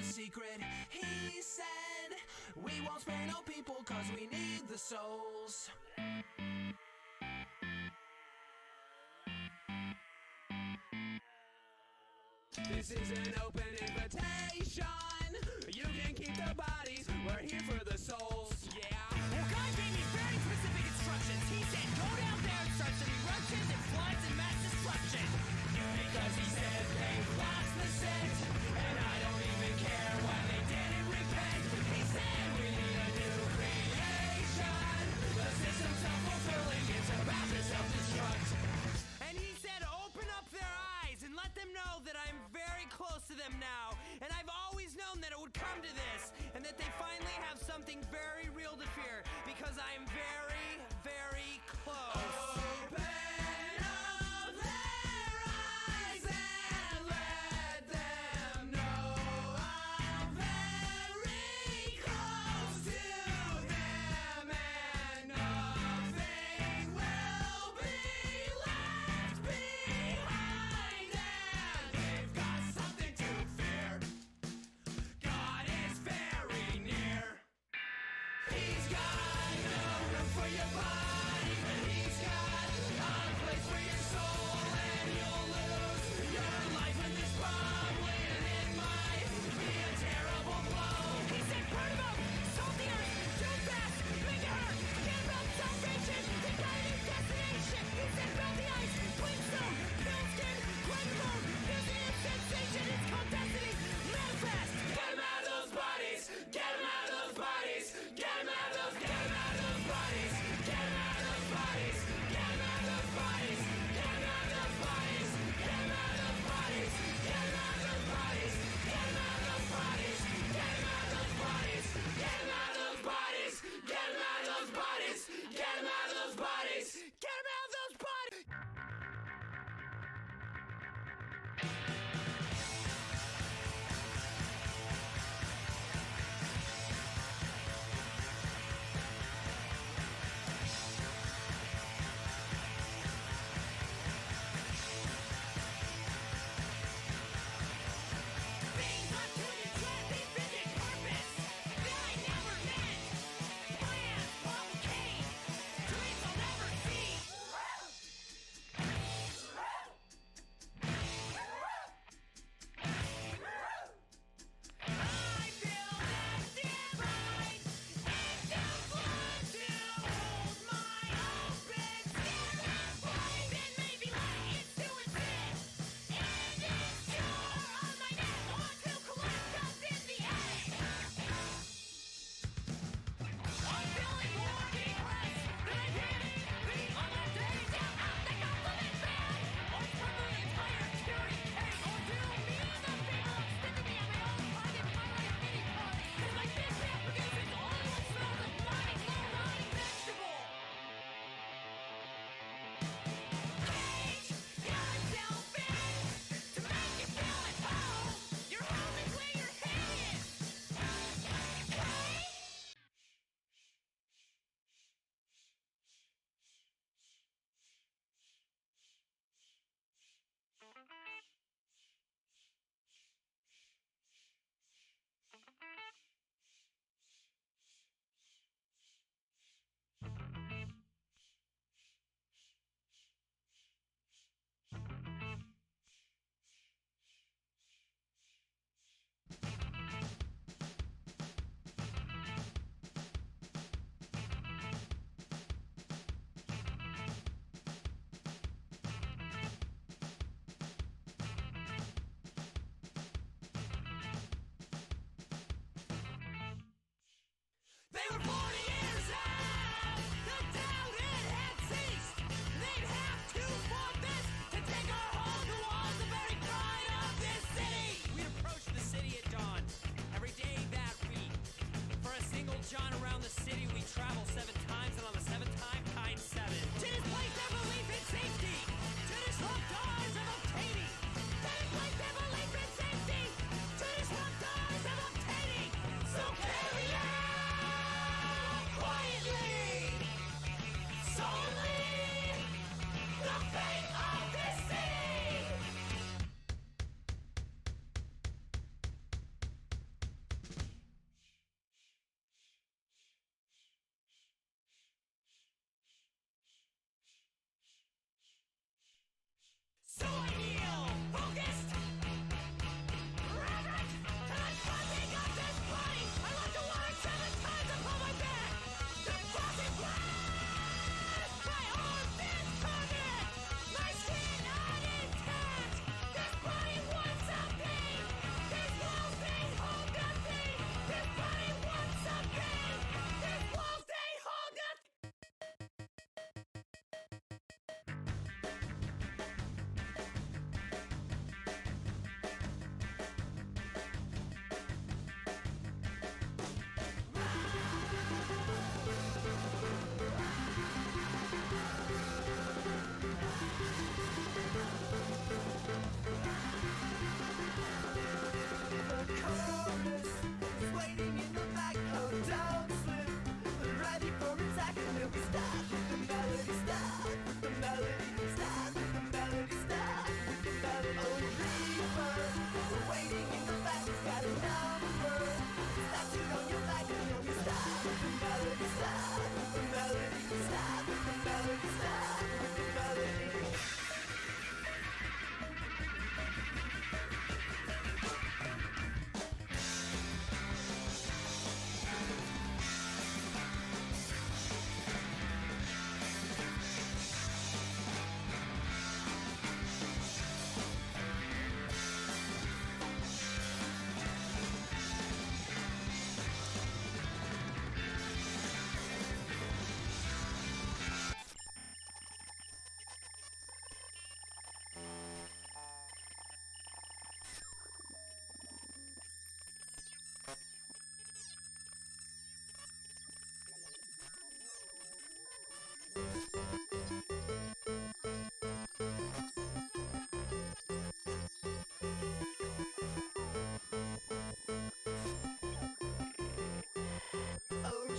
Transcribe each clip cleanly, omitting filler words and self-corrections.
a secret. He said, we won't spare no people, cause we need the souls. This is an open invitation. You can keep the bodies, we're here for the souls. Yeah. Well, God gave me very specific instructions. He said, go down there and start some eruptions and floods and mass destruction. Because he said they've lost the scent, and I don't even care why they didn't repent. He said we need a new creation. The system's self-fulfilling, it's about to self-destruct. And he said, open up their eyes and let them know that I'm very close to them now. And I've always known that it would come to this, and that they finally have something very real to fear, because I am very, very close. Open up their eyes and let them know I'm very close to them, and nothing will be left behind, and they've got something to fear. God is very near. He's got no room for your body, but he's got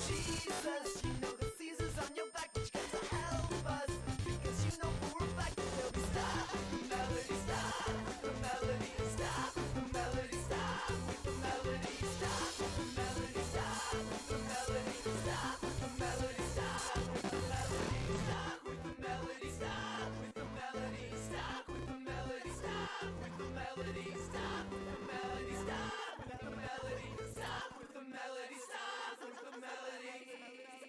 Jesus, you know the Caesar's on your back, but you got to help us, because you know for a fact that they'll be stop, the melody stop, the melody stop, the melody stop, with the melody stop, the melody stop, the melody stop, the melody stop, with the melody stop, with the melody stop, with the melody stop, with the melody stop, with the melody stop, with the melody stop, with the melody stop, with the melody stop, with the melody.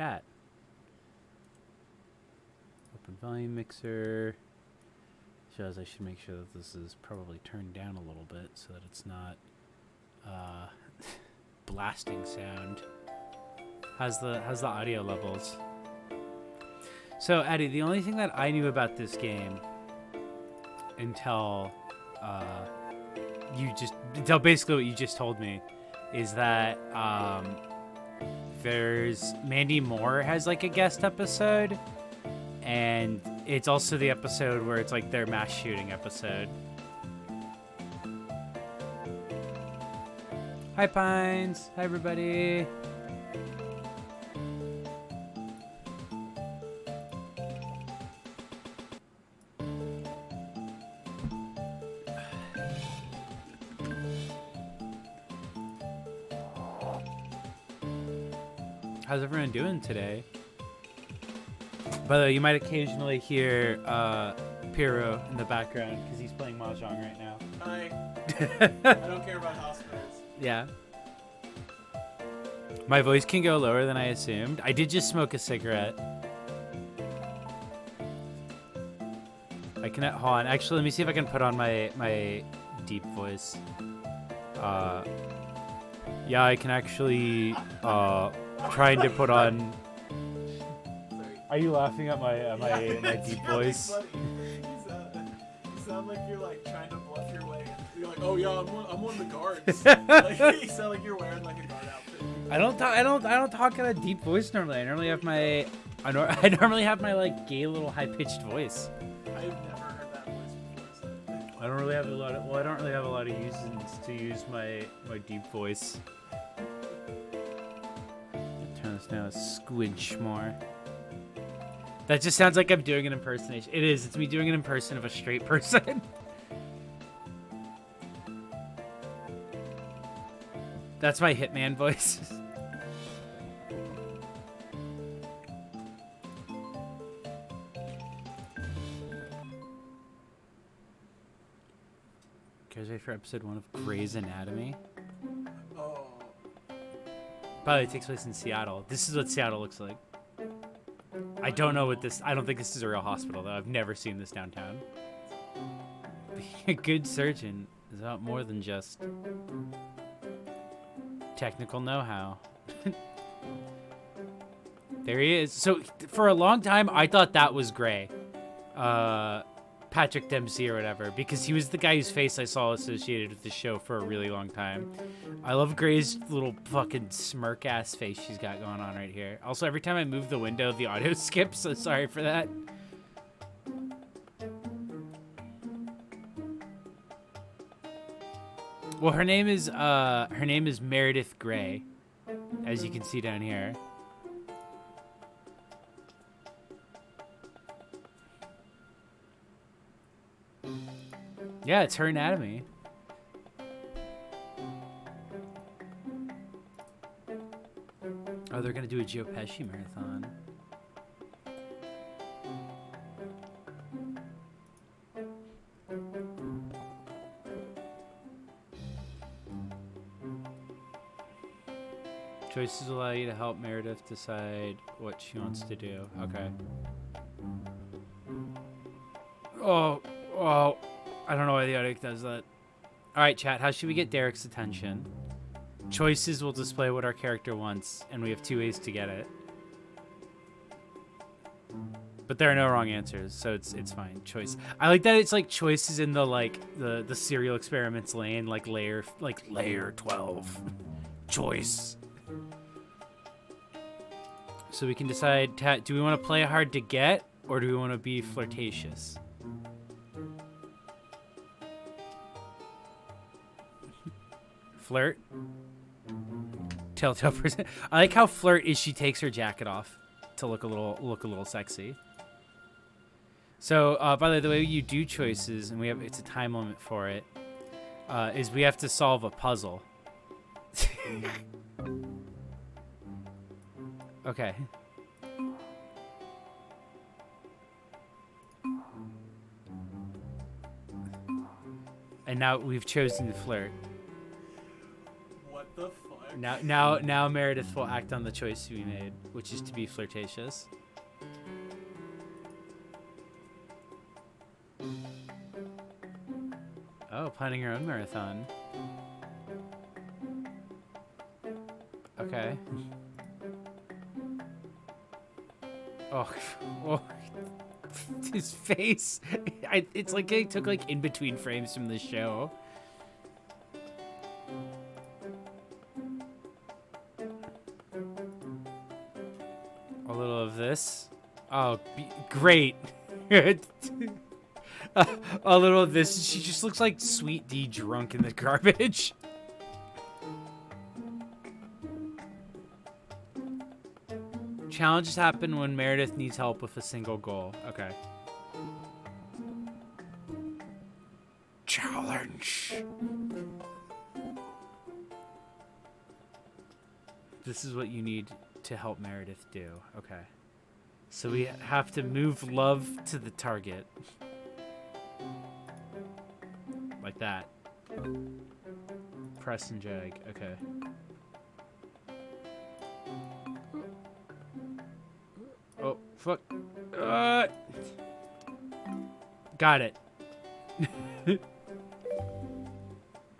chat. Open volume mixer. Shows I should make sure that this is probably turned down a little bit so that it's not blasting sound. How's the audio levels? So Eddie, the only thing that I knew about this game until basically what you just told me is that there's Mandy Moore has like a guest episode, and it's also the episode where it's like their mass shooting episode. Hi Pines, hi everybody. How's everyone doing today? By the way, you might occasionally hear Piro in the background because he's playing Mahjong right now. Hi. I don't care about hospitals. Yeah. My voice can go lower than I assumed. I did just smoke a cigarette. I can hold on. Actually, let me see if I can put on my deep voice. Yeah, I can actually trying to put on. Sorry. Are you laughing at my my deep voice? Funny. You sound like you're like trying to bluff your way. You're like, oh yeah, I'm one of the guards. Like, you sound like you're wearing like a guard outfit. I don't talk in a deep voice normally. I normally have my I normally have my like gay little high pitched voice. I've never heard that voice before. So. I don't really have a lot of reasons to use my deep voice. Turn this down a squinch more. That just sounds like I'm doing an impersonation. It is. It's me doing an impersonation of a straight person. That's my hitman voice. Guys, ready for episode 1 of Grey's Anatomy? Oh. By the way, it takes place in Seattle. This is what Seattle looks like. I don't know what this... I don't think this is a real hospital, though. I've never seen this downtown. Being a good surgeon is about more than just technical know-how. There he is. So, for a long time, I thought that was Grey. Patrick Dempsey or whatever, because he was the guy whose face I saw associated with the show for a really long time. I love Grey's little fucking smirk ass face she's got going on right here. Also, every time I move the window, the audio skips, so sorry for that. Well, her name is Meredith Grey, as you can see down here. Yeah, it's her anatomy. Oh, they're gonna do a Joe Pesci marathon. Choices allow you to help Meredith decide what she wants to do. Okay. Oh. I don't know why the audio does that. Alright, chat, how should we get Derek's attention? Choices will display what our character wants, and we have 2 ways to get it. But there are no wrong answers, so it's fine. Choice. I like that it's like choices in the like the serial experiments lane, like layer 12. Choice. So we can decide, do we want to play hard to get, or do we want to be flirtatious? Flirt. Telltale person. I like how flirt is she takes her jacket off to look a little sexy. So by the way you do choices, and it's a time limit for it, is we have to solve a puzzle. Okay. And now we've chosen to flirt. What the fuck? Now Meredith will act on the choice we made, which is to be flirtatious. Oh, planning her own marathon. Okay. Oh, oh. His face. It's like they took like in between frames from the show. A little of this. Oh, great. A little of this. She just looks like Sweet D drunk in the garbage. Challenges happen when Meredith needs help with a single goal. Okay. Challenge. This is what you need to help Meredith do. Okay. So we have to move love to the target. Like that. Press and drag. Okay. Oh, fuck. Got it.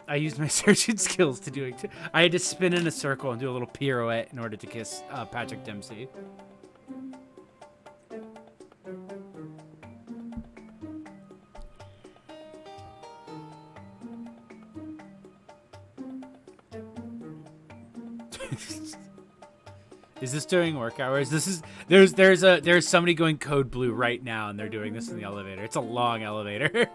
I used my searching skills to do it. I had to spin in a circle and do a little pirouette in order to kiss Patrick Dempsey. Is this during work hours? There's somebody going code blue right now, and they're doing this in the elevator. It's a long elevator.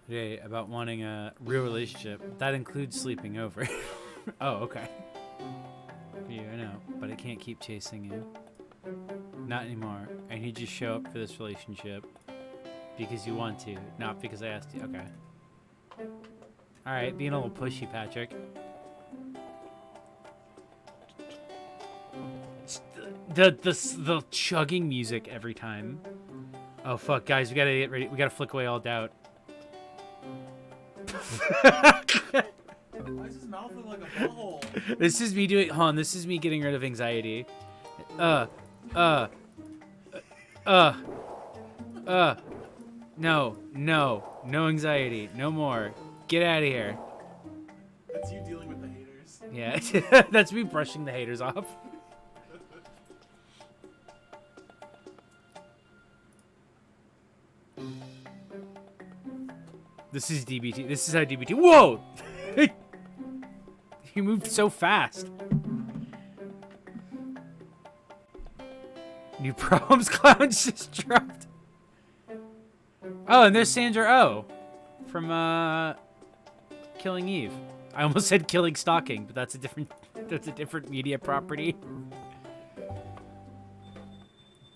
Okay, about wanting a real relationship. That includes sleeping over. Oh, okay. Yeah, I know, but I can't keep chasing you. Not anymore. I need you to show up for this relationship because you want to, not because I asked you. Okay. All right, being a little pushy, Patrick. The chugging music every time. Oh fuck, guys, we gotta get ready. We gotta flick away all doubt. Why does his mouth look like a butthole? This is me doing. Hold on, this is me getting rid of anxiety. No anxiety, no more. Get out of here. That's you dealing with the haters. Yeah, that's me brushing the haters off. This is DBT. This is how DBT. Whoa! He moved so fast. New problems clowns just dropped. Oh, and there's Sandra Oh from Killing Eve. I almost said Killing Stalking, but that's a different media property.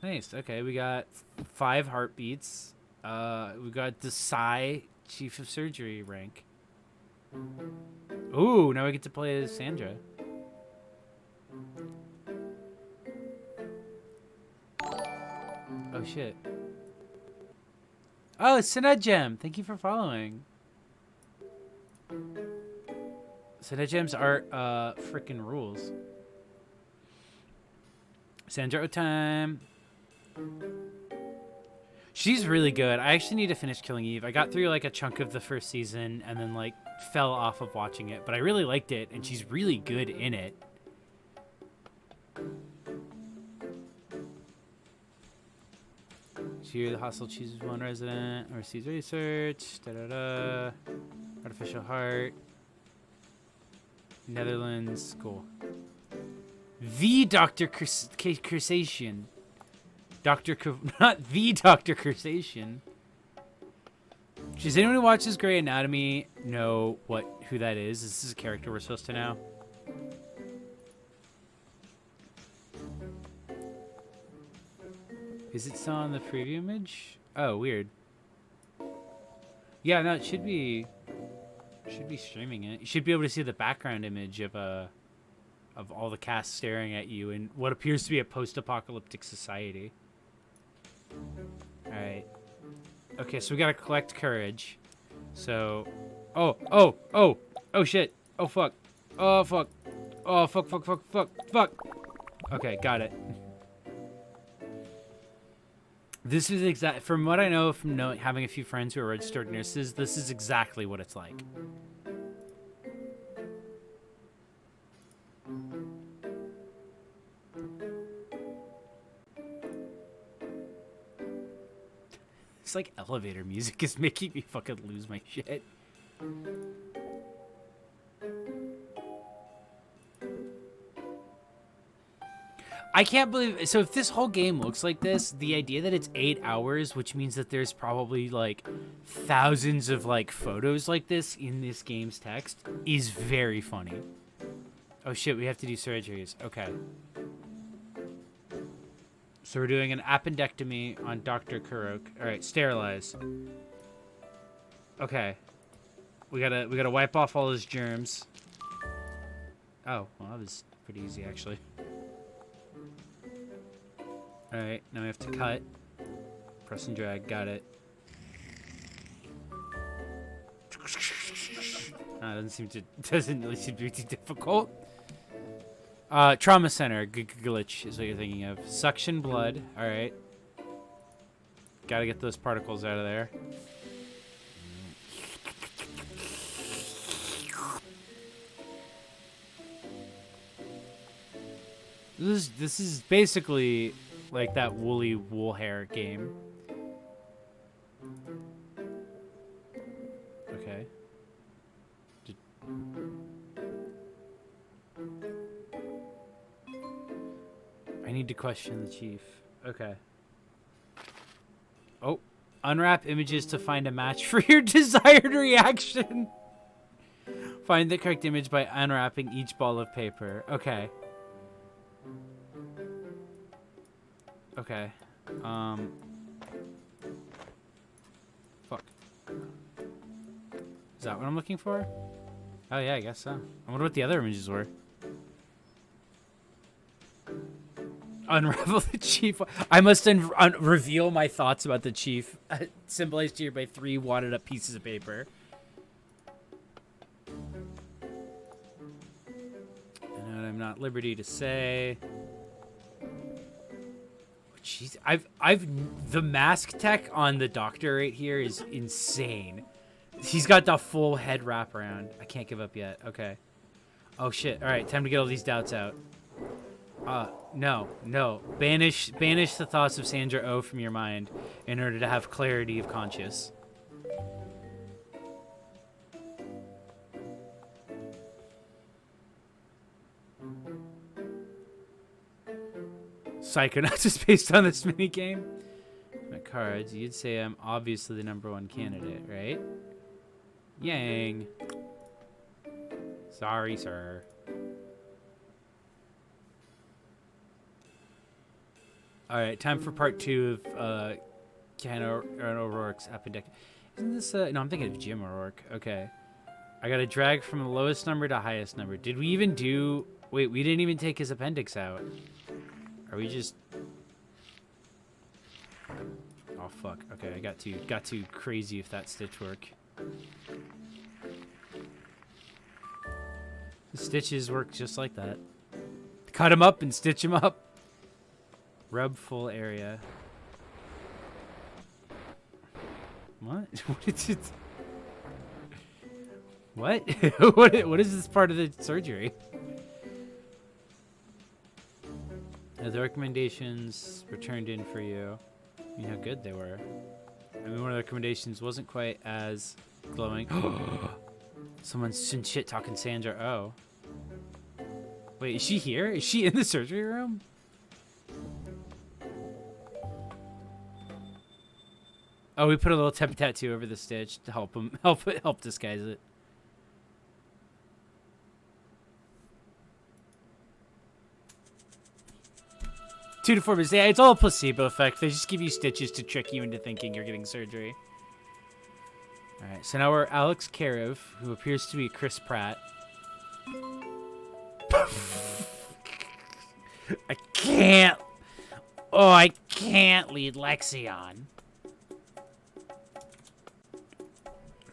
Nice. Okay, we got 5 heartbeats. We got Desai, Chief of Surgery rank. Ooh, now we get to play as Sandra. Oh shit. Oh, Cinejem, thank you for following. Cinejem's art freaking rules. Sandra time. She's really good. I actually need to finish Killing Eve. I got through like a chunk of the first season and then like fell off of watching it, but I really liked it and she's really good in it. Here, the hostel chooses one resident, overseas research, artificial heart, Netherlands, cool. The Dr. Cursation. Not the Dr. Cursation. Does anyone who watches Grey Anatomy know who that is? Is this a character we're supposed to know? Is it still on the preview image? Oh, weird. Yeah, no, it should be streaming it. You should be able to see the background image of all the cast staring at you in what appears to be a post-apocalyptic society. All right. Okay, so we gotta collect courage. So Oh, oh, oh, oh shit. Oh fuck. Oh fuck. Oh fuck, fuck, fuck, fuck, fuck. Okay, got it. This is exact. From what I know from having a few friends who are registered nurses, this is exactly what it's like. It's like elevator music is making me fucking lose my shit. I can't believe. So if this whole game looks like this, the idea that it's 8 hours, which means that there's probably like thousands of like photos like this in this game's text, is very funny. Oh shit, we have to do surgeries. Okay. So we're doing an appendectomy on Dr. Kurok. All right, sterilize. Okay. We gotta wipe off all his germs. Oh, well, that was pretty easy actually. All right, now we have to cut. Press and drag. Got it. Doesn't really seem to be too difficult. Trauma center glitch is what you're thinking of. Suction blood. All right. Got to get those particles out of there. This is basically like that woolly wool hair game. Okay. I need to question the chief. Okay. Oh. Unwrap images to find a match for your desired reaction. Find the correct image by unwrapping each ball of paper. Okay. Okay. Fuck. Is that what I'm looking for? Oh yeah, I guess so. I wonder what the other images were. Unravel the chief. I must reveal my thoughts about the chief, symbolized here by 3 wadded up pieces of paper. And I'm not at liberty to say. Jeez, the mask tech on the doctor right here is insane. He's got the full head wraparound. I can't give up yet. Okay. Oh shit. All right, time to get all these doubts out. No. Banish the thoughts of Sandra Oh from your mind in order to have clarity of conscience. Psychonauts is based on this minigame. My cards, you'd say I'm obviously the #1 candidate, right? Yang. Sorry, sir. Alright, time for part 2 of Ken O'Rourke's appendectomy. Isn't this no, I'm thinking of Jim O'Rourke. Okay. I gotta drag from the lowest number to highest number. Did we even do... Wait, we didn't even take his appendix out. Are we just... Oh, fuck. Okay, I got too crazy if that stitch work. The stitches work just like that. Cut him up and stitch him up. Rub full area. What? What is it? What? What is this part of the surgery? The recommendations were turned in for you. You know how good they were. I mean, one of the recommendations wasn't quite as glowing. Someone's shit talking Sandra Oh. Wait, is she here? Is she in the surgery room? Oh, we put a little temp tattoo over the stitch to help disguise it. Two to 4 minutes. Yeah, it's all a placebo effect. They just give you stitches to trick you into thinking you're getting surgery. All right, so now we're Alex Karev, who appears to be Chris Pratt. I can't. Oh, I can't lead Lexi on.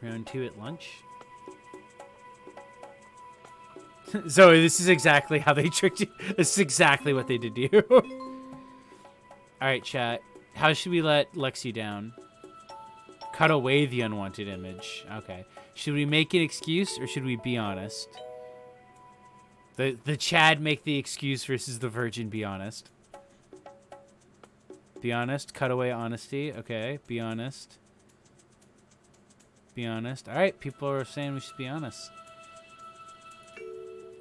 Round 2 at lunch. Zoe, this is exactly how they tricked you. This is exactly what they did to you. All right, chat. How should we let Lexi down? Cut away the unwanted image. Okay. Should we make an excuse or should we be honest? The Chad make the excuse versus the virgin be honest. Be honest. Cut away honesty. Okay. Be honest. Be honest. All right. People are saying we should be honest.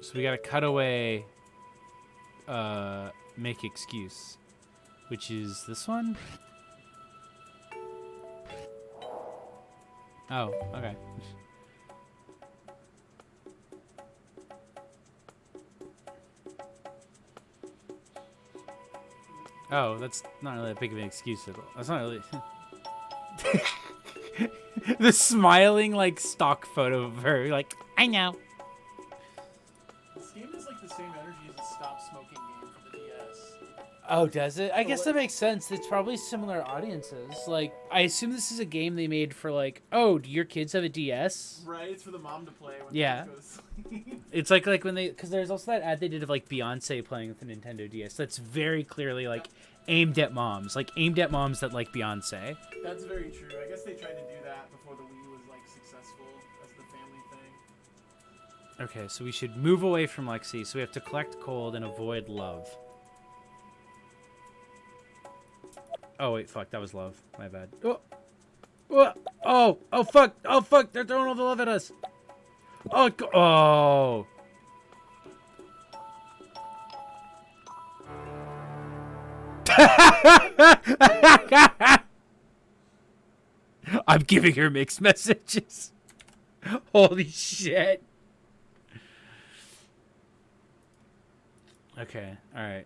So we got to cut away make excuse, which is this one. Oh, okay. Oh, that's not really that big of an excuse at all. That's not really... The smiling, like, stock photo of her, like, I know. This game is like the same energy as a Stop Smoking game for the DS. Oh, does it? I guess that makes sense. It's probably similar audiences. Like, I assume this is a game they made for, like, oh, do your kids have a DS? Right, it's for the mom to play when Yeah. the kids go to sleep. It's like when they... Because there's also that ad they did of, like, Beyonce playing with the Nintendo DS. That's very clearly, like, aimed at moms. Like, aimed at moms that like Beyonce. That's very true. I guess they tried to do that before the Wii was like successful as the family thing. Okay, so we should move away from Lexi. So we have to collect cold and avoid love. Oh, wait, fuck. That was love. My bad. Oh, oh, fuck. Oh, fuck. They're throwing all the love at us. Oh, oh. I'm giving her mixed messages. Holy shit. Okay, alright.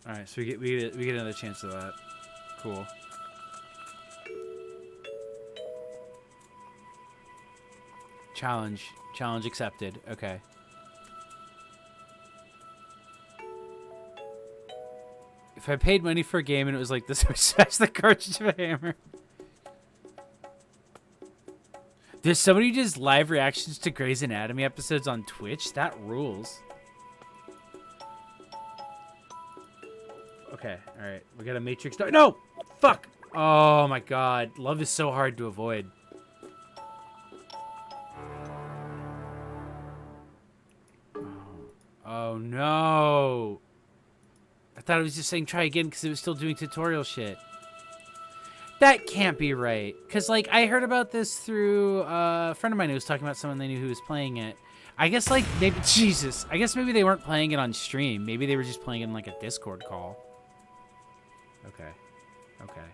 Alright, so we get another chance of that. Cool. Challenge accepted. Okay. If I paid money for a game and it was like this, I would smash the cartridge with a hammer. There's somebody who does live reactions to Grey's Anatomy episodes on Twitch. That rules. Okay, alright. We got a Matrix. No! Fuck! Oh my god. Love is so hard to avoid. Oh no! I thought it was just saying try again because it was still doing tutorial shit. That can't be right. Because, like, I heard about this through a friend of mine who was talking about someone they knew who was playing it. I guess, like, maybe... Jesus. I guess maybe they weren't playing it on stream. Maybe they were just playing it in, like, a Discord call. Okay. Okay.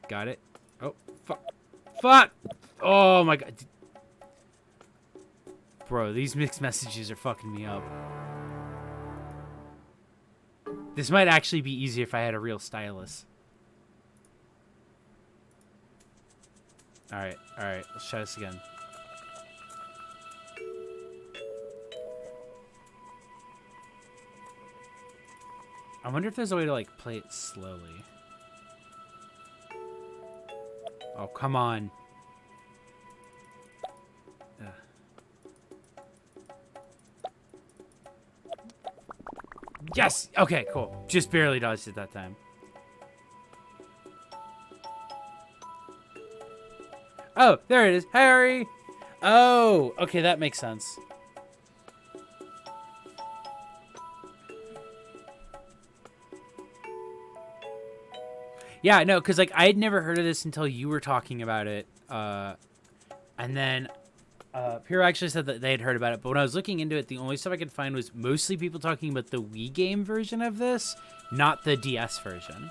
Got it. Oh, fuck. Fuck! Oh, my God. Bro, these mixed messages are fucking me up. This might actually be easier if I had a real stylus. Alright, let's try this again. I wonder if there's a way to, like, play it slowly. Oh, come on. Ugh. Yes! Okay, cool. Just barely dodged it that time. Oh, there it is. Harry! Oh, okay, that makes sense. Yeah, no, because, like, I had never heard of this until you were talking about it. And then Piro actually said that they had heard about it. But when I was looking into it, the only stuff I could find was mostly people talking about the Wii game version of this, not the DS version.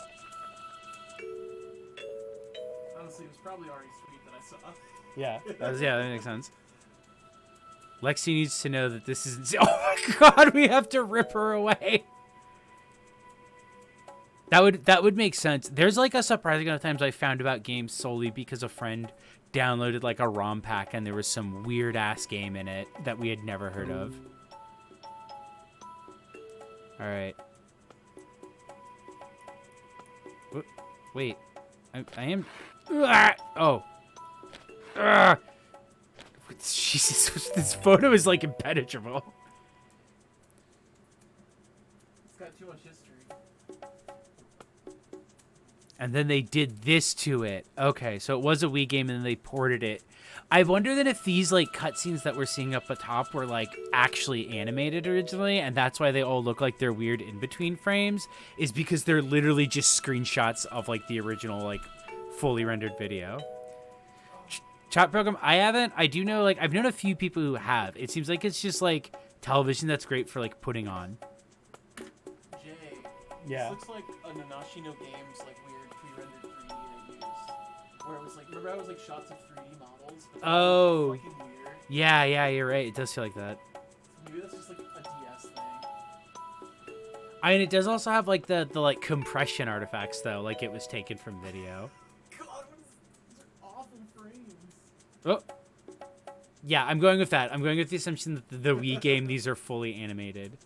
Honestly, it was probably already sweet that I saw. Yeah, that makes sense. Lexi needs to know that this isn't... Oh my god, we have to rip her away. That would make sense. There's like a surprising amount of times I found about games solely because a friend downloaded like a ROM pack and there was some weird ass game in it that we had never heard of. All right. Wait. I am... Oh. Jesus, this photo is like impenetrable. It's got too much history. And then they did this to it. Okay, so it was a Wii game and then they ported it. I wonder that if these like cutscenes that we're seeing up the top were like actually animated originally, and that's why they all look like they're weird in between frames, is because they're literally just screenshots of like the original like fully rendered video. Chat program, I do know, like I've known a few people who have. It seems like it's just like television that's great for like putting on. Jay. Yeah. This looks like a Nanashino Games like weird pre-rendered 3D they used. Where it was like, remember I was like shots of 3D models? But Oh. fucking weird. Yeah, you're right. It does feel like that. Maybe that's just like a DS thing. I mean, it does also have like the like compression artifacts though, like it was taken from video. God, these are awful frames. Oh. Yeah, I'm going with that. I'm going with the assumption that the Wii game, these are fully animated.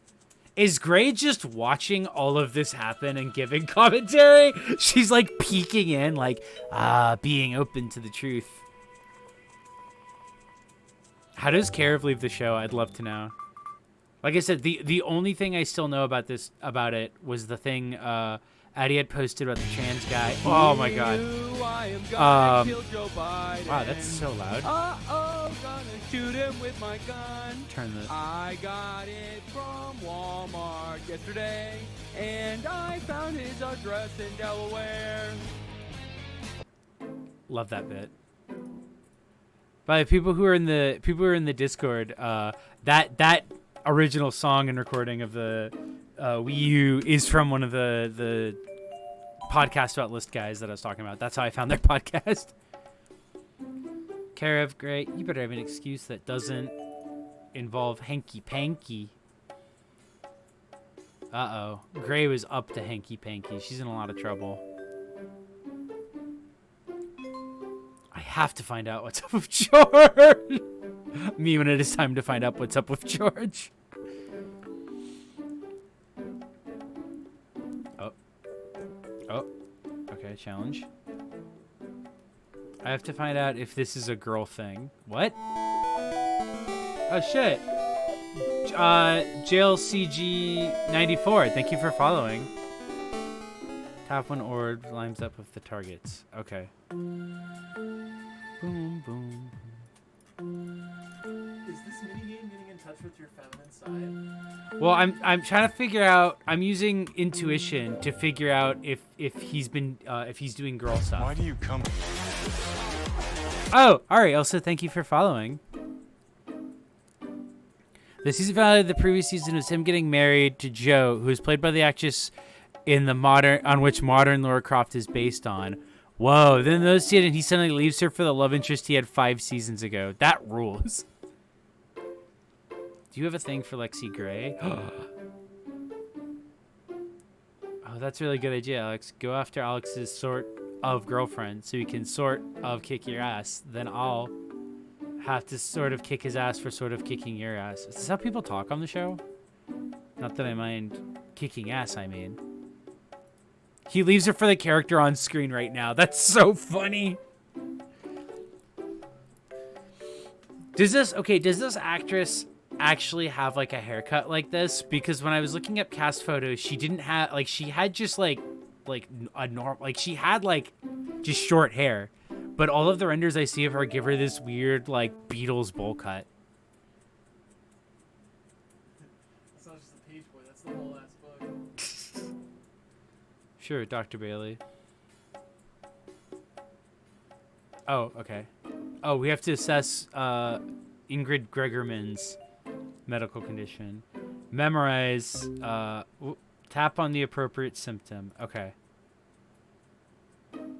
Is Gray just watching all of this happen and giving commentary? She's like peeking in, like, being open to the truth. How does Karev leave the show? I'd love to know. Like I said, the only thing I still know about it was the thing Addie had posted about the trans guy. Oh my god. Wow, that's so loud. Gonna shoot him with my gun. Turn the. I got it from Walmart yesterday, and I found his address in Delaware. Love that bit. By the people who are in the Discord, that original song and recording of the Wii U is from one of the podcast about list guys that I was talking about. That's how I found their podcast. Karev, great. You better have an excuse that doesn't involve hanky panky. Uh-oh. Gray was up to hanky panky. She's in a lot of trouble. I have to find out what's up with George. Me when it is time to find out what's up with George. Oh. Okay, challenge. I have to find out if this is a girl thing. What? Oh, shit. JLCG94, thank you for following. Top one orb lines up with the targets. Okay. Boom, boom. Is this minigame getting in touch with your feminine side? Well, I'm trying to figure out. I'm using intuition to figure out if he's doing girl stuff. Why do you come? Oh, all right. Also, thank you for following. The season finale of the previous season was him getting married to Jo, who is played by the actress on which modern Lara Croft is based on. Whoa! Then those see it, and he suddenly leaves her for the love interest he had 5 seasons ago. That rules. Do you have a thing for Lexi Gray? Oh, that's a really good idea, Alex. Go after Alex's sort of girlfriend so he can sort of kick your ass. Then I'll have to sort of kick his ass for sort of kicking your ass. Is this how people talk on the show? Not that I mind kicking ass, I mean. He leaves her for the character on screen right now. That's so funny. Does this actress actually have like a haircut like this? Because when I was looking up cast photos, she didn't have, like, she had just like a normal, like she had like just short hair. But all of the renders I see of her give her this weird like Beatles bowl cut. That's not just a page boy, that's the whole ass book. Sure, Dr. Bailey. Oh, okay. Oh, we have to assess Ingrid Gregorman's medical condition. Memorize, tap on the appropriate symptom. Okay.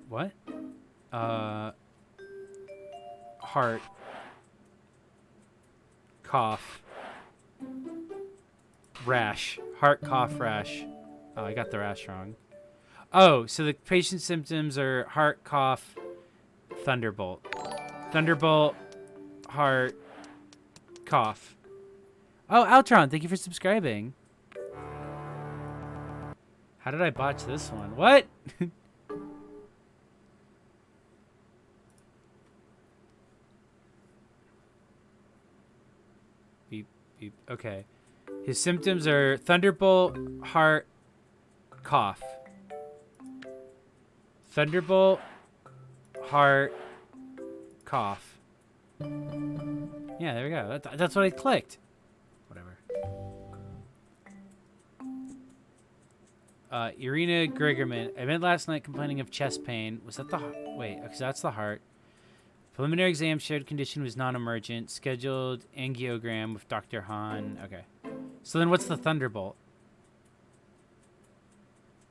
What? Heart. Cough. Rash. Heart, cough, rash. Oh, I got the rash wrong. Oh, so the patient's symptoms are heart, cough, thunderbolt. Thunderbolt, heart, cough. Oh, Altron, thank you for subscribing. How did I botch this one? What? beep. Okay. His symptoms are thunderbolt, heart, cough. Thunderbolt, heart, cough. Yeah, there we go. That's what I clicked. Whatever. Irina Gregerman. I met last night complaining of chest pain. Was that the heart? Wait, because that's the heart. Preliminary exam showed condition was non-emergent. Scheduled angiogram with Dr. Hahn. Okay. So then what's the thunderbolt?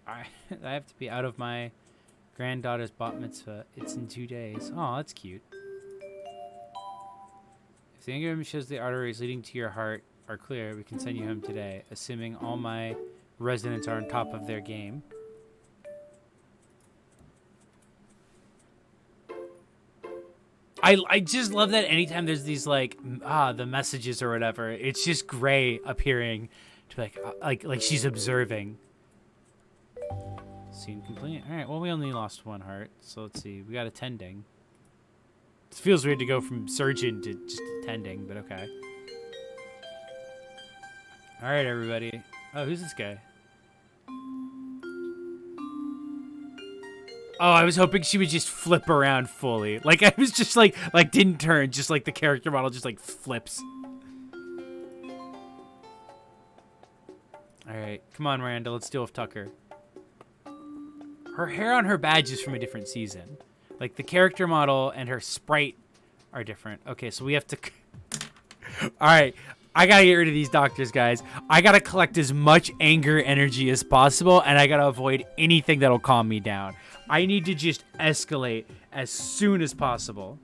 I have to be out of my granddaughter's bat mitzvah. It's in 2 days. Oh, that's cute. If the angiogram shows the arteries leading to your heart are clear, we can send you home today, assuming all my residents are on top of their game. I just love that anytime there's these like the messages or whatever, it's just Gray appearing to be like she's observing. Scene complete. All right. Well, we only lost one heart, so let's see. We got attending. It feels weird to go from surgeon to just attending, but okay. All right, everybody. Oh, who's this guy? Oh, I was hoping she would just flip around fully. Like, I was just like didn't turn, just like the character model just like flips. All right, come on, Miranda, let's deal with Tucker. Her hair on her badge is from a different season. Like, the character model and her sprite are different. Okay, so we have to... All right, I gotta get rid of these doctors, guys. I gotta collect as much anger energy as possible, and I gotta avoid anything that'll calm me down. I need to just escalate as soon as possible.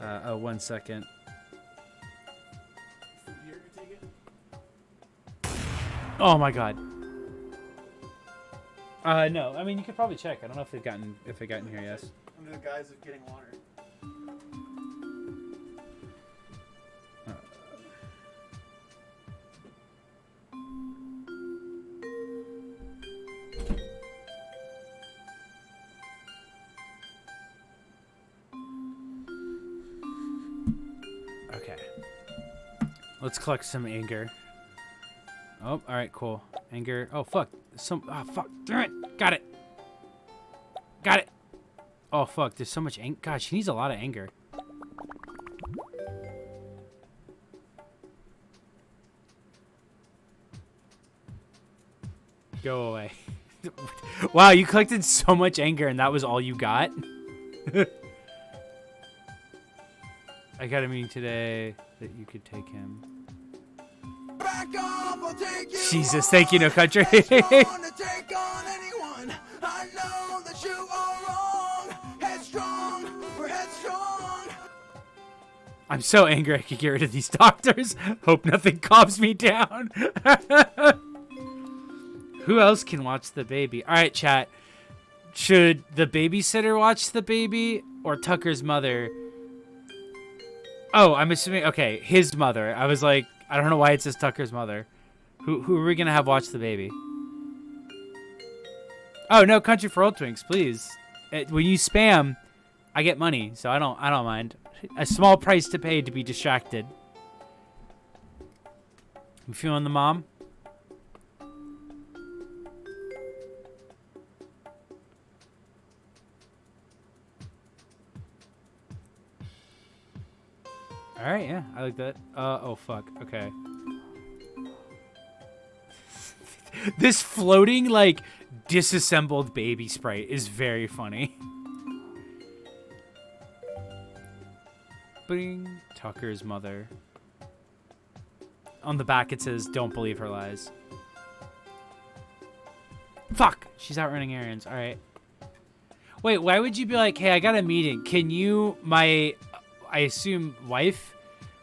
Oh, 1 second. Oh my god. No. I mean, you could probably check. I don't know if they got in here. Yes. Under the guise of getting water. Okay. Let's collect some anger. Oh, all right, cool. Anger. Oh, fuck. Fuck. Damn it. Got it. Got it. Oh, fuck. There's so much anger. God, she needs a lot of anger. Go away. Wow, you collected so much anger and that was all you got? I got a meeting today that you could take him. Back off, I'll take you Jesus, on. thank you, No Country. Headstrong to take on anyone. I know that you are wrong. Headstrong, we're headstrong. I'm so angry I could get rid of these doctors. Hope nothing calms me down. Who else can watch the baby? All right, chat. Should the babysitter watch the baby or Tucker's mother? Oh, I'm assuming, okay, his mother. I was like, I don't know why it says Tucker's mother. Who are we gonna have watch the baby? Oh, No Country for Old Twinks, please. When you spam, I get money, so I don't mind. A small price to pay to be distracted. You feeling the mom? All right, yeah, I like that. Oh fuck, okay. This floating, like, disassembled baby sprite is very funny. Bing. Tucker's mother. On the back it says, don't believe her lies. Fuck! She's out running errands, alright. Wait, why would you be like, hey, I got a meeting. Can you, I assume, wife,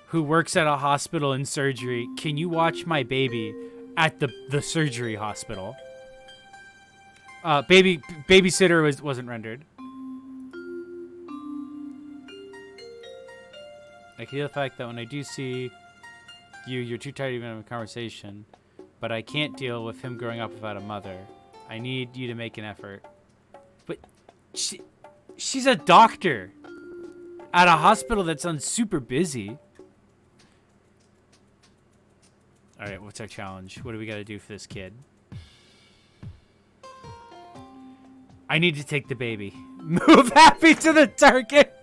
who works at a hospital in surgery, can you watch my baby at the surgery hospital? Babysitter wasn't rendered. I can deal with the fact that when I do see you, you're too tired to even have a conversation, but I can't deal with him growing up without a mother. I need you to make an effort. But she's a doctor at a hospital that sounds super busy. All right, what's our challenge? What do we got to do for this kid? I need to take the baby. Move Happy to the target.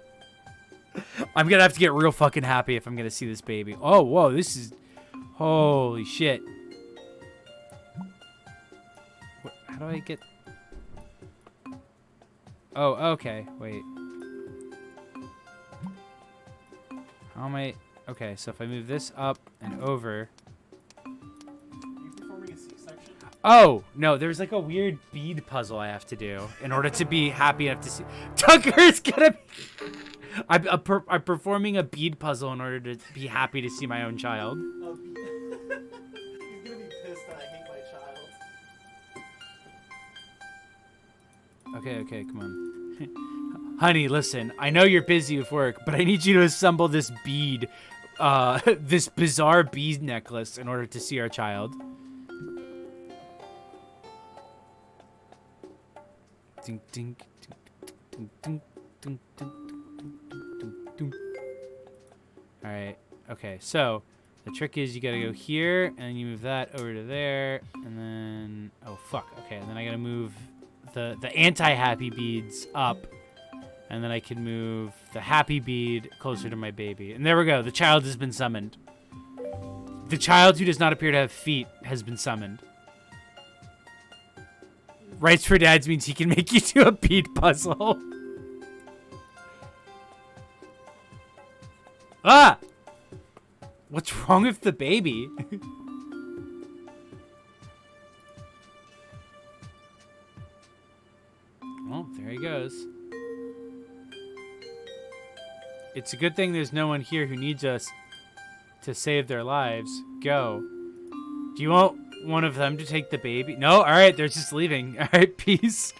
I'm gonna have to get real fucking happy if I'm gonna see this baby. Oh, whoa, this is... Holy shit. How do I get... Oh, okay, wait. How am I... Okay, so if I move this up and over... Are you performing a C-section? Oh, no, there's like a weird bead puzzle I have to do in order to be happy enough to see... Tucker's gonna... I'm performing a bead puzzle in order to be happy to see my own child. Oh, he's gonna be pissed that I hate my child. Okay, come on. Honey, listen, I know you're busy with work, but I need you to assemble this bead, this bizarre bead necklace in order to see our child. Ding, ding, ding, ding, ding, ding, ding, ding. All right, okay, so the trick is you gotta go here, and then you move that over to there, and then, oh fuck, okay, and then I gotta move the anti-happy beads up, and then I can move the happy bead closer to my baby. And there we go. The child has been summoned. The child who does not appear to have feet has been summoned. Rights for dads means he can make you do a bead puzzle. Ah! What's wrong with the baby? Well, there he goes. It's a good thing there's no one here who needs us to save their lives. Go. Do you want one of them to take the baby? No? Alright, they're just leaving. Alright, peace.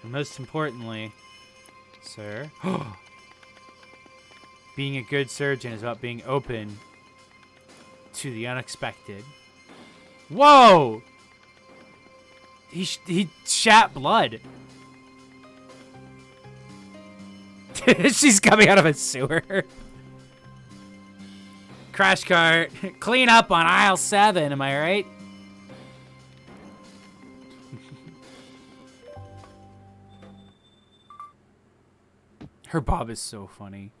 And most importantly, sir, being a good surgeon is about being open to the unexpected. Whoa! He shat blood. She's coming out of a sewer. Crash cart. Clean up on aisle 7, am I right? Her bob is so funny.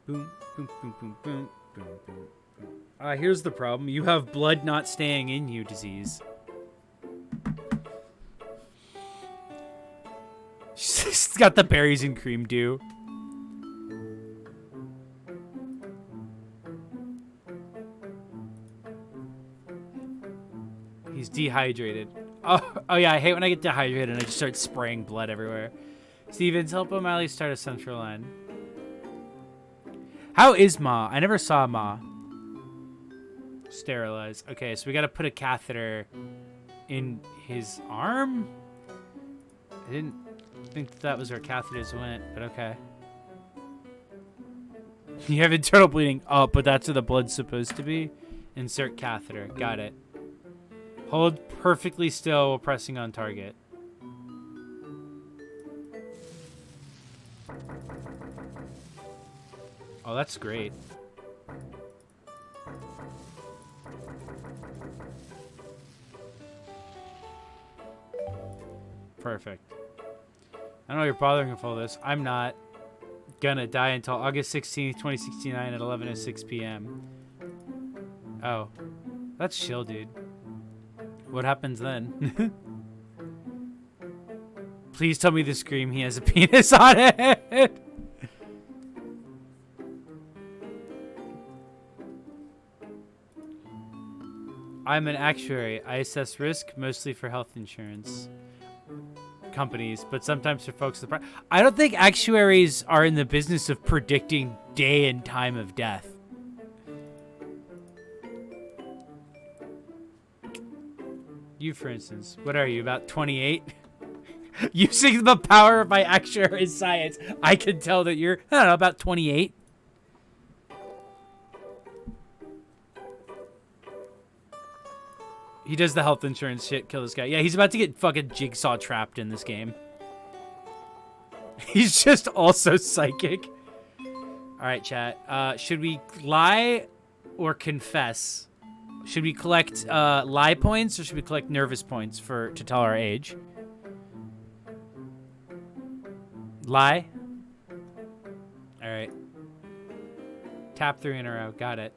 Boom, boom, boom, boom, boom, boom, boom. Here's the problem. You have blood not staying in you disease. She's got the berries and cream dew. He's dehydrated. Oh yeah, I hate when I get dehydrated and I just start spraying blood everywhere. Stevens, help O'Malley start a central line. How is Ma? I never saw Ma. Sterilize. Okay, so we gotta put a catheter in his arm? I didn't think that was where catheters went, but okay. You have internal bleeding. Oh, but that's where the blood's supposed to be. Insert catheter. Got it. Hold perfectly still while pressing on target. Oh, that's great. Perfect. I know you're bothering with all this. I'm not gonna die until August 16th, 2069 at 11:06 p.m. Oh. That's chill, dude. What happens then? Please tell me the scream he has a penis on it. I'm an actuary. I assess risk mostly for health insurance companies, but sometimes for folks. I don't think actuaries are in the business of predicting day and time of death. You, for instance, what are you, about 28? Using the power of my actuary science, I can tell that you're, I don't know, about 28. He does the health insurance shit, kill this guy. Yeah, he's about to get fucking jigsaw trapped in this game. He's just also psychic. All right, chat. Should we lie or confess? Should we collect lie points or should we collect nervous points to tell our age? Lie. All right. Tap 3 in a row. Got it.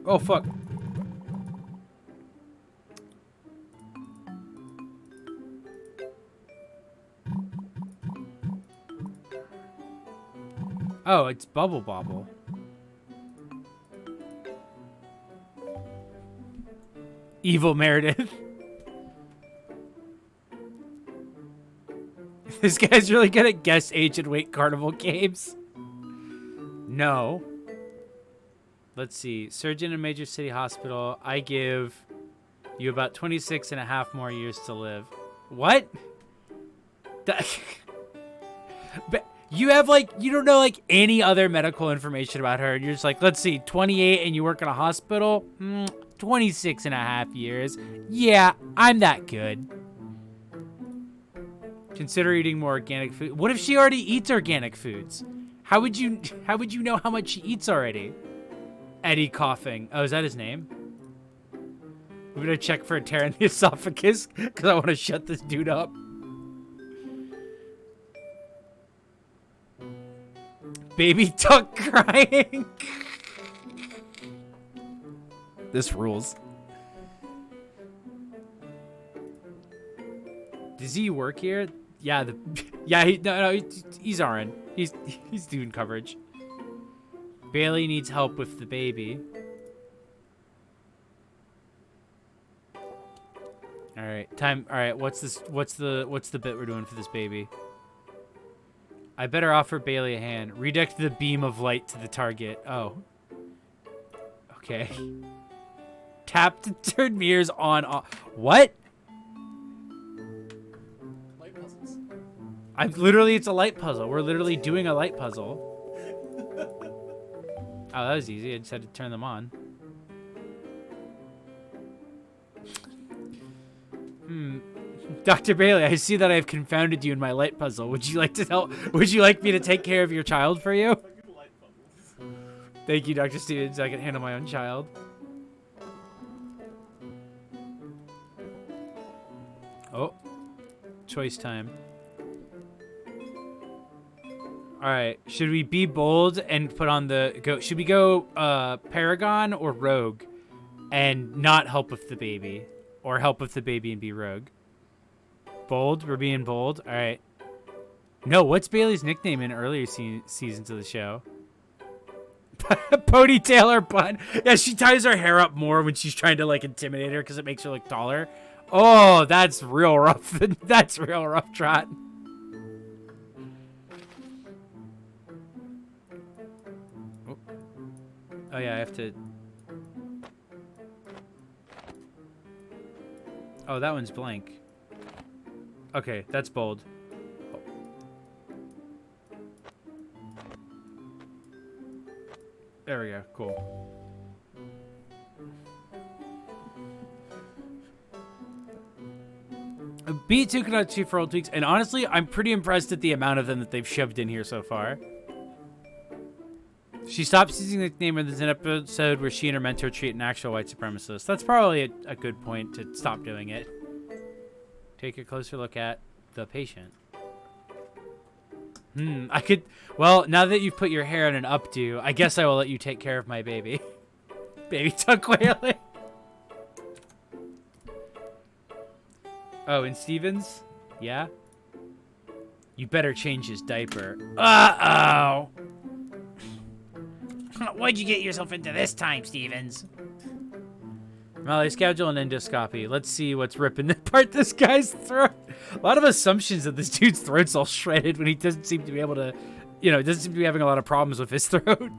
Oh, fuck. Oh, it's Bubble Bobble. Evil Meredith. This guy's really good at guess age and weight carnival games. No. Let's see. Surgeon in major city hospital. I give you about 26 and a half more years to live. What? But you have like, you don't know like any other medical information about her. You're just like, let's see, 28 and you work in a hospital? 26 and a half years. Yeah, I'm that good. Consider eating more organic food. What if she already eats organic foods? How would you know how much she eats already? Eddie coughing. Oh, is that his name? We're gonna check for a tear in the esophagus because I want to shut this dude up. Baby duck crying. This rules. Does he work here? Yeah, he's RN. He's doing coverage. Bailey needs help with the baby. All right, time. All right, what's this? What's the bit we're doing for this baby? I better offer Bailey a hand. Redirect the beam of light to the target. Oh. Okay. Tap to turn mirrors on. What? Light puzzles. It's a light puzzle. We're literally doing a light puzzle. Oh, that was easy. I just had to turn them on. Dr. Bailey, I see that I have confounded you in my light puzzle. Would you like to help? Would you like me to take care of your child for you? Thank you, Dr. Stevens. I can handle my own child. Oh. Choice time. Alright. Should we be bold and put on the go? Should we go Paragon or Rogue and not help with the baby? Or help with the baby and be Rogue? Bold? We're being bold? Alright. No, what's Bailey's nickname in earlier seasons of the show? Ponytail or bun. Yeah, she ties her hair up more when she's trying to like intimidate her because it makes her look taller. Oh, that's real rough. That's real rough, Trot. Oh yeah, I have to... Oh, that one's blank. Okay, that's bold. Oh. There we go. Cool. Beat 2 cannot achieve for old tweaks, and honestly, I'm pretty impressed at the amount of them that they've shoved in here so far. She stops using the nickname in this episode where she and her mentor treat an actual white supremacist. That's probably a good point to stop doing it. Take a closer look at the patient. I could... Well, now that you've put your hair in an updo, I guess I will let you take care of my baby. Baby tuck wailing. Oh, and Stevens? Yeah? You better change his diaper. Uh-oh! What'd you get yourself into this time, Stevens? Molly, schedule an endoscopy. Let's see what's ripping apart this guy's throat. A lot of assumptions that this dude's throat's all shredded when he doesn't seem to be able to, doesn't seem to be having a lot of problems with his throat.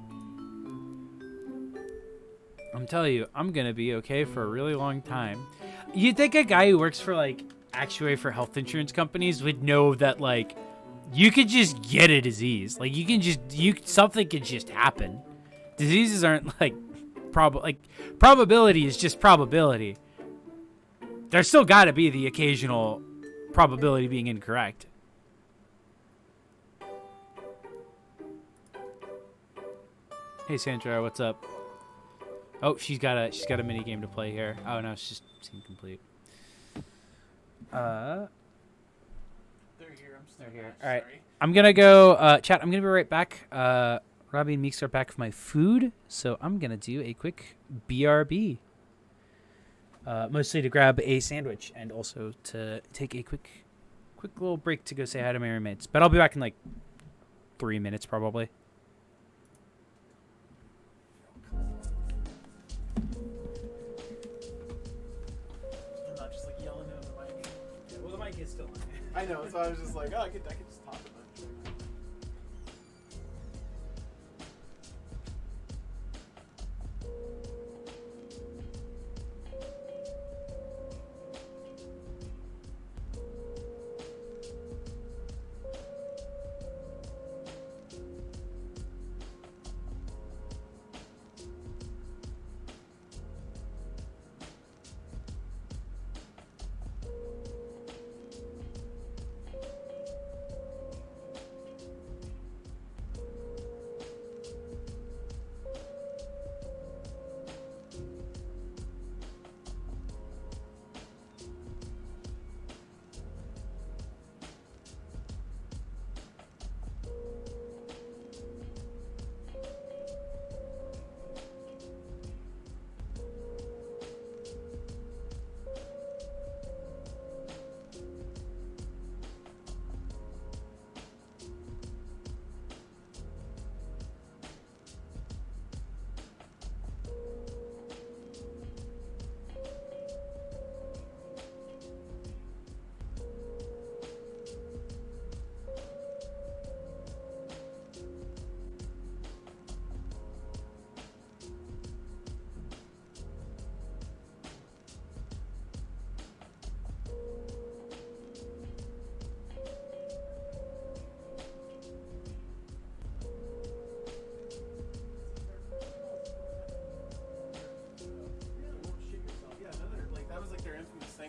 I'm telling you, I'm gonna be okay for a really long time. You'd think a guy who works for, like, actuary for health insurance companies would know that, like, you could just get a disease. Like, something could just happen. Diseases aren't, like, probability is just probability. There's still got to be the occasional probability being incorrect. Hey Sandra, what's up? Oh, she's got a mini game to play here. Oh no, it's just incomplete. They're here. I'm still They're here. not, All right. sorry. I'm gonna go chat. I'm gonna be right back. Robbie and Meeks are back for my food, so I'm gonna do a quick BRB. Mostly to grab a sandwich and also to take a quick little break to go say hi to my roommates. But I'll be back in like 3 minutes probably. I'm not just like yelling into the mic. Yeah, well, the mic is still on. I know, so I was just like, oh, I could just talk about it.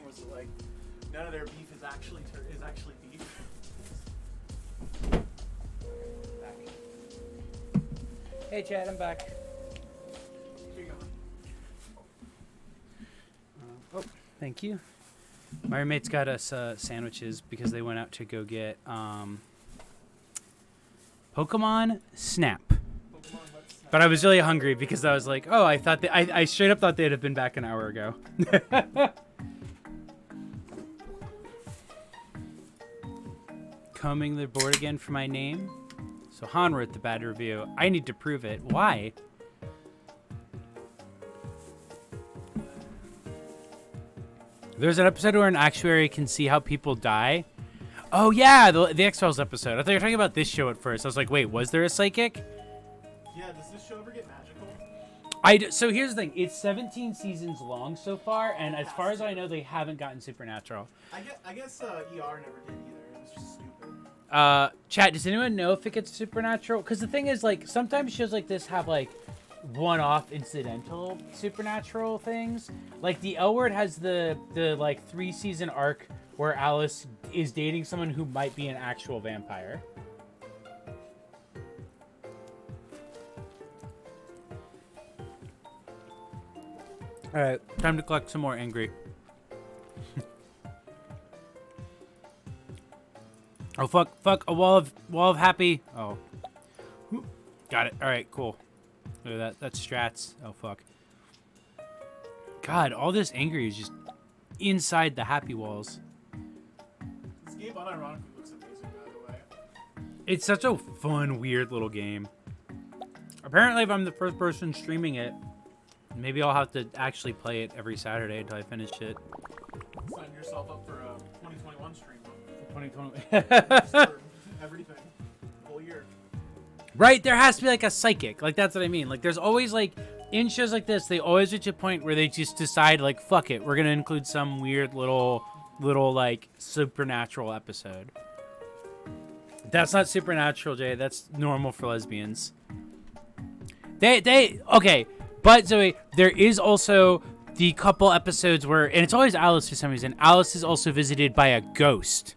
Was that, like, none of their beef is actually beef. Back. Hey Chad, I'm back. Here you go. Oh, thank you. My roommates got us sandwiches because they went out to go get Pokemon Snap. But I was really hungry because I was like, oh, I thought I straight up thought they'd have been back an hour ago. Combing the board again for my name. So Han wrote the bad review. I need to prove it. Why? There's an episode where an actuary can see how people die. Oh yeah, the X-Files episode. I thought you were talking about this show at first. I was like, wait, was there a psychic? Yeah, does this show ever get magical? So here's the thing. It's 17 seasons long so far, and as far as I know, they haven't gotten supernatural. I guess ER never did either. It was just stupid. Chat, does anyone know if it gets supernatural? Because the thing is, like, sometimes shows like this have, like, one-off incidental supernatural things. Like, the L Word has the like, 3-season arc where Alice is dating someone who might be an actual vampire. Alright, time to collect some more angry. Oh fuck, a wall of happy. Oh. Got it. Alright, cool. Look at that. That's strats. Oh fuck. God, all this angry is just inside the happy walls. This game unironically looks amazing, by the way. It's such a fun, weird little game. Apparently, if I'm the first person streaming it, maybe I'll have to actually play it every Saturday until I finish it. Sign yourself up for a 2021 stream. 2020. For everything. Whole year. Right? There has to be like a psychic. Like, that's what I mean. Like, there's always like, in shows like this, they always reach a point where they just decide, like, fuck it. We're going to include some weird little, like, supernatural episode. That's not supernatural, Jay. That's normal for lesbians. Okay. But, Zoe, there is also the couple episodes where, and it's always Alice for some reason, Alice is also visited by a ghost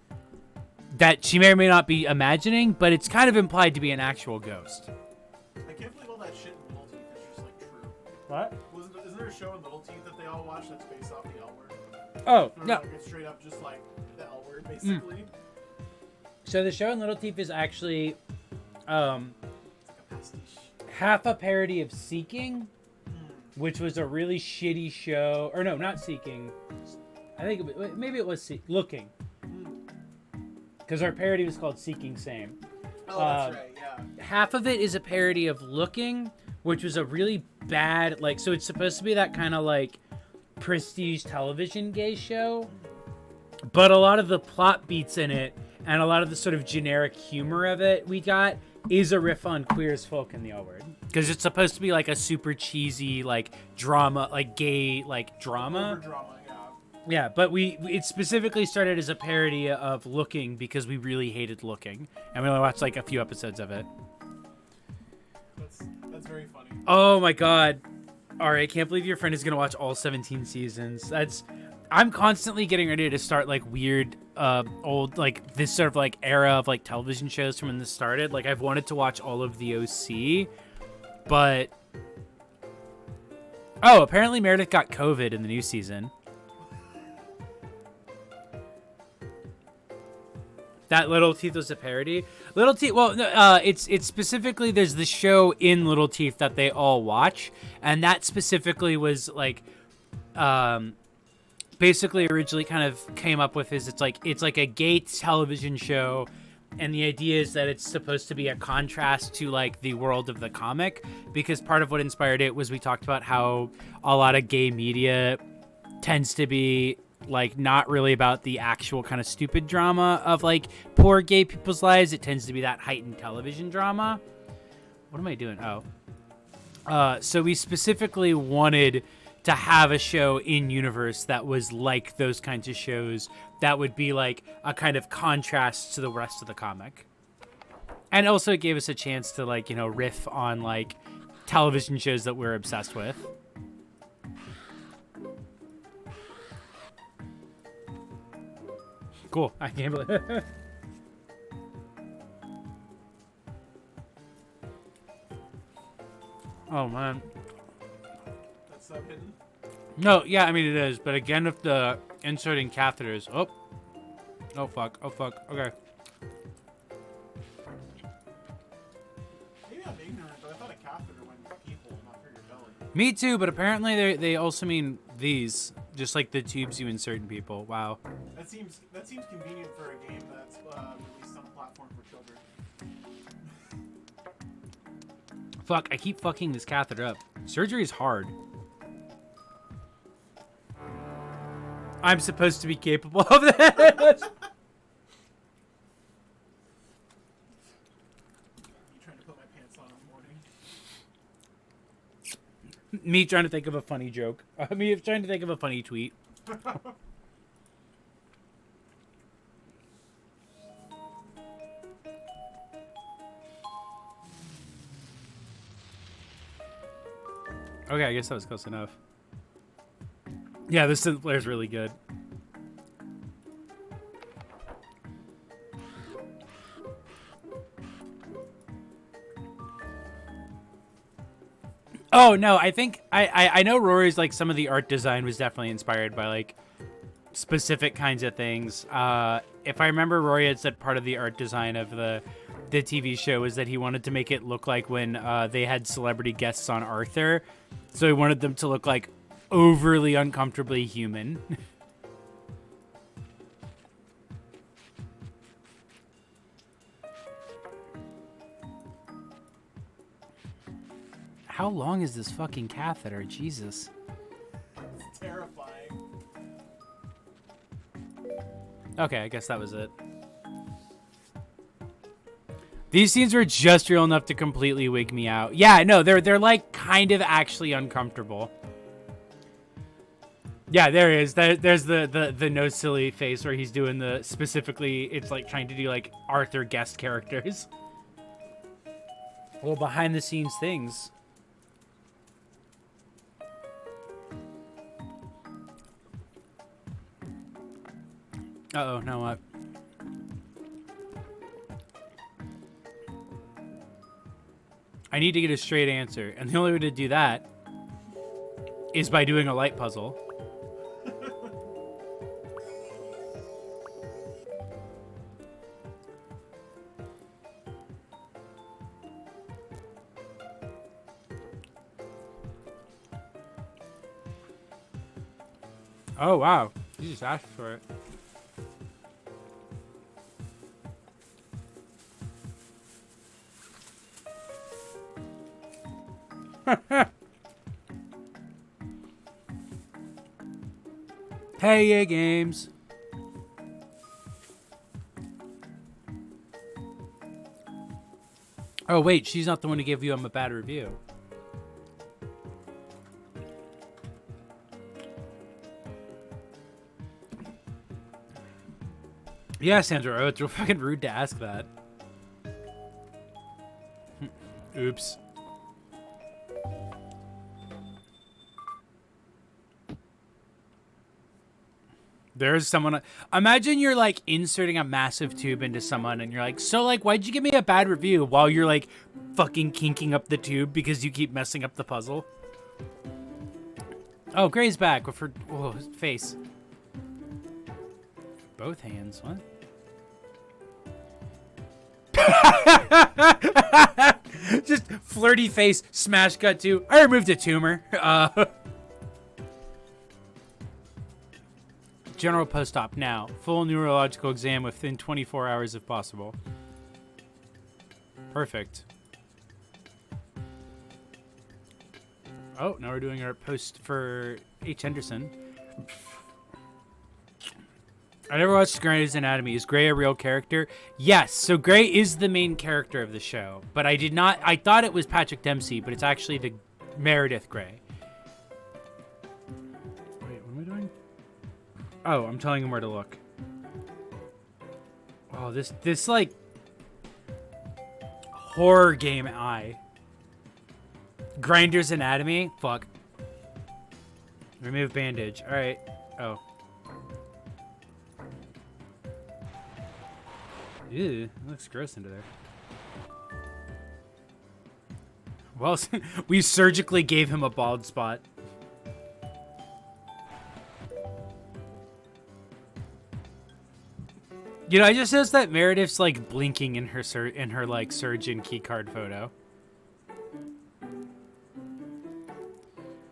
that she may or may not be imagining, but it's kind of implied to be an actual ghost. I can't believe all that shit in What? Isn't there a show in Little Teeth that they all watch that's based off the L word? Oh, Or no. like it's straight up just like the L word, basically. So the show in Little Teeth is actually It's like a pastiche. half a parody of Seeking, which was a really shitty show. Or no, not Seeking. I think maybe it was Looking. Because our parody was called Seeking Same. Oh, that's right, yeah. Half of it is a parody of Looking, which was a really bad, like, so it's supposed to be that kind of like prestige television gay show, but a lot of the plot beats in it and a lot of the sort of generic humor of it we got is a riff on Queer as Folk and the L Word, because it's supposed to be like a super cheesy like drama, like gay like drama. Over drama, yeah. Yeah, but it specifically started as a parody of Looking because we really hated Looking, and we only watched like a few episodes of it. That's very funny. Oh my god. Alright, can't believe your friend is gonna watch all 17 seasons. I'm constantly getting ready to start like weird old like this sort of like era of like television shows from when this started. Like I've wanted to watch all of the OC, but apparently Meredith got COVID in the new season. That Little Teeth was a parody. Little Teeth, well, it's specifically, there's the show in Little Teeth that they all watch, and that specifically was like, basically originally kind of came up with it's like a gay television show, and the idea is that it's supposed to be a contrast to like the world of the comic, because part of what inspired it was we talked about how a lot of gay media tends to be like not really about the actual kind of stupid drama of like poor gay people's lives. It tends to be that heightened television drama. What am I doing? So we specifically wanted to have a show in universe that was like those kinds of shows that would be like a kind of contrast to the rest of the comic. And also it gave us a chance to like, you know, riff on like television shows that we're obsessed with. Cool. I can't believe it. Oh, man. That's so hidden. No, yeah, I mean, it is. But again, with the inserting catheters. Oh. Oh, fuck. Oh, fuck. Okay. Maybe I'm ignorant, but I thought a catheter went to people, not through your belly. Me too, but apparently they also mean these. Just like the tubes you insert in people. Wow. That seems convenient for a game that's released on a platform for children. Fuck, I keep fucking this catheter up. Surgery is hard. I'm supposed to be capable of this. You trying to put my pants on in the morning? Me trying to think of a funny joke. Me trying to think of a funny tweet. Okay, I guess that was close enough. Yeah, this synth player is really good. Oh no, I think I know Rory's like some of the art design was definitely inspired by like specific kinds of things. If I remember, Rory had said part of the art design of the TV show was that he wanted to make it look like when they had celebrity guests on Arthur, so he wanted them to look like overly uncomfortably human. How long is this fucking catheter? Jesus. It's terrifying. Okay, I guess that was it. These scenes were just real enough to completely wig me out. Yeah, no, they're like kind of actually uncomfortable. Yeah, there it is. There's the no silly face where he's doing the specifically. It's like trying to do like Arthur guest characters. Little behind the scenes things. Uh-oh, now what? I need to get a straight answer, and the only way to do that is by doing a light puzzle. Oh, wow. You just asked for it. Hey, yeah, games. Oh, wait. She's not the one who gave you a bad review. Yeah, Sandra, oh, it's real fucking rude to ask that. Oops. There's someone. Imagine you're like inserting a massive tube into someone and you're like, so like, why'd you give me a bad review while you're like fucking kinking up the tube because you keep messing up the puzzle? Oh, Gray's back with her his face. Both hands, what? Just flirty face, smash cut to. I removed a tumor. General post-op now. Full neurological exam within 24 hours if possible. Perfect. Oh, now we're doing our post for H. Henderson. I never watched Grey's Anatomy. Is Grey a real character? Yes. So Grey is the main character of the show, but I did not. I thought it was Patrick Dempsey, but it's actually the Meredith Grey. Wait, what am I doing? Oh, I'm telling him where to look. Oh, this like horror game eye. Grinder's Anatomy. Fuck. Remove bandage. All right. Oh. Ew, it looks gross into there. Well, we surgically gave him a bald spot. You know, I just noticed that Meredith's like blinking in her like surgeon keycard photo.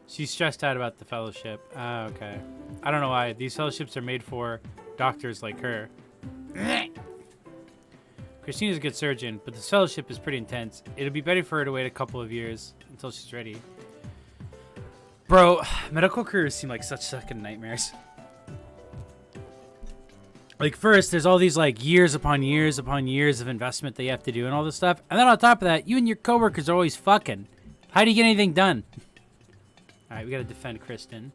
She's stressed out about the fellowship. Oh, okay. I don't know why. These fellowships are made for doctors like her. Christina's a good surgeon, but this fellowship is pretty intense. It'll be better for her to wait a couple of years until she's ready. Bro, medical careers seem like such fucking nightmares. Like, first, there's all these, like, years upon years upon years of investment that you have to do and all this stuff. And then on top of that, you and your coworkers are always fucking. How do you get anything done? All right, we gotta defend Kristen.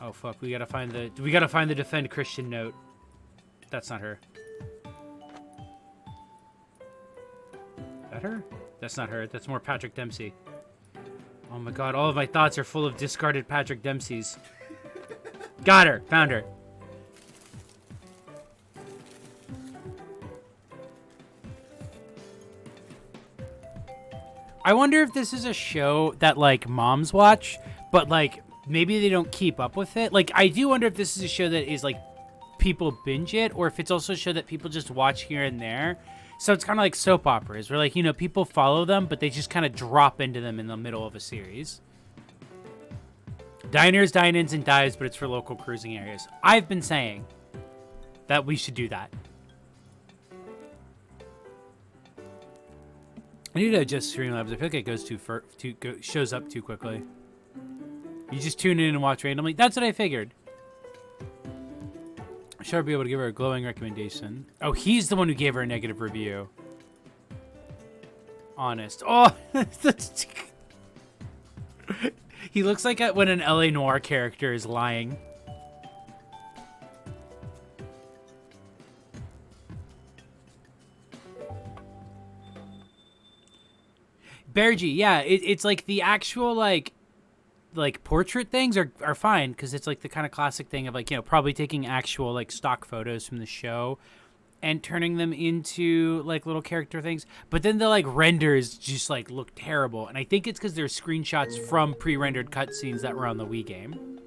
Oh, fuck, we gotta find the defend Christian note. That's not her. That her? That's not her. That's more Patrick Dempsey. Oh my god, all of my thoughts are full of discarded Patrick Dempseys. Got her. Found her. I wonder if this is a show that, like, moms watch, but, like, maybe they don't keep up with it. Like, I do wonder if this is a show that is, like, people binge it, or if it's also a show that people just watch here and there. So it's kind of like soap operas, where, like, you know, people follow them, but they just kind of drop into them in the middle of a series. Diners, dine-ins, and dives, but it's for local cruising areas. I've been saying that we should do that. I need to adjust Streamlabs. I feel like it goes shows up too quickly. You just tune in and watch randomly. That's what I figured. I should be able to give her a glowing recommendation. Oh, he's the one who gave her a negative review. Honest. Oh, he looks like when an LA Noire character is lying. Bergy, yeah, it's like the actual like portrait things are fine because it's like the kind of classic thing of, like, you know, probably taking actual like stock photos from the show and turning them into like little character things, but then the like renders just like look terrible, and I think it's because they're screenshots from pre-rendered cutscenes that were on the Wii game.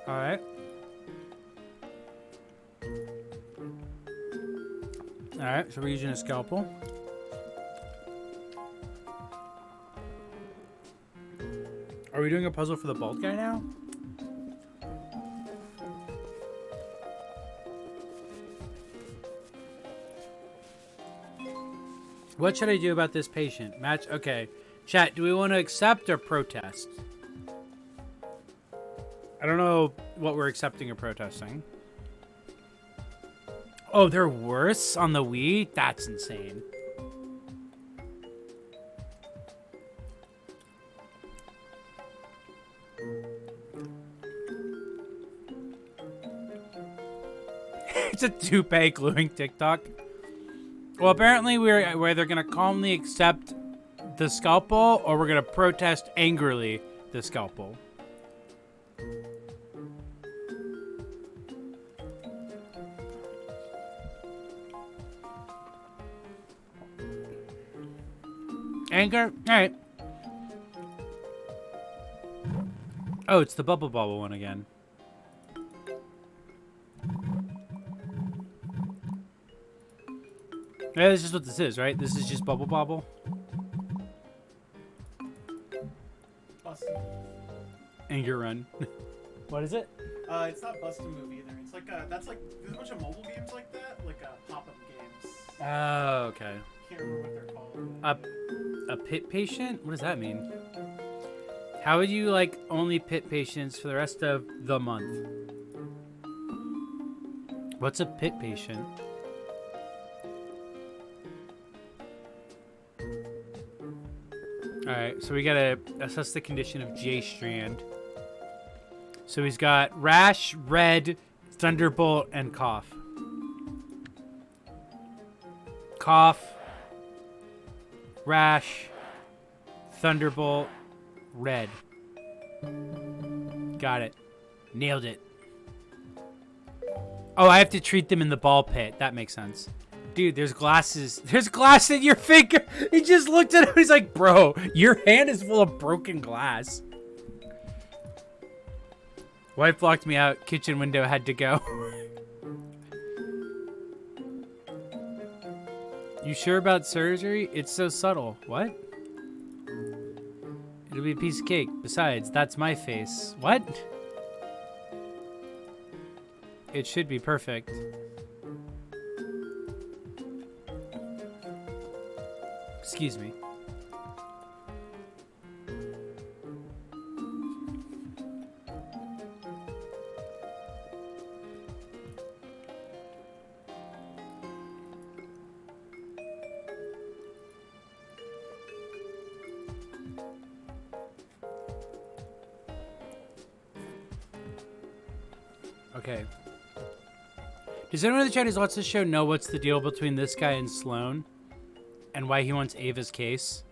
All right. All right, so we're using a scalpel. Are we doing a puzzle for the bald guy now? What should I do about this patient? Match, okay. Chat, do we want to accept or protest? I don't know what we're accepting or protesting. Oh, they're worse on the Wii? That's insane. It's a toupee gluing TikTok. Well, apparently we're either gonna calmly accept the scalpel or we're gonna protest angrily the scalpel. Anger? Alright. Oh, it's the Bubble Bobble one again. Yeah, this is what this is, right? This is just Bubble Bobble. Bustin'. Anger Run. What is it? It's not Bustin' Move either. It's like that's like there's a bunch of mobile games like that, like pop-up games. Oh, okay. Can't remember what they're called. A pit patient? What does that mean? How would you like only pit patients for the rest of the month? What's a pit patient? Alright, so we gotta assess the condition of J Strand. So he's got rash, red, thunderbolt, and cough. Cough, rash, thunderbolt, red. Got it. Nailed it. Oh, I have to treat them in the ball pit. That makes sense. Dude, there's glasses. There's glass in your finger. He just looked at him. He's like, bro, your hand is full of broken glass. Wife locked me out. Kitchen window had to go. You sure about surgery? It's so subtle. What? It'll be a piece of cake. Besides, that's my face. What? It should be perfect. Excuse me. Okay. Does anyone in the chat who watches this show know what's the deal between this guy and Sloan? And why he wants Ava's case?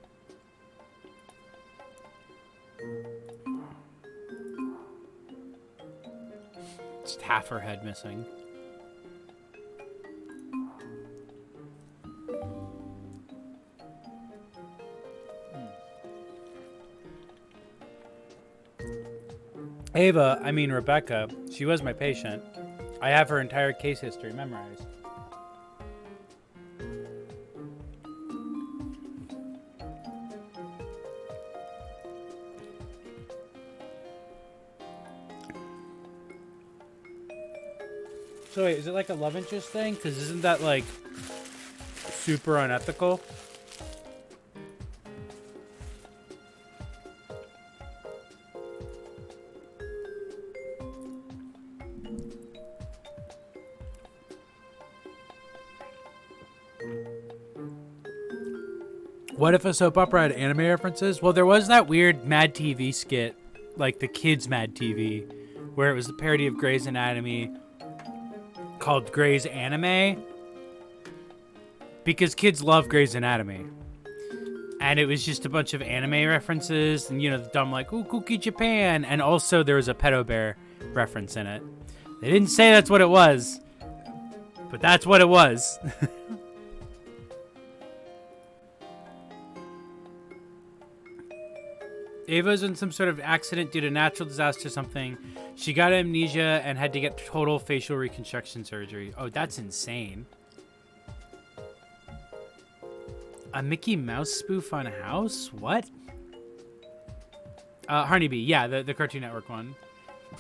Just half her head missing. Ava, I mean Rebecca, she was my patient. I have her entire case history memorized. So wait, is it like a love interest thing? Because isn't that like super unethical? What if a soap opera had anime references? Well, there was that weird Mad TV skit, like the kids' Mad TV, where it was a parody of Grey's Anatomy called Grey's Anime, because kids love Grey's Anatomy. and it was just a bunch of anime references, and you know, the dumb like, ooh, Cookie Japan, and also there was a pedo bear reference in it. They didn't say that's what it was, but that's what it was. Ava's in some sort of accident due to natural disaster or something. She got amnesia and had to get total facial reconstruction surgery. Oh, that's insane. A Mickey Mouse spoof on House? What? Honeybee. Yeah, the Cartoon Network one. I'm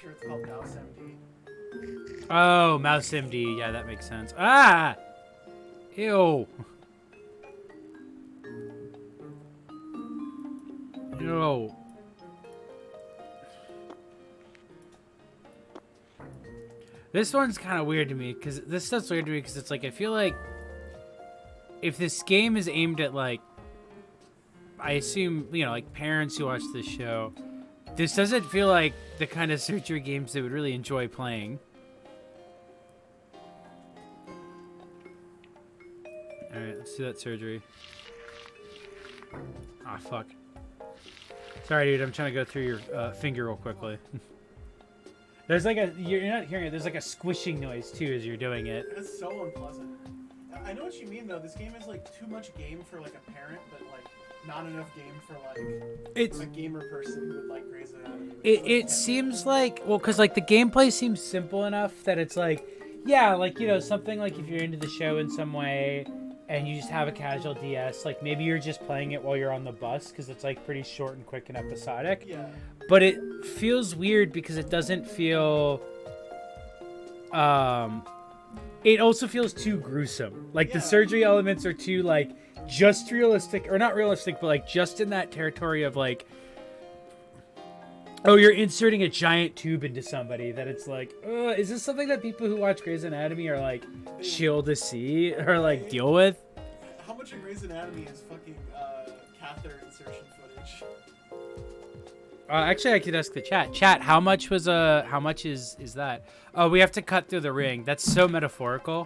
sure it's called Mouse MD. Oh, Mouse MD. Yeah, that makes sense. Ah! Ew. Ew. This one's kind of weird to me, because this stuff's weird to me, because it's like, I feel like if this game is aimed at, like, I assume, you know, like, parents who watch this show, this doesn't feel like the kind of surgery games they would really enjoy playing. Alright, let's do that surgery. Ah, fuck. Sorry, dude, I'm trying to go through your finger real quickly. There's like a, you're not hearing it, there's like a squishing noise, too, as you're doing it. It's so unpleasant. I know what you mean, though. This game is, like, too much game for, like, a parent, but, like, not enough game for, like, It's... a gamer person who would like Grey's Anatomy. It seems like, well, because, like, the gameplay seems simple enough that it's like, yeah, like, you know, something like if you're into the show in some way and you just have a casual DS, like, maybe you're just playing it while you're on the bus because it's, like, pretty short and quick and episodic. Yeah. But it feels weird because it doesn't feel, it also feels too gruesome. Like, the surgery elements are too, like, just realistic, or not realistic, but, like, just in that territory of, like, oh, you're inserting a giant tube into somebody, that it's like, is this something that people who watch Grey's Anatomy are, like, chill to see, or, like, deal with? How much of Grey's Anatomy is fucking catheter insertion footage? Actually, I could ask the chat. Chat, how much was how much is that? Oh, we have to cut through the ring. That's so metaphorical.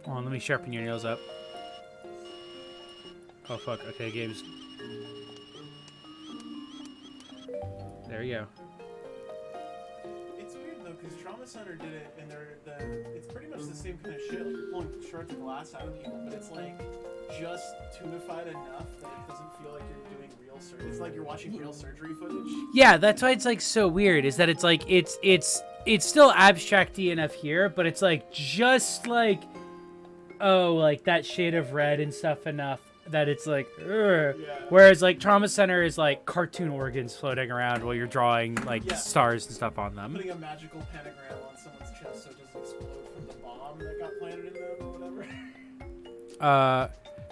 Hold on, let me sharpen your nails up. Oh fuck. Okay, games. There you go. It's weird though, because Trauma Center did it, and it's pretty much the same kind of shit. Like, you're pulling shards of glass out of people, but it's like just tunified enough that it doesn't feel like you're doing real surgery. It's like you're watching real surgery footage. Yeah, that's why it's like so weird. Is that it's like it's still abstract-y enough here, but it's like just like, oh, like that shade of red and stuff enough that it's like, ugh. Yeah. Whereas like Trauma Center is like cartoon organs floating around while you're drawing like stars and stuff on them. Putting a magical pentagram on someone's chest so it doesn't explode from the bomb that got planted in them or whatever.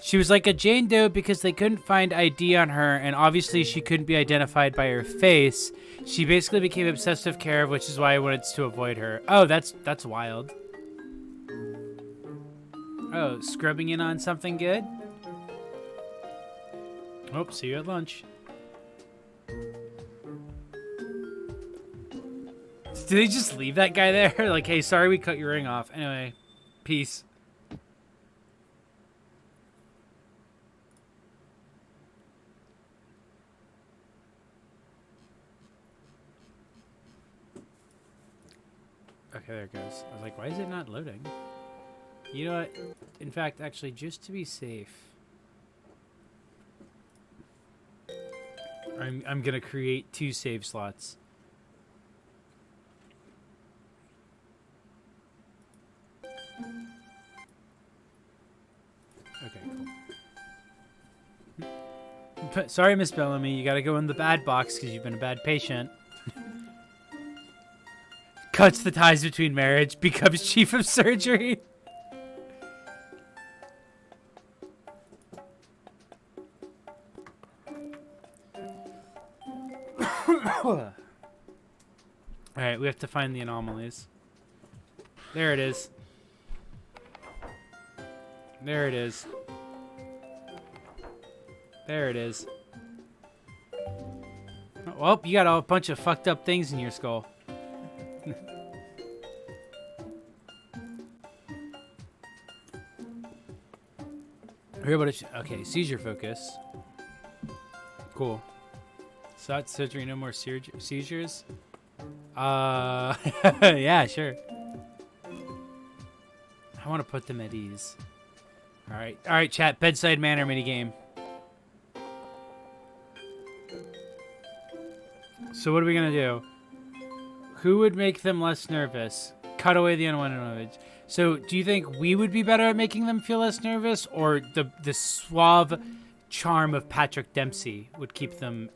She was like a Jane Doe because they couldn't find ID on her, and obviously she couldn't be identified by her face. She basically became obsessed with care, which is why I wanted to avoid her. Oh, that's wild. Oh, scrubbing in on something good? Oh, see you at lunch. Did they just leave that guy there? Like, hey, sorry we cut your ring off. Anyway, peace. Okay, there it goes. I was like, why is it not loading? You know what? In fact, actually, just to be safe, I'm gonna create 2 save slots. Okay, cool. Sorry, Miss Bellamy, you gotta go in the bad box because you've been a bad patient. Cuts the ties between marriage, becomes chief of surgery. Alright, we have to find the anomalies. There it is. There it is. There it is. Well, you got a bunch of fucked up things in your skull. Hear about it. Okay, seizure focus. Cool. So that's surgery, no more seizures. Yeah, sure. I want to put them at ease. All right, chat. Bedside manner minigame. So what are we gonna do? Who would make them less nervous? Cut away the unwanted image. So do you think we would be better at making them feel less nervous, or the suave charm of Patrick Dempsey would keep them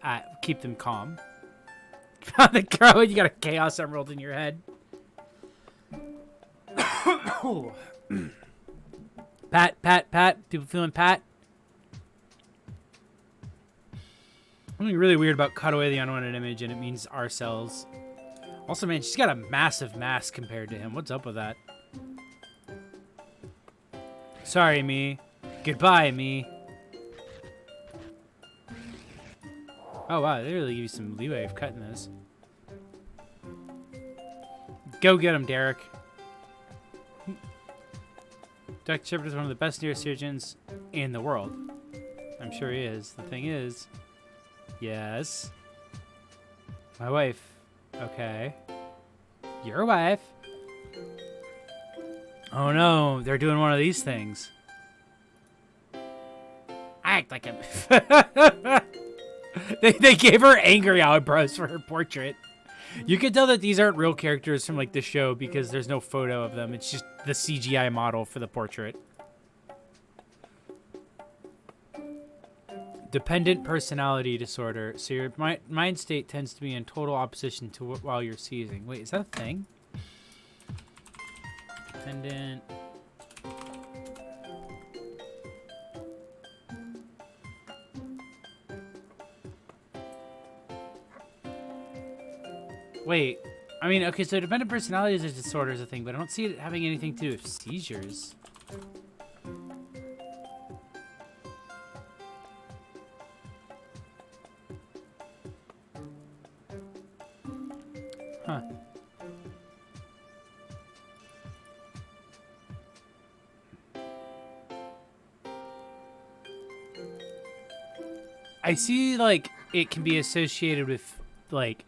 calm? The girl, you got a chaos emerald in your head. Pat. People feeling Pat? Something really weird about cut away the unwanted image, and it means our cells. Also, man, she's got a massive mask compared to him. What's up with that? Sorry, me. Goodbye, me. Oh, wow. They really give you some leeway of cutting this. Go get him, Derek. Dr. Shepard is one of the best neurosurgeons in the world. I'm sure he is. The thing is... Yes. My wife. Okay. Your wife. Oh no, they're doing one of these things. Act like a... they gave her angry eyebrows for her portrait. You can tell that these aren't real characters from like the show because there's no photo of them. It's just the CGI model for the portrait. Dependent personality disorder. So your mind state tends to be in total opposition to while you're seizing. Wait, is that a thing? Dependent. Wait. I mean, okay, so dependent personality disorder is a thing, but I don't see it having anything to do with seizures. Huh. I see, like, it can be associated with, like,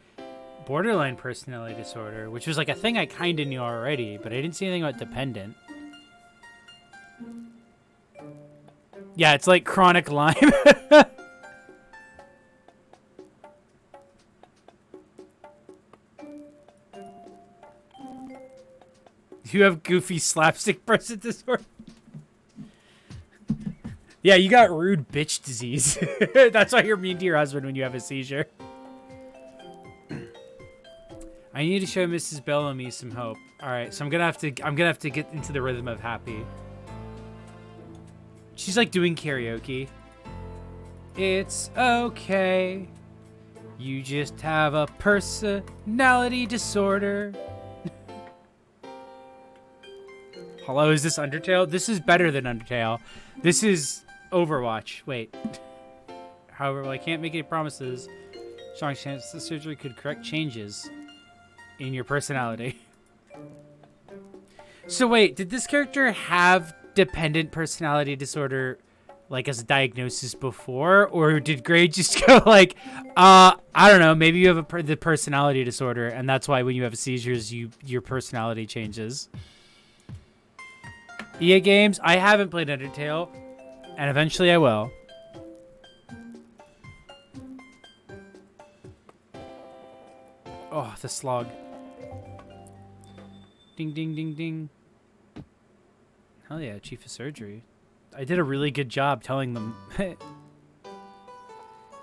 borderline personality disorder, which was, like, a thing I kind of knew already, but I didn't see anything about dependent. Yeah, it's like chronic Lyme. You have goofy slapstick person disorder. Yeah, you got rude bitch disease. That's why you're mean to your husband when you have a seizure. I need to show Mrs. Bellamy some hope. All right, so I'm gonna have to get into the rhythm of happy. She's like doing karaoke. It's okay. You just have a personality disorder. Hello, is this Undertale? This is better than Undertale. This is Overwatch. Wait. However, I can't make any promises. Strong chance the surgery could correct changes in your personality. So wait, did this character have dependent personality disorder like as a diagnosis before? Or did Gray just go like, I don't know, maybe you have the personality disorder and that's why when you have seizures, your personality changes? EA games, I haven't played Undertale, and eventually I will. Oh, the slog. Ding, ding, ding, ding. Hell yeah, Chief of Surgery. I did a really good job telling them.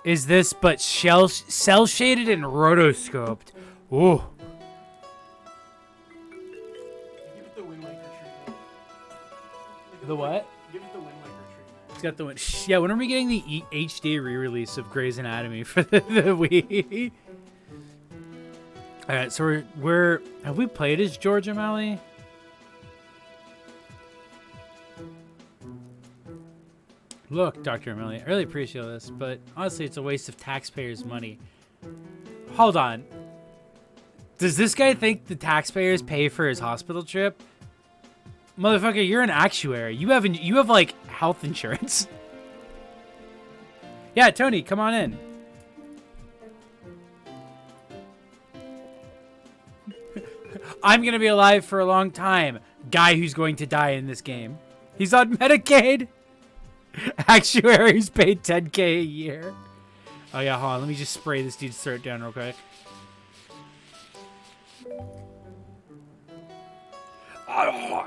Is this but cell-shaded and rotoscoped? Ooh. Give it the Wind Waker treatment. The what? Give it the Wind Waker treatment. It's got the one. Yeah, when are we getting the HD re-release of Grey's Anatomy for the Wii? All right, so we're have we played as George O'Malley? Look, Dr. O'Malley, I really appreciate this, but honestly, it's a waste of taxpayers' money. Hold on. Does this guy think the taxpayers pay for his hospital trip? Motherfucker, you're an actuary. You have like health insurance. Yeah, Tony, come on in. I'm gonna be alive for a long time. Guy who's going to die in this game. He's on Medicaid. Actuaries paid $10K a year. Oh yeah, hold on. Let me just spray this dude's throat down real quick.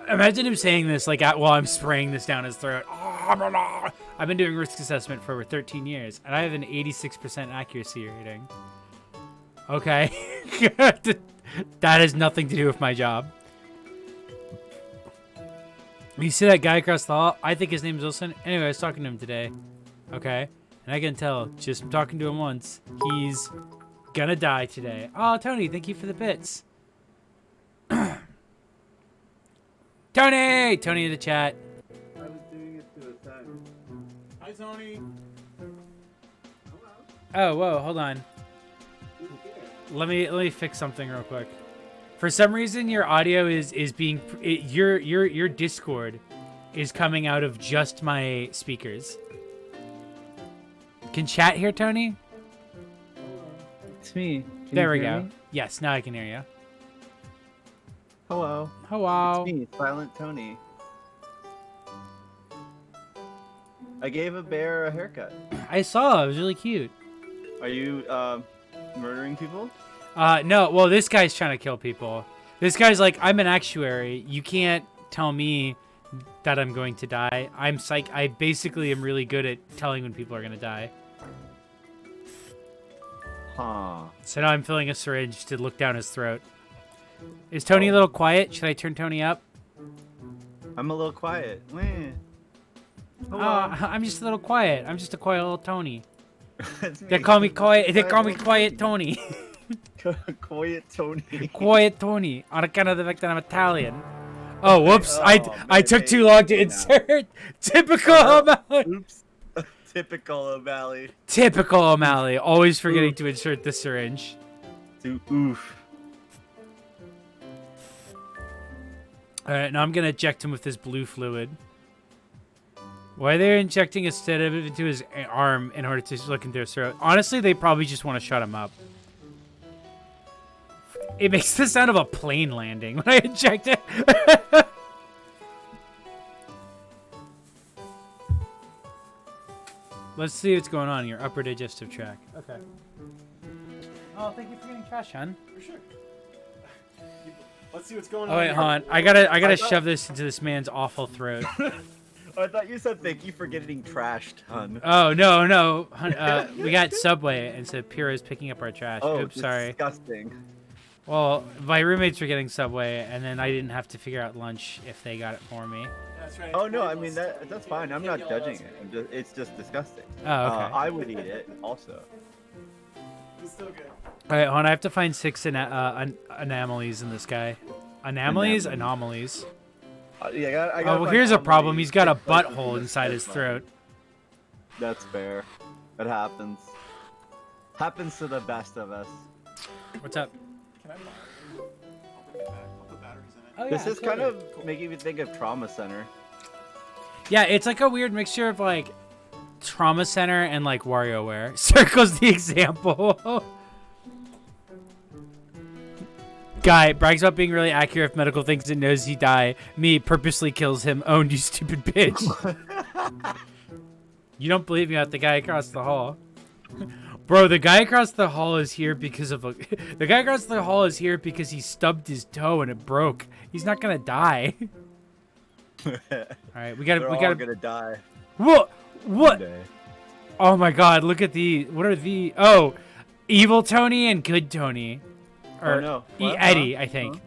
Imagine him saying this like while I'm spraying this down his throat. I've been doing risk assessment for over 13 years, and I have an 86% accuracy rating. Okay. That has nothing to do with my job. You see that guy across the hall? I think his name is Wilson. Anyway, I was talking to him today. Okay. And I can tell, just from talking to him once, he's gonna die today. Oh, Tony, thank you for the bits. Tony! Tony in the chat. I was doing it to a time. Hi, Tony. Oh, whoa, hold on. Let me fix something real quick. For some reason, your audio is being your Discord is coming out of just my speakers. Can chat hear Tony? It's me. Can There we you hear go. me? Yes, now I can hear you. Hello. Hello. It's me, Silent Tony. I gave a bear a haircut. I saw. It was really cute. Are you murdering people? No. Well, this guy's trying to kill people. This guy's like, I'm an actuary. You can't tell me that I'm going to die. I'm psych. I basically am really good at telling when people are gonna die. Huh. So now I'm filling a syringe to look down his throat. Is Tony a little quiet? Should I turn Tony up? I'm a little quiet. Meh. Oh, I'm just a little quiet. I'm just a quiet little Tony. It's me. They call me quiet. They call me Quiet Tony. Quiet Tony. Quiet Tony. On account of the fact that I'm Italian. Oh, whoops! Oh, I man, took hey, too long to now. insert. Typical O'Malley. Oops. Typical O'Malley. Typical O'Malley. Always forgetting to insert the syringe. Oof. All right, now I'm gonna inject him with this blue fluid. Why they're injecting a sedative into his arm in order to look into his throat? Honestly, they probably just want to shut him up. It makes the sound of a plane landing when I inject it. Let's see what's going on in your upper digestive tract. Okay. Oh, thank you for getting trash, hon. For sure. Let's see what's going Oh on. wait, here. hold on. I gotta thought- shove this into this man's awful throat. I thought you said thank you for getting trashed, hun. Oh no, hun, we got Subway, and so Pira's picking up our trash. Oh, Oops, sorry. disgusting. Well, my roommates were getting Subway, and then I didn't have to figure out lunch if they got it for me. That's right. Oh no, I mean that's fine. I'm not judging it. It's just disgusting. Oh, okay. I would eat it also. It's still good. All right, hold on. I have to find 6 anomalies in this guy. Anomalies? Anomalies. Yeah, I gotta Oh, well, find here's a how problem. many He's got a six places butthole this inside guy's his from. throat. That's fair. It happens. Happens to the best of us. What's up? Can I borrow it? I'll bring it back. I'll put batteries in it. Oh, This is kind of making me think of Trauma Center. Yeah, it's like a weird mixture of like Trauma Center and like WarioWare. Circle's the example. Guy brags about being really accurate with medical things and knows he die. Me purposely kills him. Owned, you stupid bitch. You don't believe me about the guy across the hall. Bro, the guy across the hall is here because of the guy across the hall is here because he stubbed his toe and it broke. He's not gonna die. All right, we They're all gotta. gonna die What? What? someday. Oh my God! Look at the. What are the? Oh, evil Tony and good Tony. Or Oh, no. What? Eddie, Huh? I think. Huh?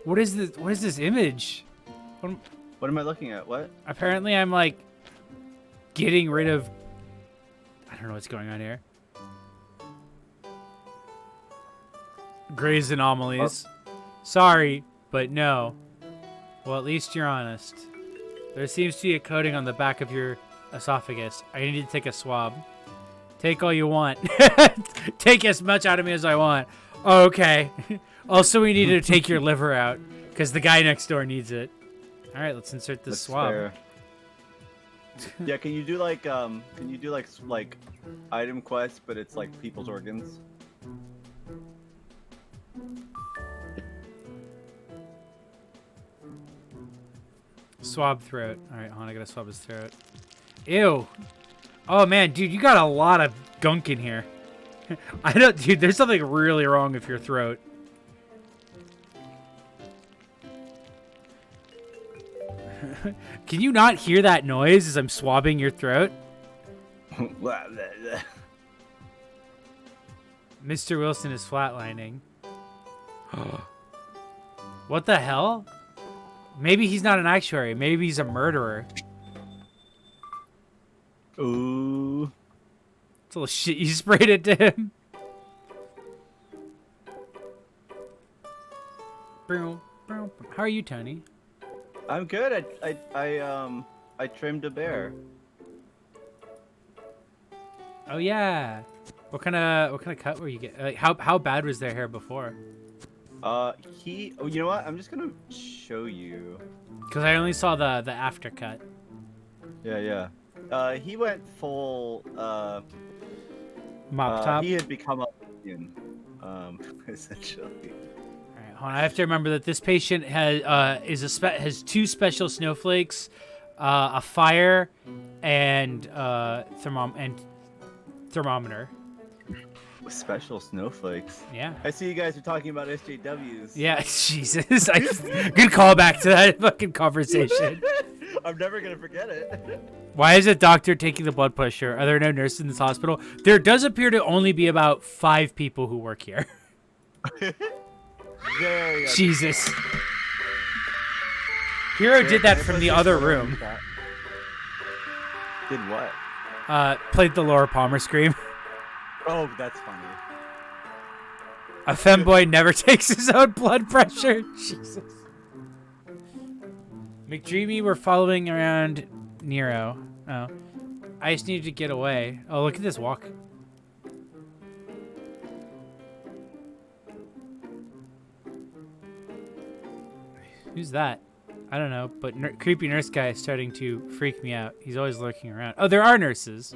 What is this? What is this image? What am I looking at? What? Apparently, I'm like getting rid of. I don't know what's going on here. Gray's anomalies. Sorry, but no. Well, at least you're honest. There seems to be a coating on the back of your esophagus. I need to take a swab. Take all you want. Take as much out of me as I want. Oh, okay. Also, we need to take your liver out because the guy next door needs it. All right, let's insert this That's swab. fair. Yeah, can you do like item quests, but it's like people's organs? Swab throat. All right, hold on, I gotta swab his throat. Ew. Oh man, dude, you got a lot of gunk in here. I don't, dude. There's something really wrong with your throat. Can you not hear that noise as I'm swabbing your throat? Mr. Wilson is flatlining. What the hell? Maybe he's not an actuary. Maybe he's a murderer. Ooh. It's a little shit you sprayed into him. How are you, Tony? I'm good. I trimmed a bear. Oh yeah. What kind of cut were you get? Like, how bad was their hair before? Oh, you know what? I'm just gonna show you. Because I only saw the after cut. Yeah. He went full. Mop top. He had become a Indian, essentially. All right, hold on. I have to remember that this patient has two special snowflakes, a fire, and thermometer. Special snowflakes. Yeah. I see you guys are talking about SJWs. Yeah, Jesus. Good callback to that fucking conversation. I'm never gonna forget it. Why is a doctor taking the blood pressure? Are there no nurses in this hospital? There does appear to only be about 5 people who work here. Very Jesus. Hero did that from the other room. Did what? Played the Laura Palmer scream. Oh, that's funny. A femboy never takes his own blood pressure. Jesus. McDreamy were following around Nero. Oh. I just needed to get away. Oh, look at this walk. Who's that? I don't know, but creepy nurse guy is starting to freak me out. He's always lurking around. Oh, there are nurses.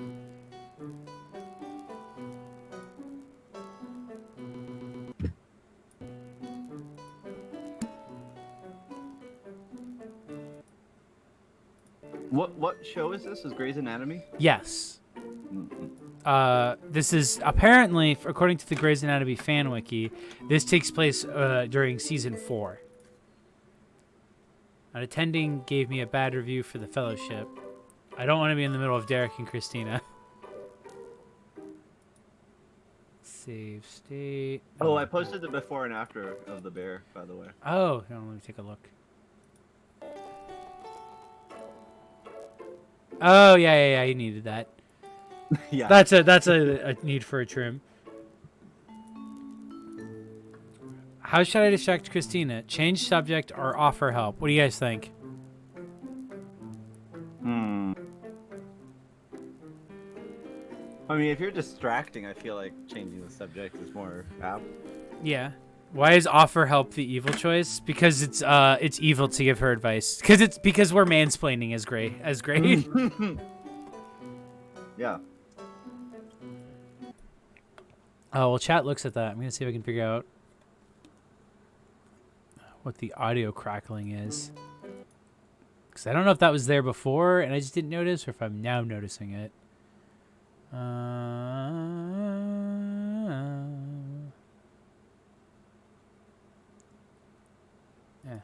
What show is this? Is Grey's Anatomy? Yes. This is apparently, according to the Grey's Anatomy fan wiki, this takes place during season 4. An attending gave me a bad review for the fellowship. I don't want to be in the middle of Derek and Christina. Save state. Oh, I posted the before and after of the bear, by the way. Oh, no, let me take a look. Oh, yeah, you needed that. Yeah. That's a need for a trim. How should I distract Christina? Change subject or offer help? What do you guys think? I mean, if you're distracting, I feel like changing the subject is more apt. Yeah. Why is offer help the evil choice? Because it's evil to give her advice. Because we're mansplaining as great. Yeah. Oh, well, chat looks at that. I'm gonna see if I can figure out what the audio crackling is. Because I don't know if that was there before and I just didn't notice, or if I'm now noticing it.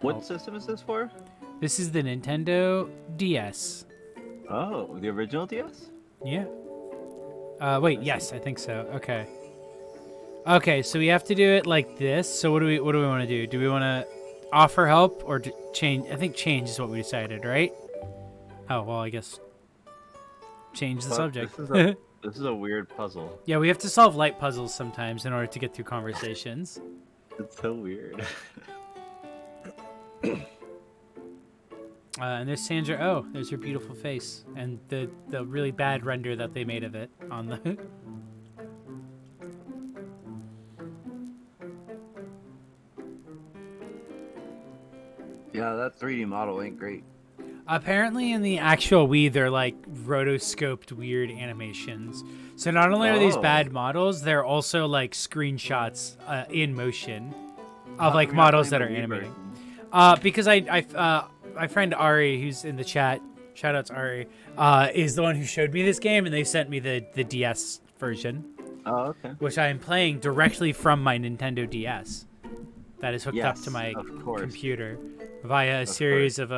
What system is this for? This is the Nintendo DS. Oh, the original DS? Yeah. Wait, yes, I think so. Okay. Okay, so we have to do it like this. So what do we want to do? Do we want to offer help or change? I think change is what we decided, right? Oh, well, I guess change the subject. This is a weird puzzle. Yeah, we have to solve light puzzles sometimes in order to get through conversations. It's so weird. And there's Sandra. Oh, there's her beautiful face. And the really bad render that they made of it on the... Yeah, that 3D model ain't great. Apparently, in the actual Wii, they're like rotoscoped weird animations. So not only are these Oh. bad models, they're also like screenshots in motion of How like come you're not models that are playing the Wii animating. version? Because my friend Ari, who's in the chat, shout out to Ari, is the one who showed me this game, and they sent me the DS version, Oh, okay. which I am playing directly from my Nintendo DS. That is hooked up to Yes, my of course. computer via a Of series of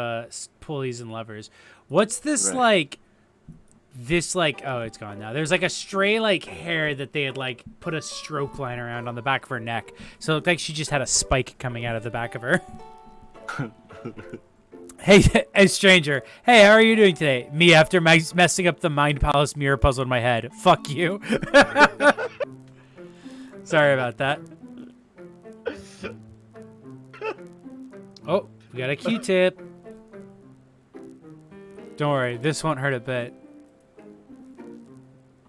pulleys and levers. What's this Right. like? This like oh, it's gone now. There's like a stray like hair that they had like put a stroke line around on the back of her neck, so it looked like she just had a spike coming out of the back of her. Hey, a stranger. Hey, how are you doing today? Me after messing up the Mind Palace mirror puzzle in my head. Fuck you. Sorry about that. Oh, we got a Q-tip. Don't worry, this won't hurt a bit.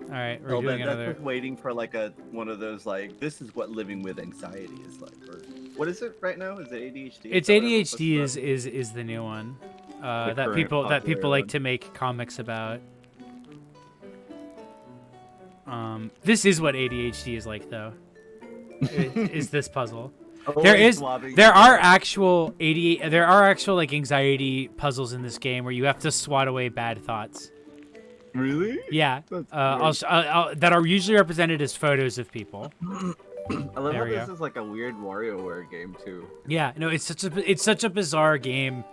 All right, we're Oh, doing that's another. just waiting for like one of those like this is what living with anxiety is like. Or what is it right now? Is it ADHD? It's Is that what I'm ADHD supposed to is the new one The that current people popular like one. to make comics about. This is what ADHD is like, though. Is this puzzle? Oh, There it's is swabbing. there are actual like anxiety puzzles in this game where you have to swat away bad thoughts. Really? Yeah, That's I'll that are usually represented as photos of people. I love There how we this go. is like a weird WarioWare game too. Yeah, no, it's such a bizarre game,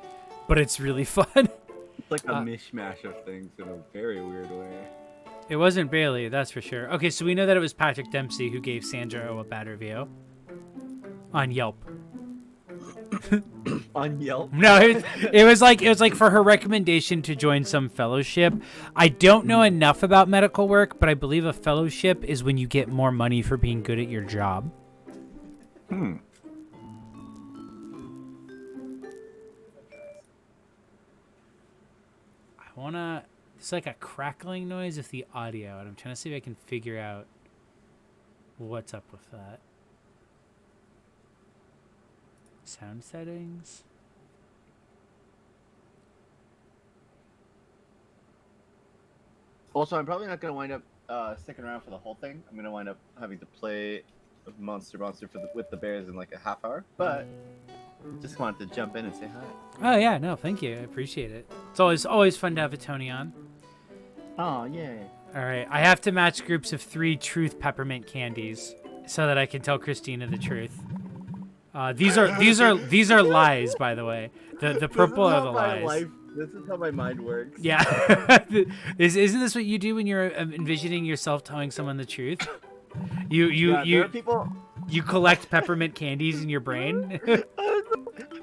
but it's really fun. It's like a mishmash of things in a very weird way. It wasn't Bailey, that's for sure. Okay, so we know that it was Patrick Dempsey who gave Sandra Oh a bad review on Yelp. On Yelp. No, it was like for her recommendation to join some fellowship. I don't know enough about medical work, but I believe a fellowship is when you get more money for being good at your job. Hmm. I wanna. It's like a crackling noise with the audio, and I'm trying to see if I can figure out what's up with that. Sound settings. Also, I'm probably not gonna wind up sticking around for the whole thing. I'm gonna wind up having to play Monster with the bears in like a half hour. But just wanted to jump in and say hi. Oh yeah, no, thank you. I appreciate it. It's always fun to have a Tony on. Oh yay! All right, I have to match groups of 3 Truth peppermint candies so that I can tell Christina the truth. These are lies, by the way. The purple are the lies. This is how my mind works. Yeah. Isn't this what you do when you're envisioning yourself telling someone the truth? There are people. You collect peppermint candies in your brain.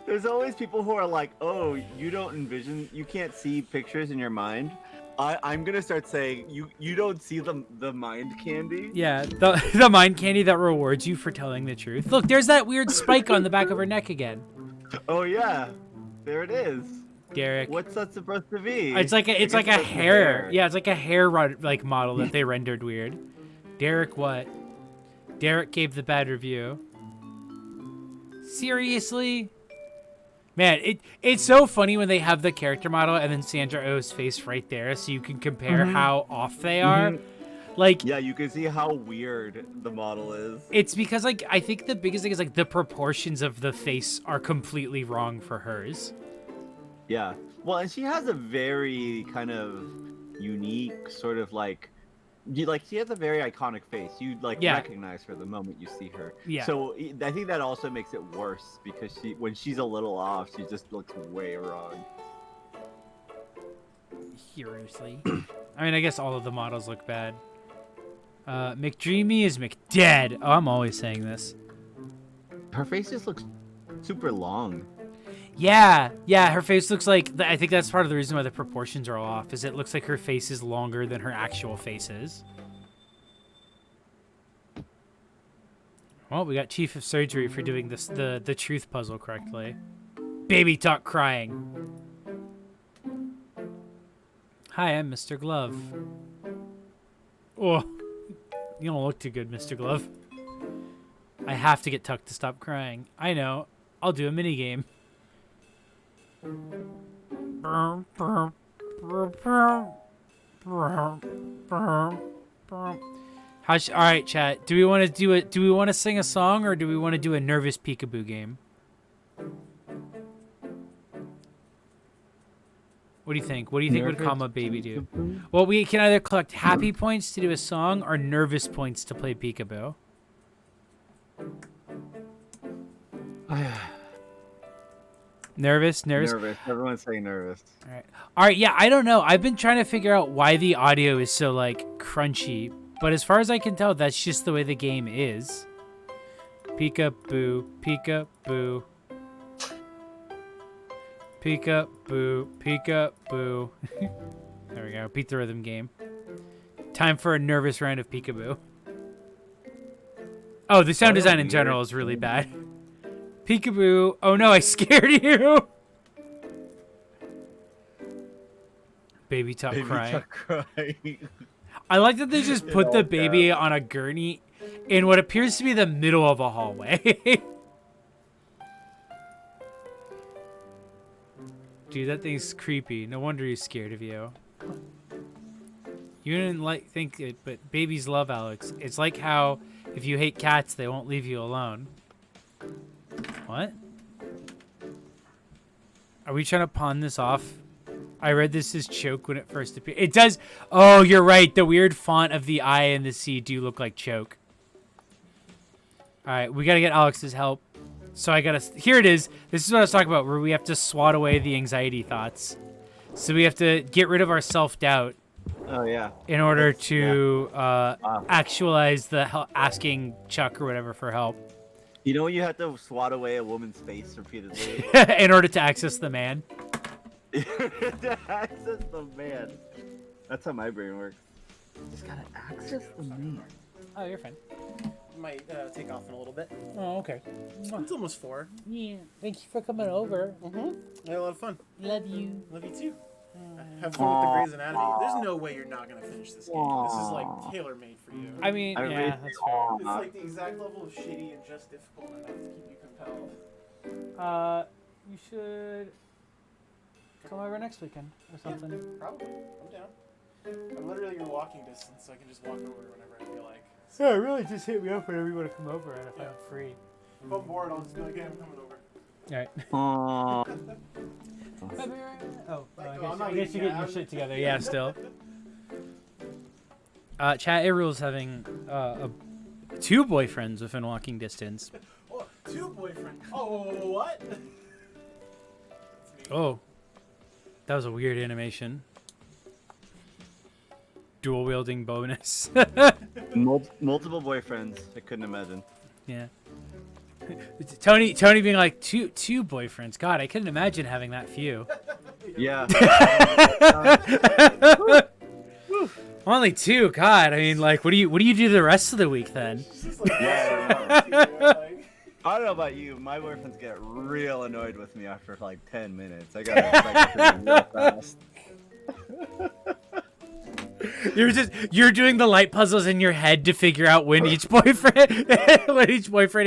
There's always people who are like, "Oh, you can't see pictures in your mind." I'm gonna start saying, "You don't see the mind candy." Yeah, the mind candy that rewards you for telling the truth. Look, there's that weird spike on the back of her neck again. Oh yeah, there it is. Derek. What's that supposed to be? It's like I a guess that's the hair. Yeah, it's like a hair like model that they rendered weird. Derek, what? Derek gave the bad review. Seriously? Man, it's so funny when they have the character model and then Sandra Oh's face right there, so you can compare how off they are. Like, Yeah, you can see how weird the model is. it's because like I think the biggest thing is like the proportions of the face are completely wrong for hers. Yeah. Well, and she has a very kind of unique sort of she has a very iconic face. You Yeah. recognize her the moment you see her. Yeah. So I think that also makes it worse because when she's a little off, she just looks way wrong. Seriously. I mean, I guess all of the models look bad. McDreamy is McDead. Oh, I'm always saying this. Her face just looks super long. Yeah, her face looks like, I think that's part of the reason why the proportions are off, is it looks like her face is longer than her actual face is. Well, we got Chief of Surgery for doing the truth puzzle correctly. Baby talk crying. Hi, I'm Mr. Glove. Oh, you don't look too good, Mr. Glove. I have to get Tuck to stop crying. I know. I'll do a minigame. All right, chat. Do we want to do it? Do we want to sing a song or do we want to do a nervous peekaboo game? What do you think? What do you think would Comma Baby do? Well, we can either collect happy points to do a song or nervous points to play peekaboo. Nervous? Nervous. Everyone's saying nervous. All right. Yeah, I don't know. I've been trying to figure out why the audio is so like crunchy, but as far as I can tell, that's just the way the game is. Peekaboo, peekaboo. Peekaboo, peekaboo. There we go. Beat the rhythm game. Time for a nervous round of peekaboo. Oh, the sound design in general is really bad. Peekaboo. Oh no, I scared you. Baby talk crying. I like that they just put the baby on a gurney in what appears to be the middle of a hallway. Dude, that thing's creepy. No wonder he's scared of you. You didn't think it, but babies love Alex. It's like how if you hate cats, they won't leave you alone. What? Are we trying to pawn this off? I read this as choke when it first appeared. It does. Oh, you're right. The weird font of the I and the C do look like choke. All right, we got to get Alex's help. So I got to... Here it is. This is what I was talking about, where we have to swat away the anxiety thoughts. So we have to get rid of our self-doubt. Oh, yeah. In order to actualize the asking Chuck or whatever for help. You know when you have to swat away a woman's face repeatedly? In order to access the man. To access the man. That's how my brain works. Just gotta access the man. Oh, you're fine. Might take off in a little bit. Oh, okay. It's almost 4. Yeah. Thank you for coming over. I had a lot of fun. Love you. Love you too. Have fun with the Grey's Anatomy. There's no way you're not gonna finish this game. This is like tailor-made for you. I mean, yeah, that's fair. It's like the exact level of shitty and just difficult enough to keep you compelled. You should come over next weekend or something. Yeah, probably. I'm down. I'm literally your walking distance, so I can just walk over whenever I feel like. Yeah, really, just hit me up whenever you want to come over, and if I'm free. If I'm bored, I'll just be like, hey, I'm coming over. All right. I guess you're getting your shit together. Yeah, still. Chat Ariel's having 2 boyfriends within walking distance. Oh, 2 boyfriends. Oh, what? Oh, that was a weird animation. Dual wielding bonus. Multiple boyfriends. I couldn't imagine. Yeah. Tony being like two boyfriends. God, I couldn't imagine having that few. Yeah. Only 2. God, I mean, like, what do you do the rest of the week then? I don't know about you. My boyfriends get real annoyed with me after like 10 minutes. I gotta real fast. You're doing the light puzzles in your head to figure out when each boyfriend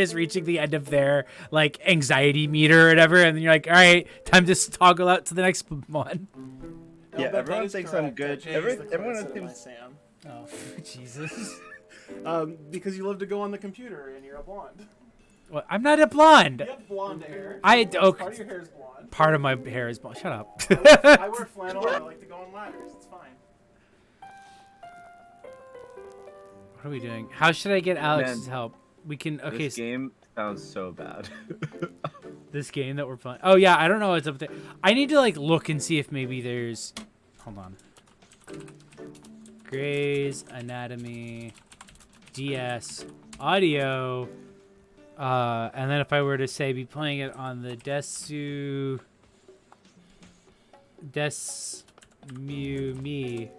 is reaching the end of their like anxiety meter or whatever, and then you're like, all right, time to toggle out to the next one. Yeah, everyone thinks I'm good. Everyone thinks Sam. Oh, Jesus. Because you love to go on the computer and you're a blonde. Well, I'm not a blonde. You have blonde hair. Okay. Part of your hair is blonde. Part of my hair is blonde. Shut up. I wear flannel and I like to go on ladders. It's fine. What are we doing? How should I get Alex's help? We can. Okay. This game sounds so bad. This game that we're playing. Oh yeah, I don't know what's up there. I need to like look and see if maybe there's. Hold on. Grey's Anatomy, DS audio, and then if I were to say be playing it on the Me.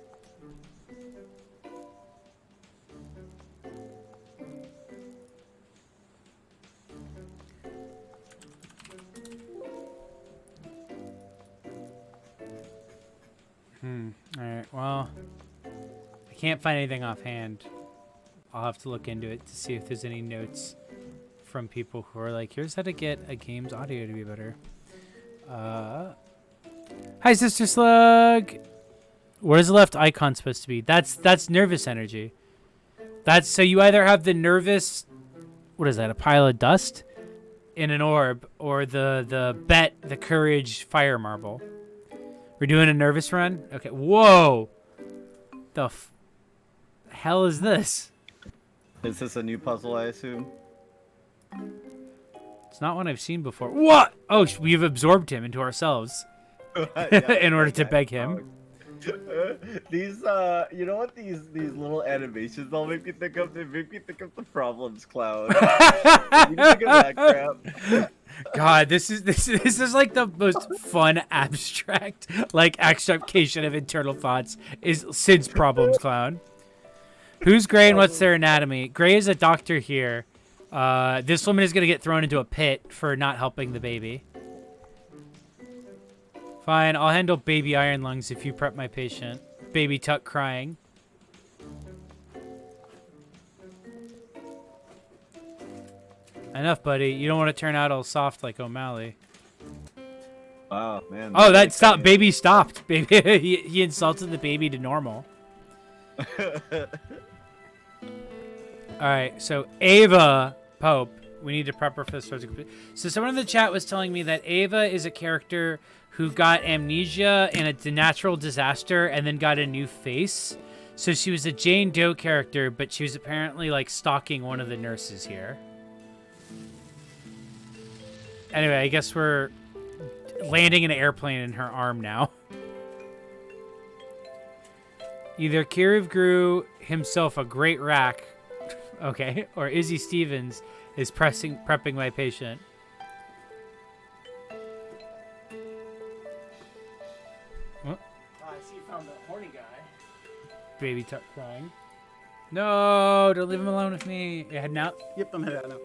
Alright, well, I can't find anything offhand. I'll have to look into it to see if there's any notes from people who are like, here's how to get a game's audio to be better. Hi, Sister Slug. What is the left icon supposed to be? That's nervous energy. That's so you either have the nervous, what is that? A pile of dust in an orb, or the courage fire marble. We're doing a nervous run. Okay. Whoa. The hell is this? Is this a new puzzle, I assume? It's not one I've seen before. What? Oh, we've absorbed him into ourselves in order to beg him. These, you know what these little animations all make me think of? They make me think of the Problems Cloud. You think of that crap? God, this is like the most fun abstract like extrication of internal thoughts is since Problems Clown. Who's Gray and what's their anatomy? Gray is a doctor here. This woman is gonna get thrown into a pit for not helping the baby. Fine, I'll handle baby iron lungs if you prep my patient. Baby Tuck crying. Enough, buddy. You don't want to turn out all soft like O'Malley. Wow, man. Oh, that stopped. Baby stopped. Baby, he insulted the baby to normal. All right, so Ava Pope. We need to prep her for the surgical. So someone in the chat was telling me that Ava is a character who got amnesia in a natural disaster and then got a new face. So she was a Jane Doe character, but she was apparently like stalking one of the nurses here. Anyway, I guess we're landing an airplane in her arm now. Either Kiriv grew himself a great rack, okay, or Izzy Stevens is prepping my patient. What? I see you found the horny guy. Baby Tuck crying. No, don't leave him alone with me. You're heading out? Yep, I'm heading out.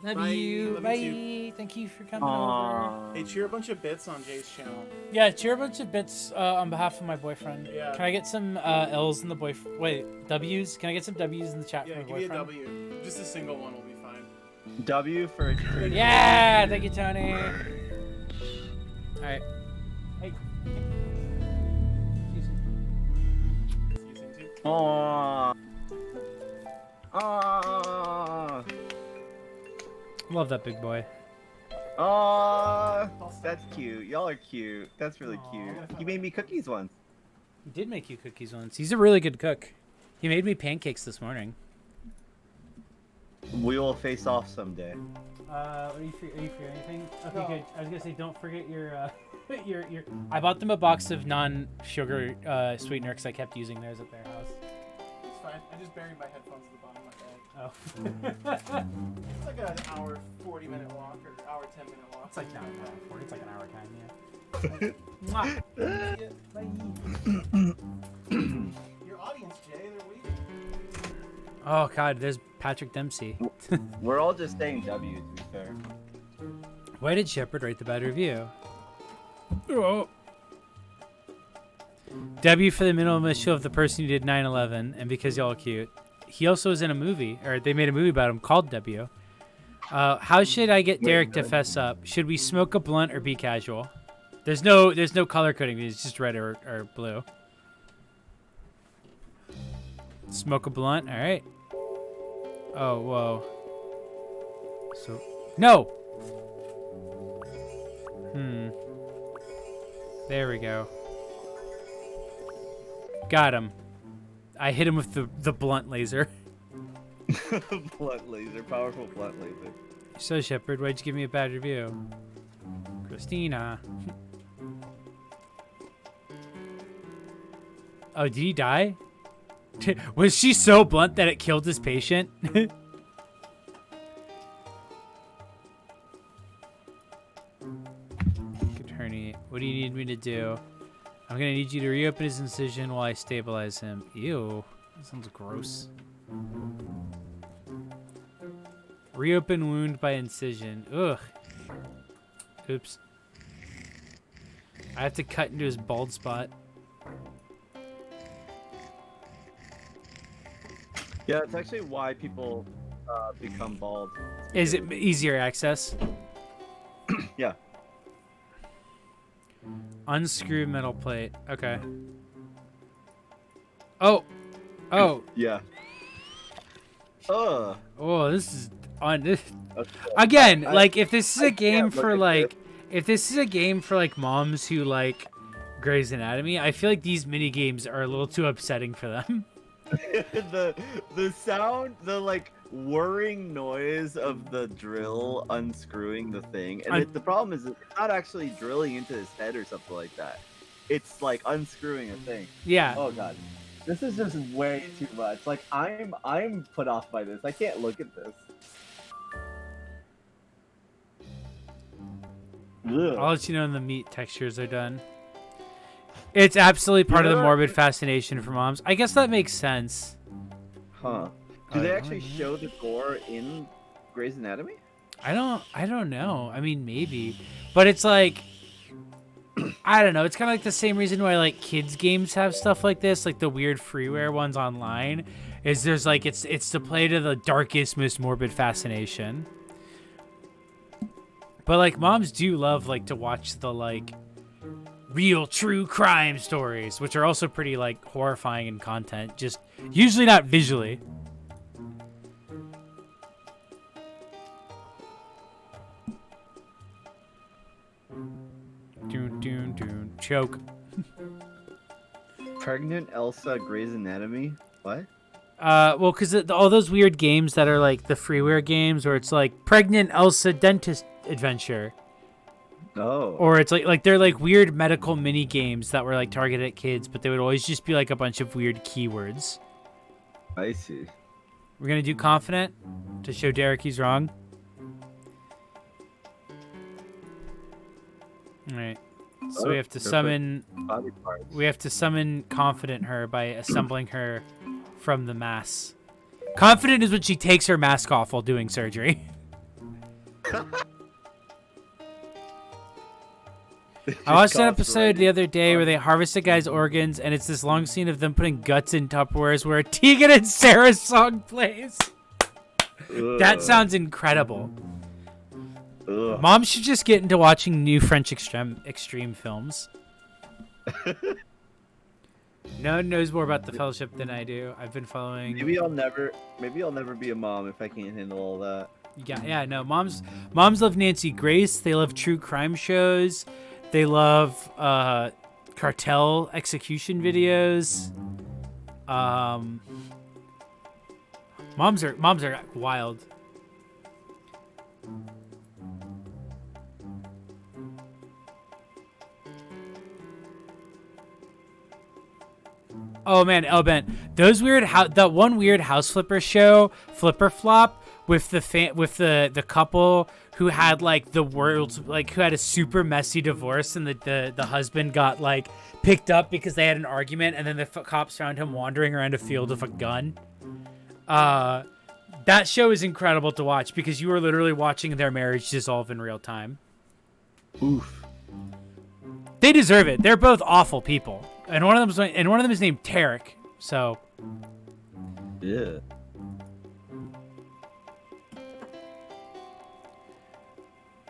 Love Bye. you. Love Bye. you Thank you for coming over. Aww. Hey, cheer a bunch of bits on Jay's channel. Yeah, cheer a bunch of bits on behalf of my boyfriend. Yeah. Can I get some L's in the Wait, W's? Can I get some W's in the chat Yeah, for my give me a boyfriend? W. Just a single one will be fine. W for education. Yeah, thank you, Tony. All right. Hey. Excuse me, too. Aww. Aww. Love that big boy. Aww. That's cute. Y'all are cute. That's really cute. He made me cookies once. He did make you cookies once. He's a really good cook. He made me pancakes this morning. We will face off someday. Are you free anything? Okay, good. I was gonna say, don't forget your, your. I bought them a box of non-sugar sweetener because I kept using theirs at their house. It's fine. I just buried my headphones at the bottom of my bag. Oh. It's like an hour, 40-minute walk, or hour, 10-minute walk. It's like not an hour 40. It's like an hour time, yeah. Your audience, Jay, they're waiting. Oh God, there's Patrick Dempsey. We're all just saying W, to be fair. Why did Shepard write the bad review? Oh. W for the minimalist show of the person who did 9/11, and because y'all are cute. He also was in a movie, or they made a movie about him called W. How should I get Derek to fess up? Should we smoke a blunt or be casual? There's no color coding. It's just red or blue. Smoke a blunt. All right. Oh, whoa. So, no. There we go. Got him. I hit him with the blunt laser. Blunt laser. Powerful blunt laser. So, Shepard, why'd you give me a bad review? Christina. Oh, did he die? Was she so blunt that it killed his patient? Good hernia. What do you need me to do? I'm gonna need you to reopen his incision while I stabilize him. Ew. That sounds gross. Reopen wound by incision. Ugh. Oops. I have to cut into his bald spot. Yeah, it's actually why people become bald. Is it easier access? Yeah. Unscrew metal plate. Okay. Oh. Oh. Yeah. Oh. Oh, this is on this. Okay. Again, I- like if this is I a game can't look for at like if this is a game for like moms who like Grey's Anatomy, I feel like these mini games are a little too upsetting for them. the sound, the like whirring noise of the drill unscrewing the thing, and the problem is it's not actually drilling into his head or something like that. It's like unscrewing a thing. Yeah. Oh god, this is just way too much. Like I'm put off by this. I can't look at this. Ugh. I'll let you know when the meat textures are done. It's absolutely part of the morbid fascination for moms. I guess that makes sense. Huh? Do they actually show the gore in Grey's Anatomy? I don't know. I mean, maybe, but it's like, I don't know. It's kind of like the same reason why like kids games have stuff like this, like the weird freeware ones online. Is there's like it's to play to the darkest, most morbid fascination. But like moms do love like to watch the like real true crime stories, which are also pretty like horrifying in content, just usually not visually. Doon. Choke. Pregnant Elsa Grey's Anatomy? What? Well, because all those weird games that are like the freeware games, where it's like pregnant Elsa dentist adventure. Oh. Or it's like they're like weird medical mini games that were like targeted at kids, but they would always just be like a bunch of weird keywords. I see. We're gonna do confident to show Derek he's wrong. All right. So we have to summon. Body parts. We have to summon confident her by assembling her from the mass. Confident is when she takes her mask off while doing surgery. I watched an episode the other day where they harvest a guy's organs, and it's this long scene of them putting guts in Tupperwares where Tegan and Sarah's song plays. That sounds incredible. Ugh. Mom should just get into watching new French extreme films. No one knows more about the Fellowship than I do. I've been following. Maybe I'll never be a mom if I can't handle all that. Yeah, no. Moms love Nancy Grace. They love true crime shows. They love cartel execution videos. Moms are wild. Oh man, Elbent, those weird that one weird house flipper show, Flipper Flop, with the couple who had like the world's like who had a super messy divorce, and the husband got like picked up because they had an argument, and then the cops found him wandering around a field with a gun. That show is incredible to watch because you are literally watching their marriage dissolve in real time. Oof. They deserve it. They're both awful people. And one of them is named Tarek. So, Yeah.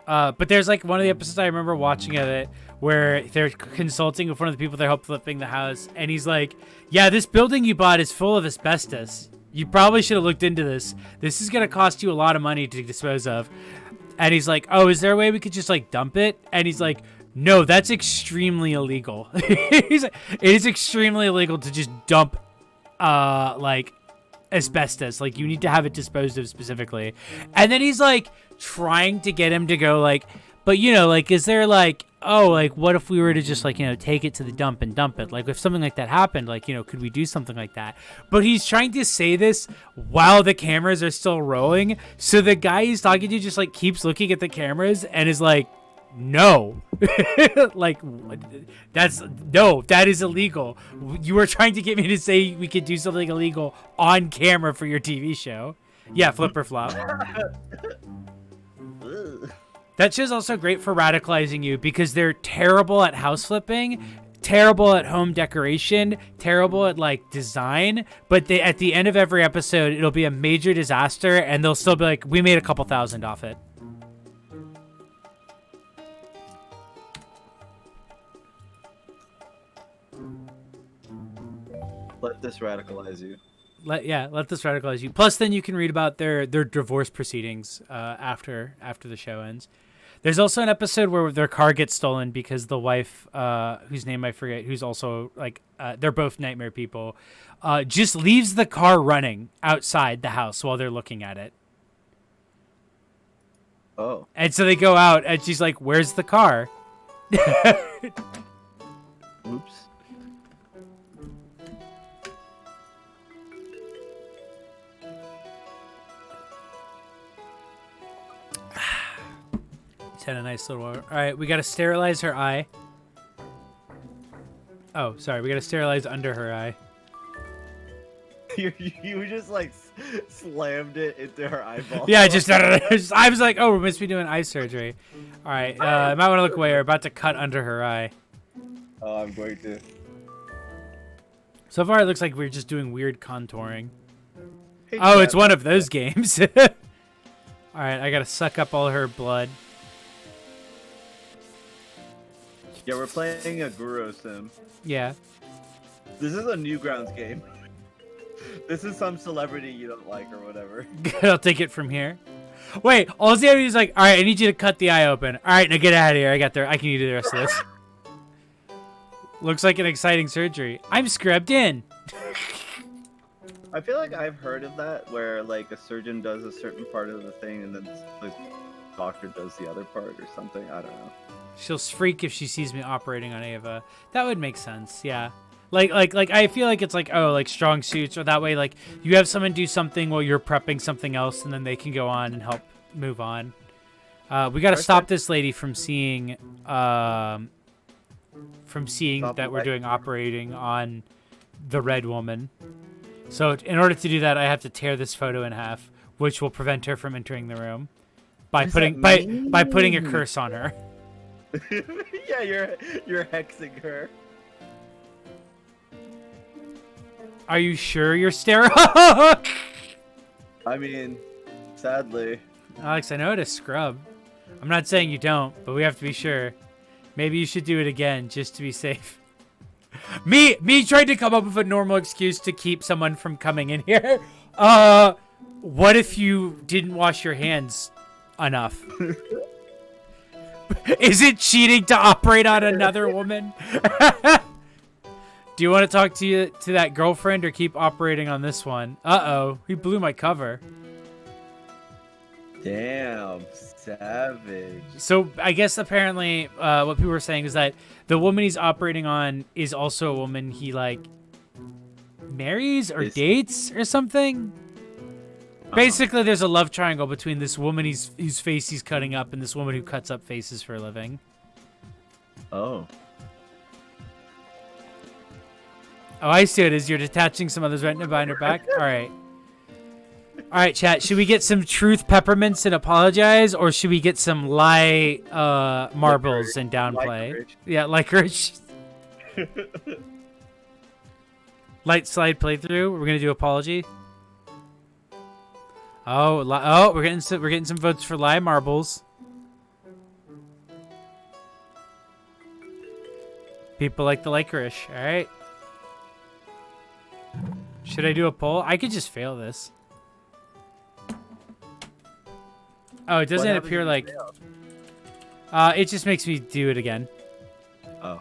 but there's like one of the episodes I remember watching of it where they're consulting with one of the people that helped flipping the house, and he's like, "Yeah, this building you bought is full of asbestos. You probably should have looked into this. This is gonna cost you a lot of money to dispose of." And he's like, "Oh, is there a way we could just like dump it?" And he's like, "No, that's extremely illegal." He's like, "It is extremely illegal to just dump, like, asbestos. Like, you need to have it disposed of specifically." And then he's like trying to get him to go like, "But you know, like, is there like, oh, like, what if we were to just like, you know, take it to the dump and dump it? Like, if something like that happened, like, you know, could we do something like that?" But he's trying to say this while the cameras are still rolling. So the guy he's talking to just like keeps looking at the cameras and is like, "No." Like, that is illegal. You were trying to get me to say we could do something illegal on camera for your TV show. Yeah, Flipper Flop. That show's also great for radicalizing you because they're terrible at house flipping, terrible at home decoration, terrible at like design, but they at the end of every episode it'll be a major disaster and they'll still be like, "We made a couple thousand off it." Let this radicalize you. Let this radicalize you. Plus, then you can read about their divorce proceedings after the show ends. There's also an episode where their car gets stolen because the wife, whose name I forget, who's also like they're both nightmare people, just leaves the car running outside the house while they're looking at it. Oh. And so they go out, and she's like, "Where's the car?" Oops. Just had a nice little. All right, we gotta sterilize her eye. Oh, sorry, we gotta sterilize under her eye. You just like slammed it into her eyeball. Yeah, I was like, oh, we must be doing eye surgery. All right, I might want to look away. We're about to cut under her eye. Oh, I'm going to. So far, it looks like we're just doing weird contouring. Hey, Oh, it's Jeff. one of those games. All right, I gotta suck up all her blood. Yeah, we're playing a Guru Sim. Yeah. This is a Newgrounds game. This is some celebrity you don't like or whatever. I'll take it from here. Wait, all the is like, all right, I need you to cut the eye open. All right, now get out of here. I can do the rest of this. Looks like an exciting surgery. I'm scrubbed in. I feel like I've heard of that, where like a surgeon does a certain part of the thing and then the doctor does the other part or something. I don't know. She'll freak if she sees me operating on Ava. That would make sense, yeah. Like I feel like it's like, oh, like strong suits, or that way like you have someone do something while you're prepping something else, and then they can go on and help move on. We got to stop this lady from seeing that we're doing operating on the red woman. So in order to do that, I have to tear this photo in half, which will prevent her from entering the room by putting a curse on her. Yeah, you're hexing her. Are you sure you're sterile? I mean, sadly. Alex, I know how to scrub. I'm not saying you don't, but we have to be sure. Maybe you should do it again just to be safe. Me trying to come up with a normal excuse to keep someone from coming in here. What if you didn't wash your hands enough? Is it cheating to operate on another woman? Do you want to talk to that girlfriend or keep operating on this one? Uh-oh, he blew my cover. Damn, savage. So I guess apparently what people were saying is that the woman he's operating on is also a woman he like marries or dates or something. Basically, there's a love triangle between this woman whose face he's cutting up and this woman who cuts up faces for a living. Oh. Oh, I see what it is. You're detaching some others right behind her back? All right. All right, chat. Should we get some truth peppermints and apologize, or should we get some lie marbles and downplay? Licorice. Yeah, licorice. Light slide playthrough. We're gonna do apology. Oh, we're getting some votes for lie marbles. People like the licorice. All right. Should I do a poll? I could just fail this. Oh, it doesn't appear like... it just makes me do it again. Oh.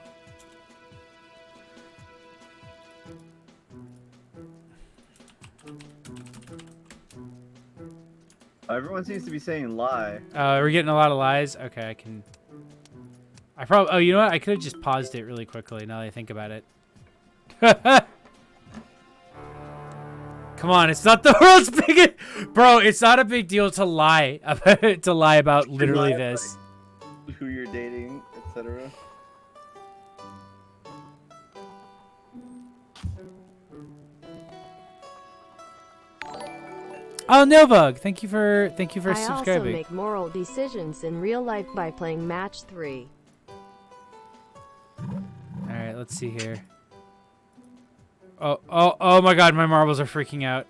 Everyone seems to be saying lie. We're getting a lot of lies. Okay, I can... Oh, you know what? I could have just paused it really quickly now that I think about it. Come on, it's not the world's biggest... Bro, it's not a big deal to lie about literally this. Like who you're dating, etc. Oh, Novug, thank you for I also subscribing. make moral decisions in real life by playing match 3. All right, let's see here. Oh my God, my marbles are freaking out.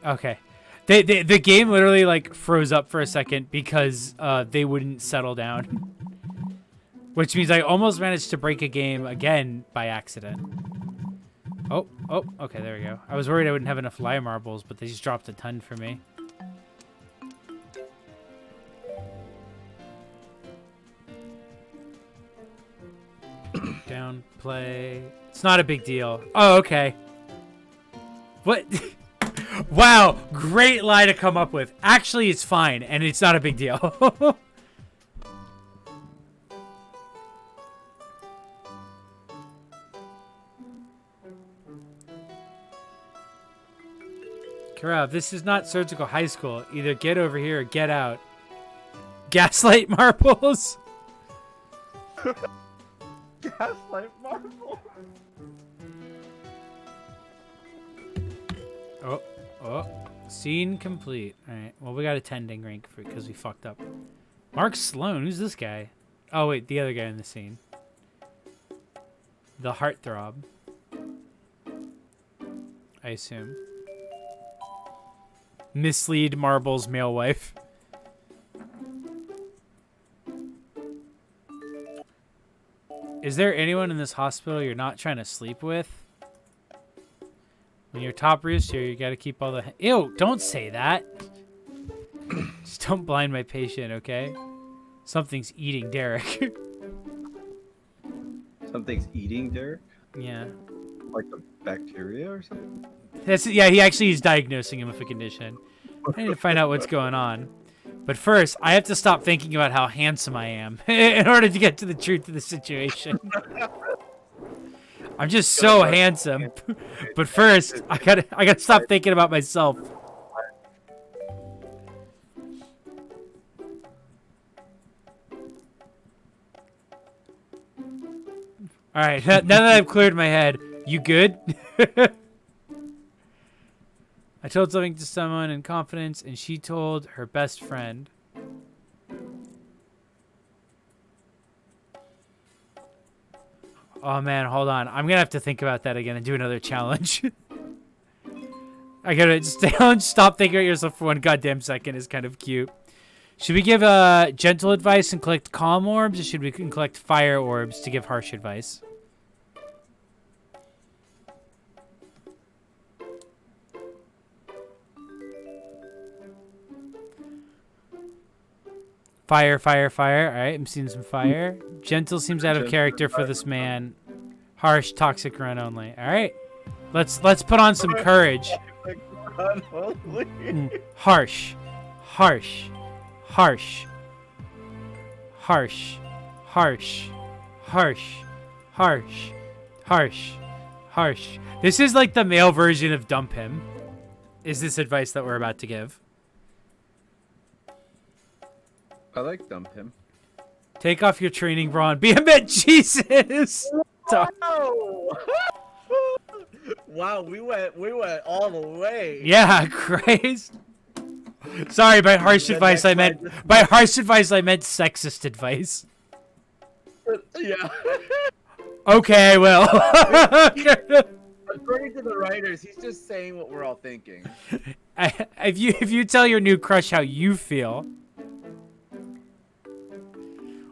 Okay. The game literally like froze up for a second because they wouldn't settle down. Which means I almost managed to break a game again by accident. Oh, okay, there we go. I was worried I wouldn't have enough fly marbles, but they just dropped a ton for me. Down, play. It's not a big deal. Oh, okay. What? Wow, great lie to come up with. Actually, it's fine, and it's not a big deal. Karav, this is not surgical high school. Either get over here or get out. Gaslight marbles. Gaslight marble. Oh, scene complete. All right. Well, we got a tending rank for because we fucked up. Mark Sloan. Who's this guy? Oh wait, the other guy in the scene. The heartthrob. I assume. Mislead Marble's male wife. Is there anyone in this hospital you're not trying to sleep with? When you're top rooster, you gotta keep all the... Ew, don't say that. Just don't blind my patient, okay? Something's eating Derek. Something's eating Derek? Yeah. Like a bacteria or something? Yeah, he actually is diagnosing him with a condition. I need to find out what's going on. But first, I have to stop thinking about how handsome I am in order to get to the truth of the situation. I'm just so handsome. But first, I gotta stop thinking about myself. All right, now that I've cleared my head, you good? I told something to someone in confidence, and she told her best friend. Oh man, hold on. I'm gonna have to think about that again and do another challenge. I gotta stop thinking about yourself for one goddamn second is kind of cute. Should we give gentle advice and collect calm orbs, or should we collect fire orbs to give harsh advice? Fire, fire, fire. All right, I'm seeing some fire. Gentle seems out of character for this man. Harsh, toxic run only. All right, let's put on some courage. Harsh, harsh, harsh, harsh, harsh, harsh, harsh, harsh, harsh. This is like the male version of dump him. Is this advice that we're about to give? I like dump him. Take off your training bra and be a man. Jesus. Wow! Wow, we went all the way. Yeah, Christ. Sorry, by harsh advice I meant sexist advice. Yeah. Okay, well. According to the writers, he's just saying what we're all thinking. If you tell your new crush how you feel.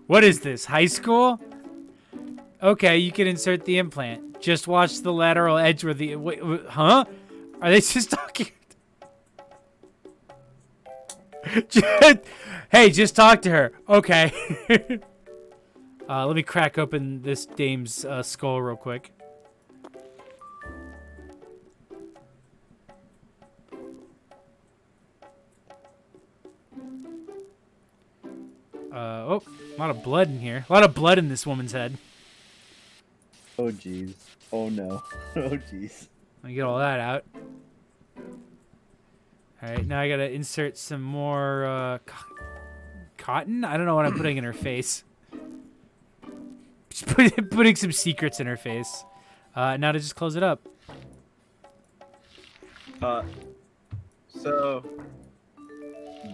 What is this, high school? Okay, you can insert the implant. Just watch the lateral edge where the... Wait, huh? Are they just talking? Hey, just talk to her. Okay. Let me crack open this dame's skull real quick. Oh, a lot of blood in here. A lot of blood in this woman's head. Oh, jeez. Oh, no. Oh, jeez. Let me get all that out. Alright, now I gotta insert some more, cotton? I don't know what I'm putting in her face. Just putting some secrets in her face. Now to just close it up. So...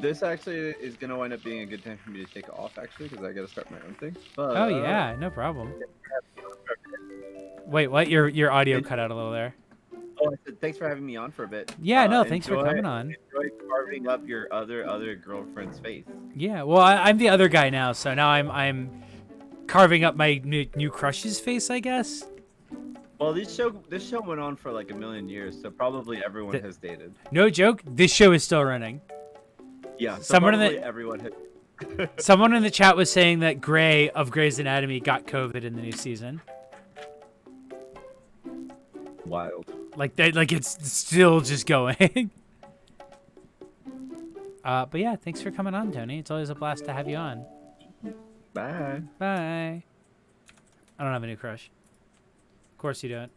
This actually is going to wind up being a good time for me to take off, actually, because I got to start my own thing. But, Oh, yeah, no problem. Wait, what? Your audio cut out a little there. Oh, I said thanks for having me on for a bit. Yeah, no, thanks for coming on. Enjoy carving up your other girlfriend's face. Yeah, well, I'm the other guy now, so now I'm carving up my new crush's face, I guess. Well, this show went on for like a million years, so probably everyone has dated. No joke. This show is still running. Yeah, so Someone in probably the- everyone has. Someone in the chat was saying that Gray of Grey's Anatomy got COVID in the new season. Wild. Like that, like it's still just going. But yeah, thanks for coming on, Tony. It's always a blast to have you on. Bye. Bye. I don't have a new crush. Of course you don't.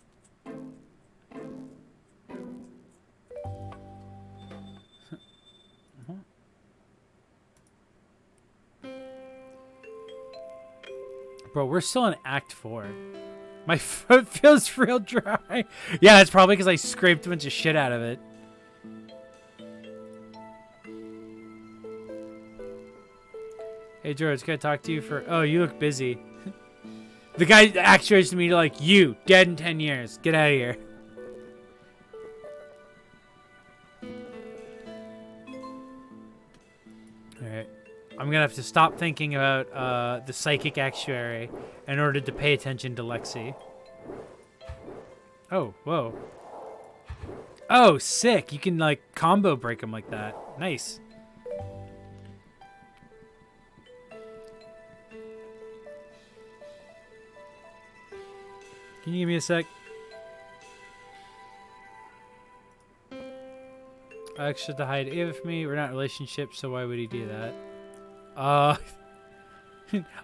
Bro, we're still in Act 4. My foot feels real dry. Yeah, it's probably because I scraped a bunch of shit out of it. Hey, George, can I talk to you for... Oh, you look busy. The guy actuates to me like, you, dead in 10 years. Get out of here. Alright. I'm gonna have to stop thinking about the psychic actuary in order to pay attention to Lexi. Oh, whoa. Oh, sick. You can, like, combo break them like that. Nice. Can you give me a sec? Extra to hide Ava from me. We're not in a relationship, so why would he do that? Oh,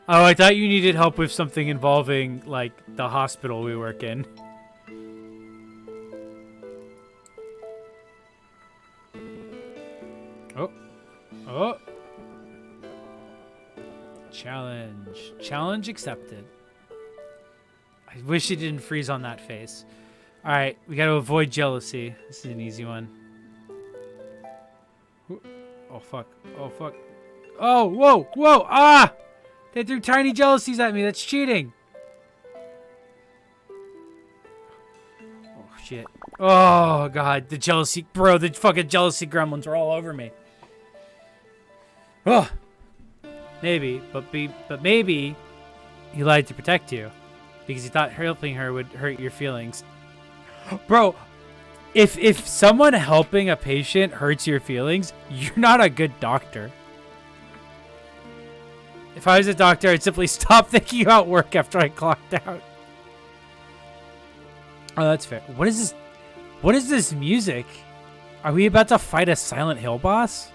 I thought you needed help with something involving, like, the hospital we work in. Oh. Oh. Challenge. Challenge accepted. I wish it didn't freeze on that face. Alright, we gotta avoid jealousy. This is an easy one. Oh, fuck. Oh, fuck. Oh, whoa, whoa, ah! They threw tiny jealousies at me. That's cheating. Oh, shit. Oh, God. The jealousy. Bro, the fucking jealousy gremlins are all over me. Oh. Maybe, but maybe he lied to protect you. Because he thought helping her would hurt your feelings. Bro, if someone helping a patient hurts your feelings, you're not a good doctor. If I was a doctor, I'd simply stop thinking about work after I clocked out. Oh, that's fair. What is this? What is this music? Are we about to fight a Silent Hill boss?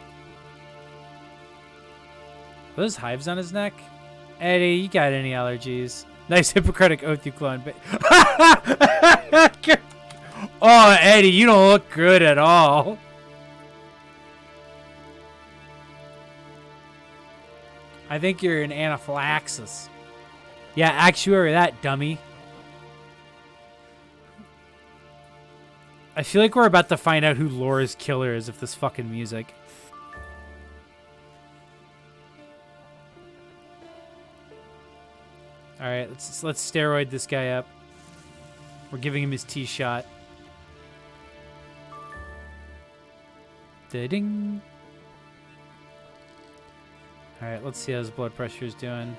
Are those hives on his neck? Eddie, you got any allergies? Nice Hippocratic Oath you clone. Oh, Eddie, you don't look good at all. I think you're in anaphylaxis. Yeah, actuary that, dummy. I feel like we're about to find out who Laura's killer is with this fucking music. All right, let's steroid this guy up. We're giving him his T shot. Ding. All right, let's see how his blood pressure is doing.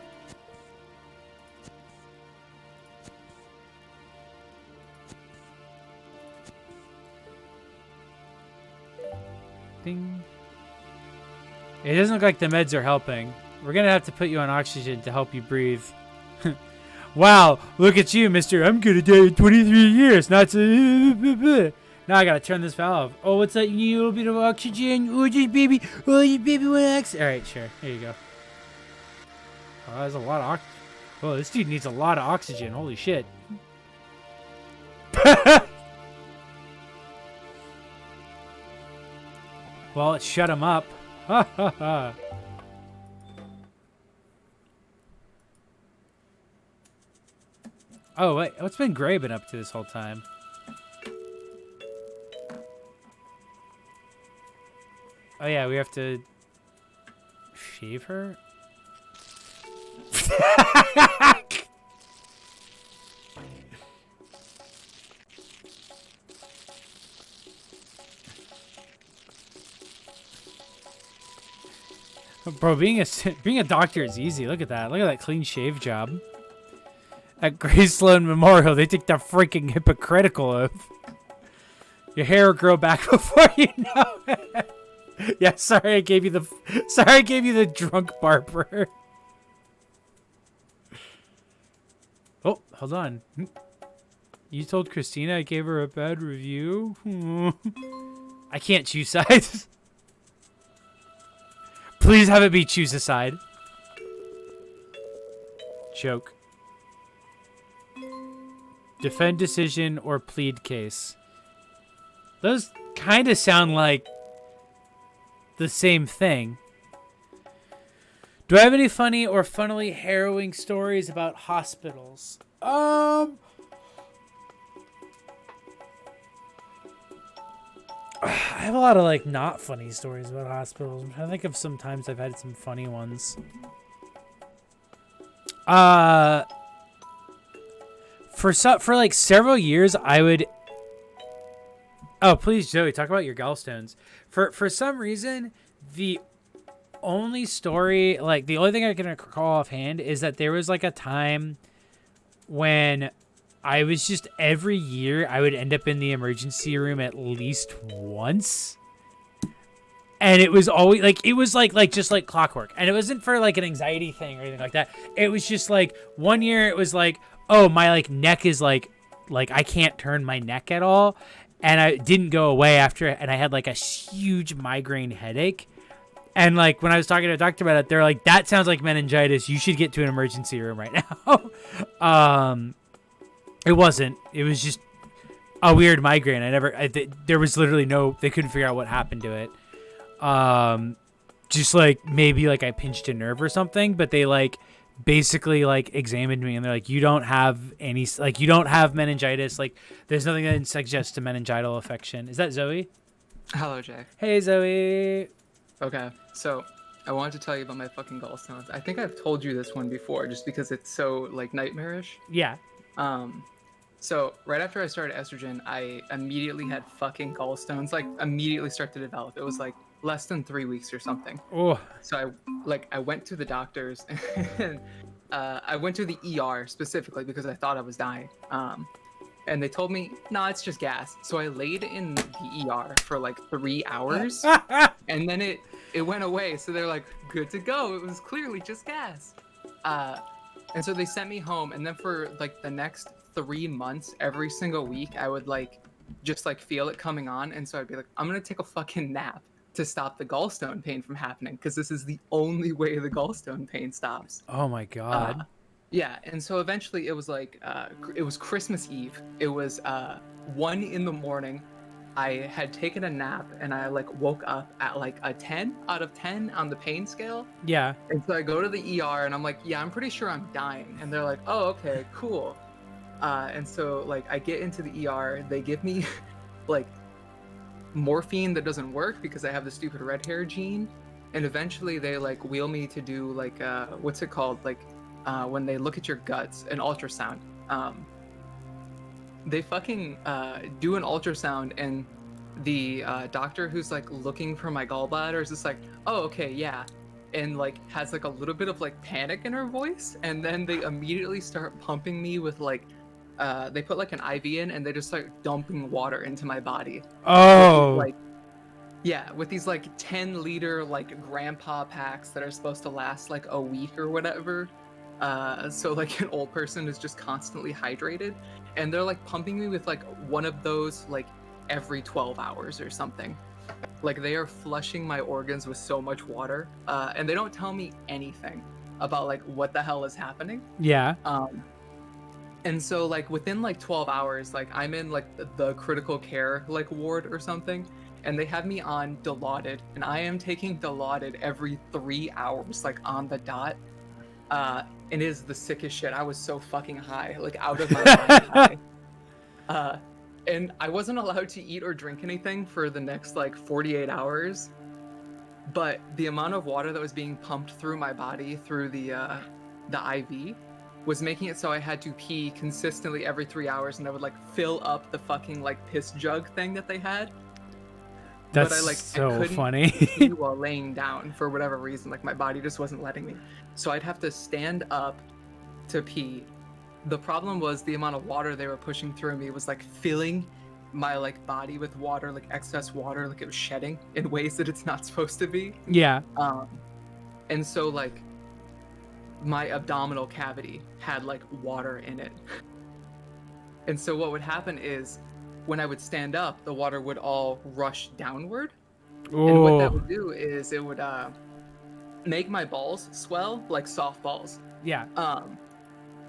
Ding. It doesn't look like the meds are helping. We're gonna have to put you on oxygen to help you breathe. Wow, look at you, mister. I'm gonna die in 23 years. Not so... Now I gotta turn this valve. Oh, what's that? You need a little bit of oxygen. Oh, just baby. Oh, you baby want oxygen. All right, sure. Here you go. Oh, there's a lot of oxygen. Oh, this dude needs a lot of oxygen. Holy shit. Well, it shut him up. Ha ha ha. Oh, wait. What's been Gray been up to this whole time? Oh, yeah. We have to shave her? Bro, being a doctor is easy. Look at that. Look at that clean shave job. At Grace Sloan Memorial, they take the freaking hypocritical oath. Your hair will grow back before you know it. Yeah, sorry I gave you the drunk barber. Oh, hold on. You told Christina I gave her a bad review? I can't choose sides. Please have it be choose a side. Joke. Defend decision or plead case. Those kind of sound like the same thing. Do I have any funny or funnily harrowing stories about hospitals? I have a lot of like not funny stories about hospitals. I'm trying to think of some times I've had some funny ones. For like several years I would. Oh, please, Joey, talk about your gallstones. For some reason, the only story, like the only thing I can recall offhand is that there was like a time when I was just every year I would end up in the emergency room at least once. And it was always like, it was like just like clockwork. And it wasn't for like an anxiety thing or anything like that. It was just like one year it was like, oh, my like neck is like I can't turn my neck at all. And I didn't go away after it. And I had like a huge migraine headache. And like when I was talking to a doctor about it, they're like, that sounds like meningitis. You should get to an emergency room right now. It wasn't. It was just a weird migraine. There was literally they couldn't figure out what happened to it. Just like maybe like I pinched a nerve or something, but they like basically like examined me and they're like, you don't have meningitis. Like there's nothing that suggests a meningital affection. Is that Zoe? Hello, Jay. Hey, Zoe. Okay, so I wanted to tell you about my fucking gallstones. I think I've told you this one before just because it's so like nightmarish. Yeah. So right after I started estrogen, I immediately had fucking gallstones, like immediately start to develop. It was like less than 3 weeks or something. Oh. So I went to the doctors and I went to the ER specifically because I thought I was dying. And they told me, nah, it's just gas. So I laid in the ER for like 3 hours and then it went away. So they're like, good to go. It was clearly just gas. And so they sent me home, and then for like the next 3 months, every single week, I would like just like feel it coming on, and so I'd be like, I'm gonna take a fucking nap to stop the gallstone pain from happening, because this is the only way the gallstone pain stops. Oh my god. Yeah, and so eventually it was like it was Christmas Eve. It was 1 a.m. I had taken a nap and I like woke up at like a 10 out of 10 on the pain scale. Yeah. And so I go to the ER and I'm like, yeah, I'm pretty sure I'm dying. And they're like, oh, okay, cool. And so like I get into the ER, they give me like morphine that doesn't work because I have the stupid red hair gene. And eventually they like wheel me to do like, what's it called? Like when they look at your guts, an ultrasound. They fucking do an ultrasound, and the doctor who's like looking for my gallbladder is just like, oh, okay, yeah, and like has like a little bit of like panic in her voice, and then they immediately start pumping me with like they put like an IV in, and they just start dumping water into my body. Oh. Like, yeah, with these like 10-liter like grandpa packs that are supposed to last like a week or whatever. So like an old person is just constantly hydrated, and they're like pumping me with like one of those like every 12 hours or something. Like they are flushing my organs with so much water, and they don't tell me anything about like what the hell is happening. Yeah. And so like within like 12 hours, like I'm in like the critical care like ward or something, and they have me on Dilaudid, and I am taking Dilaudid every 3 hours, like on the dot. And it is the sickest shit. I was so fucking high, like out of my mind high. And I wasn't allowed to eat or drink anything for the next like 48 hours. But the amount of water that was being pumped through my body through the IV was making it so I had to pee consistently every 3 hours, and I would like fill up the fucking like piss jug thing that they had. That's but I so couldn't funny. pee while laying down for whatever reason. Like my body just wasn't letting me. So I'd have to stand up to pee. The problem was the amount of water they were pushing through me was like filling my like body with water, like excess water, like it was shedding in ways that it's not supposed to be. Yeah. And so like my abdominal cavity had like water in it. And so what would happen is when I would stand up, the water would all rush downward. And what that would do is it would make my balls swell like softballs. Yeah.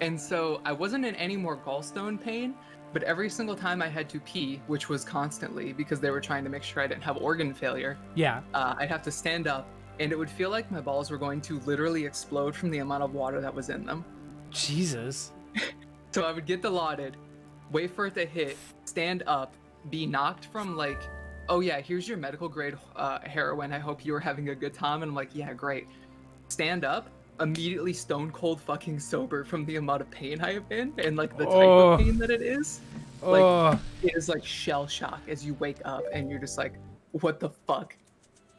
And so I wasn't in any more gallstone pain, but every single time I had to pee, which was constantly because they were trying to make sure I didn't have organ failure, Yeah. I'd have to stand up, and it would feel like my balls were going to literally explode from the amount of water that was in them. Jesus. So I would get dilaudid, wait for it to hit, stand up, be knocked from like, oh yeah, here's your medical grade heroin. I hope you were having a good time. And I'm like, yeah, great. Stand up, immediately stone cold fucking sober from the amount of pain I am in and like the type of pain that it is. Like it is like shell shock as you wake up and you're just like, what the fuck?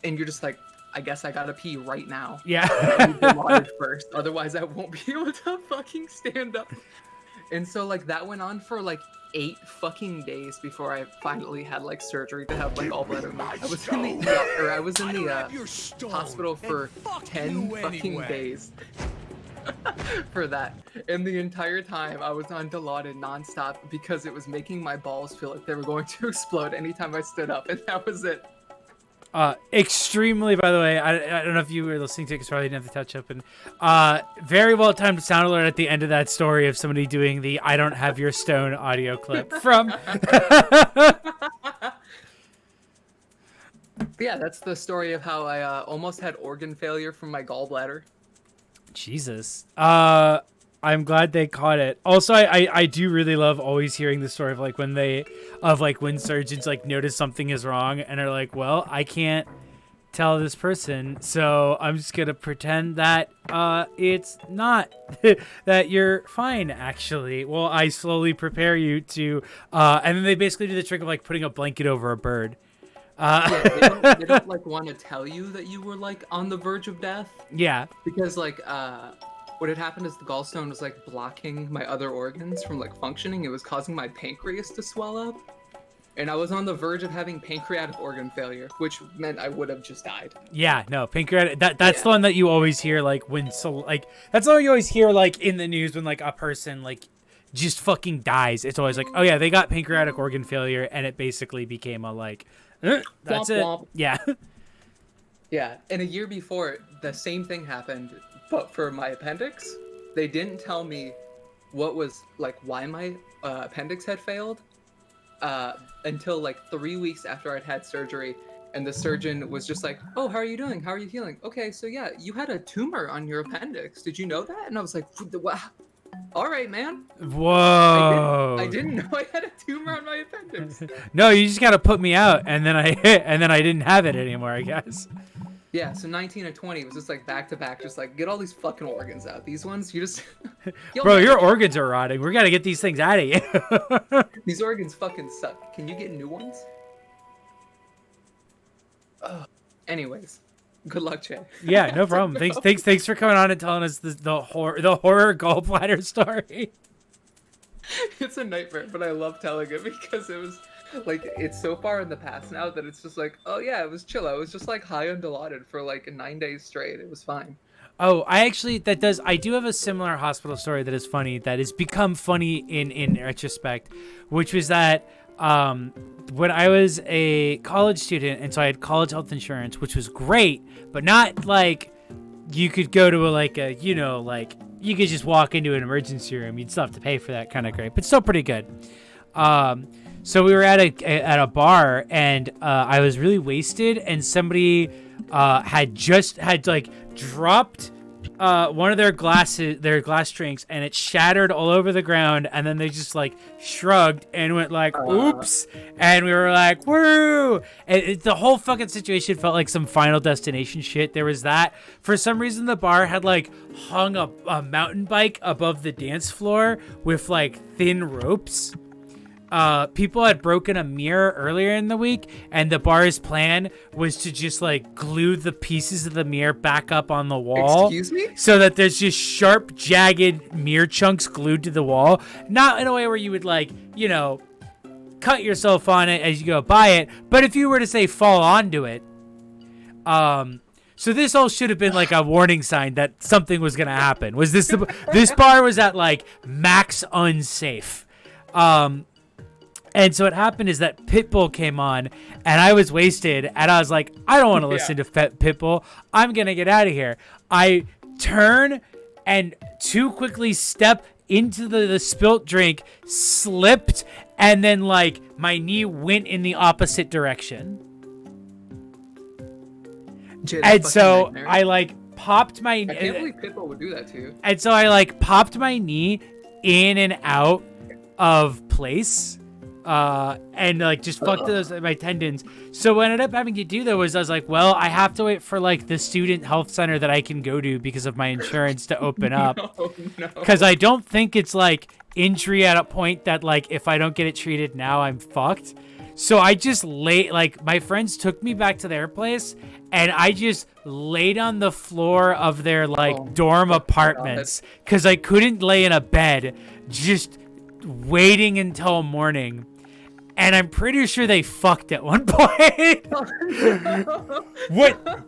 And you're just like, I guess I gotta pee right now. Yeah. Dilaudid first, otherwise I won't be able to fucking stand up. And so like that went on for like 8 fucking days before I finally had like surgery to have like gallbladder removed. I was in the hospital for 10 fucking days for that. And the entire time I was on Dilaudid nonstop because it was making my balls feel like they were going to explode anytime I stood up, and that was it. Extremely, by the way, I don't know if you were listening to it because probably didn't have to touch up. And very well timed sound alert at the end of that story of somebody doing the "I don't have your stone" audio clip from. Yeah, that's the story of how I almost had organ failure from my gallbladder. Jesus. I'm glad they caught it. Also, I do really love always hearing the story of like when surgeons like notice something is wrong and are like, well, I can't tell this person, so I'm just gonna pretend that it's not that you're fine actually. Well, I slowly prepare you to and then they basically do the trick of like putting a blanket over a bird. Yeah, they don't like want to tell you that you were like on the verge of death. Yeah. Because like what had happened is the gallstone was like blocking my other organs from like functioning. It was causing my pancreas to swell up. And I was on the verge of having pancreatic organ failure, which meant I would have just died. Yeah, no, pancreatic. That's the one that you always hear like when that's the one you always hear like in the news when like a person like just fucking dies. It's always like, oh yeah, they got pancreatic organ failure, and it basically became a like, that's Womp it. womp. Yeah. Yeah, and a year before, the same thing happened, but for my appendix. They didn't tell me what was like why my appendix had failed until like 3 weeks after I'd had surgery. And the surgeon was just like, oh, how are you doing? How are you healing? Okay, so yeah, you had a tumor on your appendix. Did you know that? And I was like, wow. All right, man. Whoa. I didn't know I had a tumor on my appendix. No, you just gotta put me out, and then I didn't have it anymore, I guess. Yeah, so 19 and 20 was just like back to back, just like get all these fucking organs out. These ones, you just Bro, your organs are rotting. We gotta get these things out of you. These organs fucking suck. Can you get new ones? Anyways, good luck, Jay. Yeah, no problem. Thanks for coming on and telling us the horror gallbladder story. It's a nightmare, but I love telling it because it was like it's so far in the past now that it's just like, oh yeah, it was chill. I was just like high on Dilaudid for like 9 days straight. It was fine. Oh, I do have a similar hospital story that is funny, that has become funny in retrospect, which was that when I was a college student, and so I had college health insurance, which was great, but not like you could go to you could just walk into an emergency room. You'd still have to pay for that, kind of great, but still pretty good. So we were at a bar, and I was really wasted, and somebody had dropped one of their glass drinks, and it shattered all over the ground, and then they just like shrugged and went like, oops, and we were like, woo, and the whole fucking situation felt like some Final Destination shit. There was that. For some reason, the bar had like hung a mountain bike above the dance floor with like thin ropes. people had broken a mirror earlier in the week, and the bar's plan was to just like glue the pieces of the mirror back up on the wall. Excuse me? So that there's just sharp, jagged mirror chunks glued to the wall. Not in a way where you would like, you know, cut yourself on it as you go by it, but if you were to say fall onto it, so this all should have been like a warning sign that something was gonna happen. Was this this bar was at like max unsafe. And so what happened is that Pitbull came on, and I was wasted, and I was like, I don't want to listen to Pitbull. I'm gonna get out of here. I turn and too quickly step into the spilt drink, slipped, and then like my knee went in the opposite direction. Jay, And that's so fucking nightmare. I like popped my I can't believe Pitbull would do that to you. and so I like popped my knee in and out of place. And like just fucked those my tendons. So what I ended up having to do though was I was like, well, I have to wait for like the student health center that I can go to because of my insurance to open up. No. Because I don't think it's like injury at a point that like if I don't get it treated now, I'm fucked. So I just like my friends took me back to their place, and I just laid on the floor of their like dorm apartments because I couldn't lay in a bed, just waiting until morning. And I'm pretty sure they fucked at one point.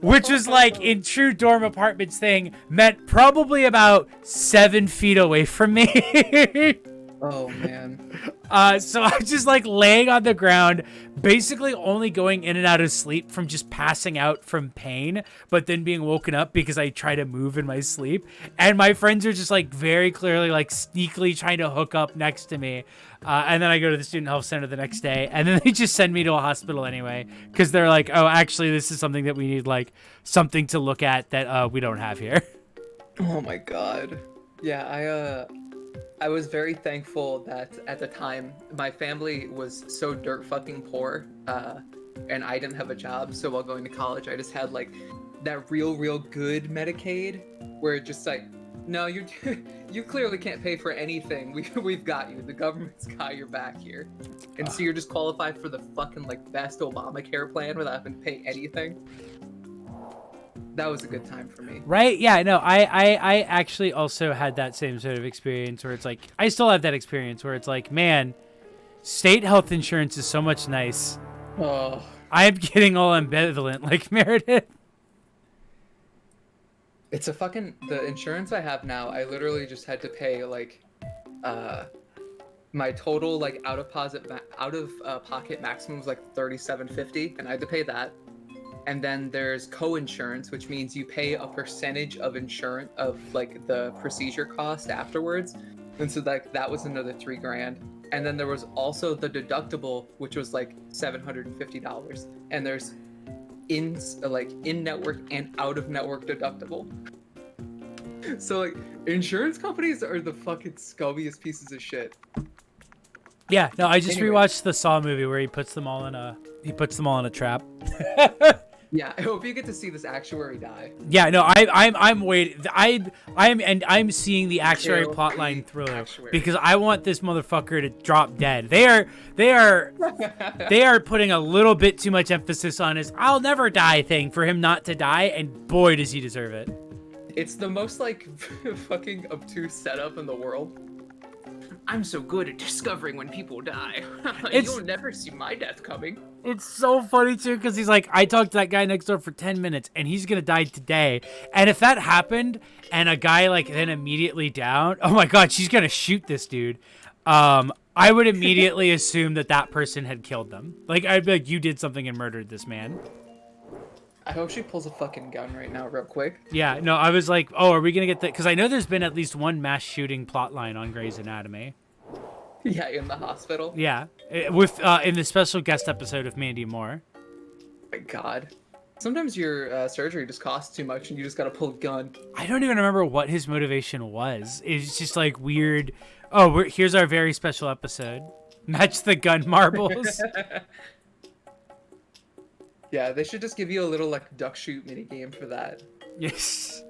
Which was like in true dorm apartments thing meant probably about 7 feet away from me. Oh man. So I was just like laying on the ground, basically only going in and out of sleep from just passing out from pain, but then being woken up because I try to move in my sleep. And my friends are just like very clearly like sneakily trying to hook up next to me. And then I go to the student health center the next day, and then they just send me to a hospital anyway because they're like, oh, actually, this is something that we need like something to look at that we don't have here. Oh my god. Yeah, I was very thankful that at the time my family was so dirt fucking poor, and I didn't have a job. So while going to college, I just had like that real good Medicaid, where it just like, no, you clearly can't pay for anything. We've got you. The government's got your back here, and so you're just qualified for the fucking like best Obamacare plan without having to pay anything. That was a good time for me. Right? Yeah, no, I actually also had that same sort of experience where it's like, I still have that experience where it's like, man, state health insurance is so much nice. Oh. I'm getting all ambivalent like Meredith. It's a fucking, the insurance I have now, I literally just had to pay like my total like out of pocket maximum was like $37.50, and I had to pay that. And then there's co-insurance, which means you pay a percentage of insurance of like the procedure cost afterwards. And so like that was another $3,000. And then there was also the deductible, which was like $750. And there's in-network and out-of-network deductible. So like insurance companies are the fucking scummiest pieces of shit. Yeah, no, I just Anyway. rewatched the Saw movie where he puts them all in a trap. Yeah, I hope you get to see this actuary die. Yeah, no, I'm waiting. I'm seeing the actuary Kill plotline the thriller actuary. because I want this motherfucker to drop dead. They are putting a little bit too much emphasis on his "I'll never die" thing for him not to die, and boy does he deserve it. It's the most like fucking obtuse setup in the world. I'm so good at discovering when people die. You'll never see my death coming. It's so funny too because he's like, I talked to that guy next door for 10 minutes and he's gonna die today. And if that happened and a guy like then immediately down, oh my god, she's gonna shoot this dude. I would immediately assume that person had killed them. Like I'd be like, you did something and murdered this man. I hope she pulls a fucking gun right now, real quick. Yeah, no, I was like, oh, are we gonna get that? Because I know there's been at least one mass shooting plotline on Grey's Anatomy. Yeah, in the hospital. Yeah, with in the special guest episode of Mandy Moore. My God. Sometimes your surgery just costs too much and you just gotta pull a gun. I don't even remember what his motivation was. It's just like weird. Oh, here's our very special episode. Match the gun marbles. Yeah, they should just give you a little like duck shoot mini game for that. Yes.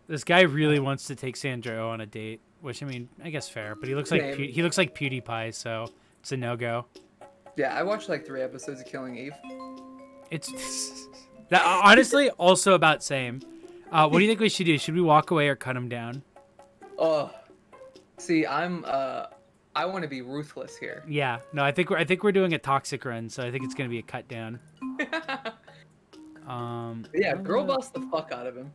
This guy really wants to take Sandra Oh on a date, which I mean, I guess fair, but he looks like Same. he looks like PewDiePie, so It's a no-go. Yeah, I watched like 3 episodes of Killing Eve. It's that honestly also about same. What do you think we should do? Should we walk away or cut him down? Oh, see, I want to be ruthless here. Yeah, no, I think we're doing a toxic run, so I think it's gonna be a cut down. Yeah, girl boss the fuck out of him.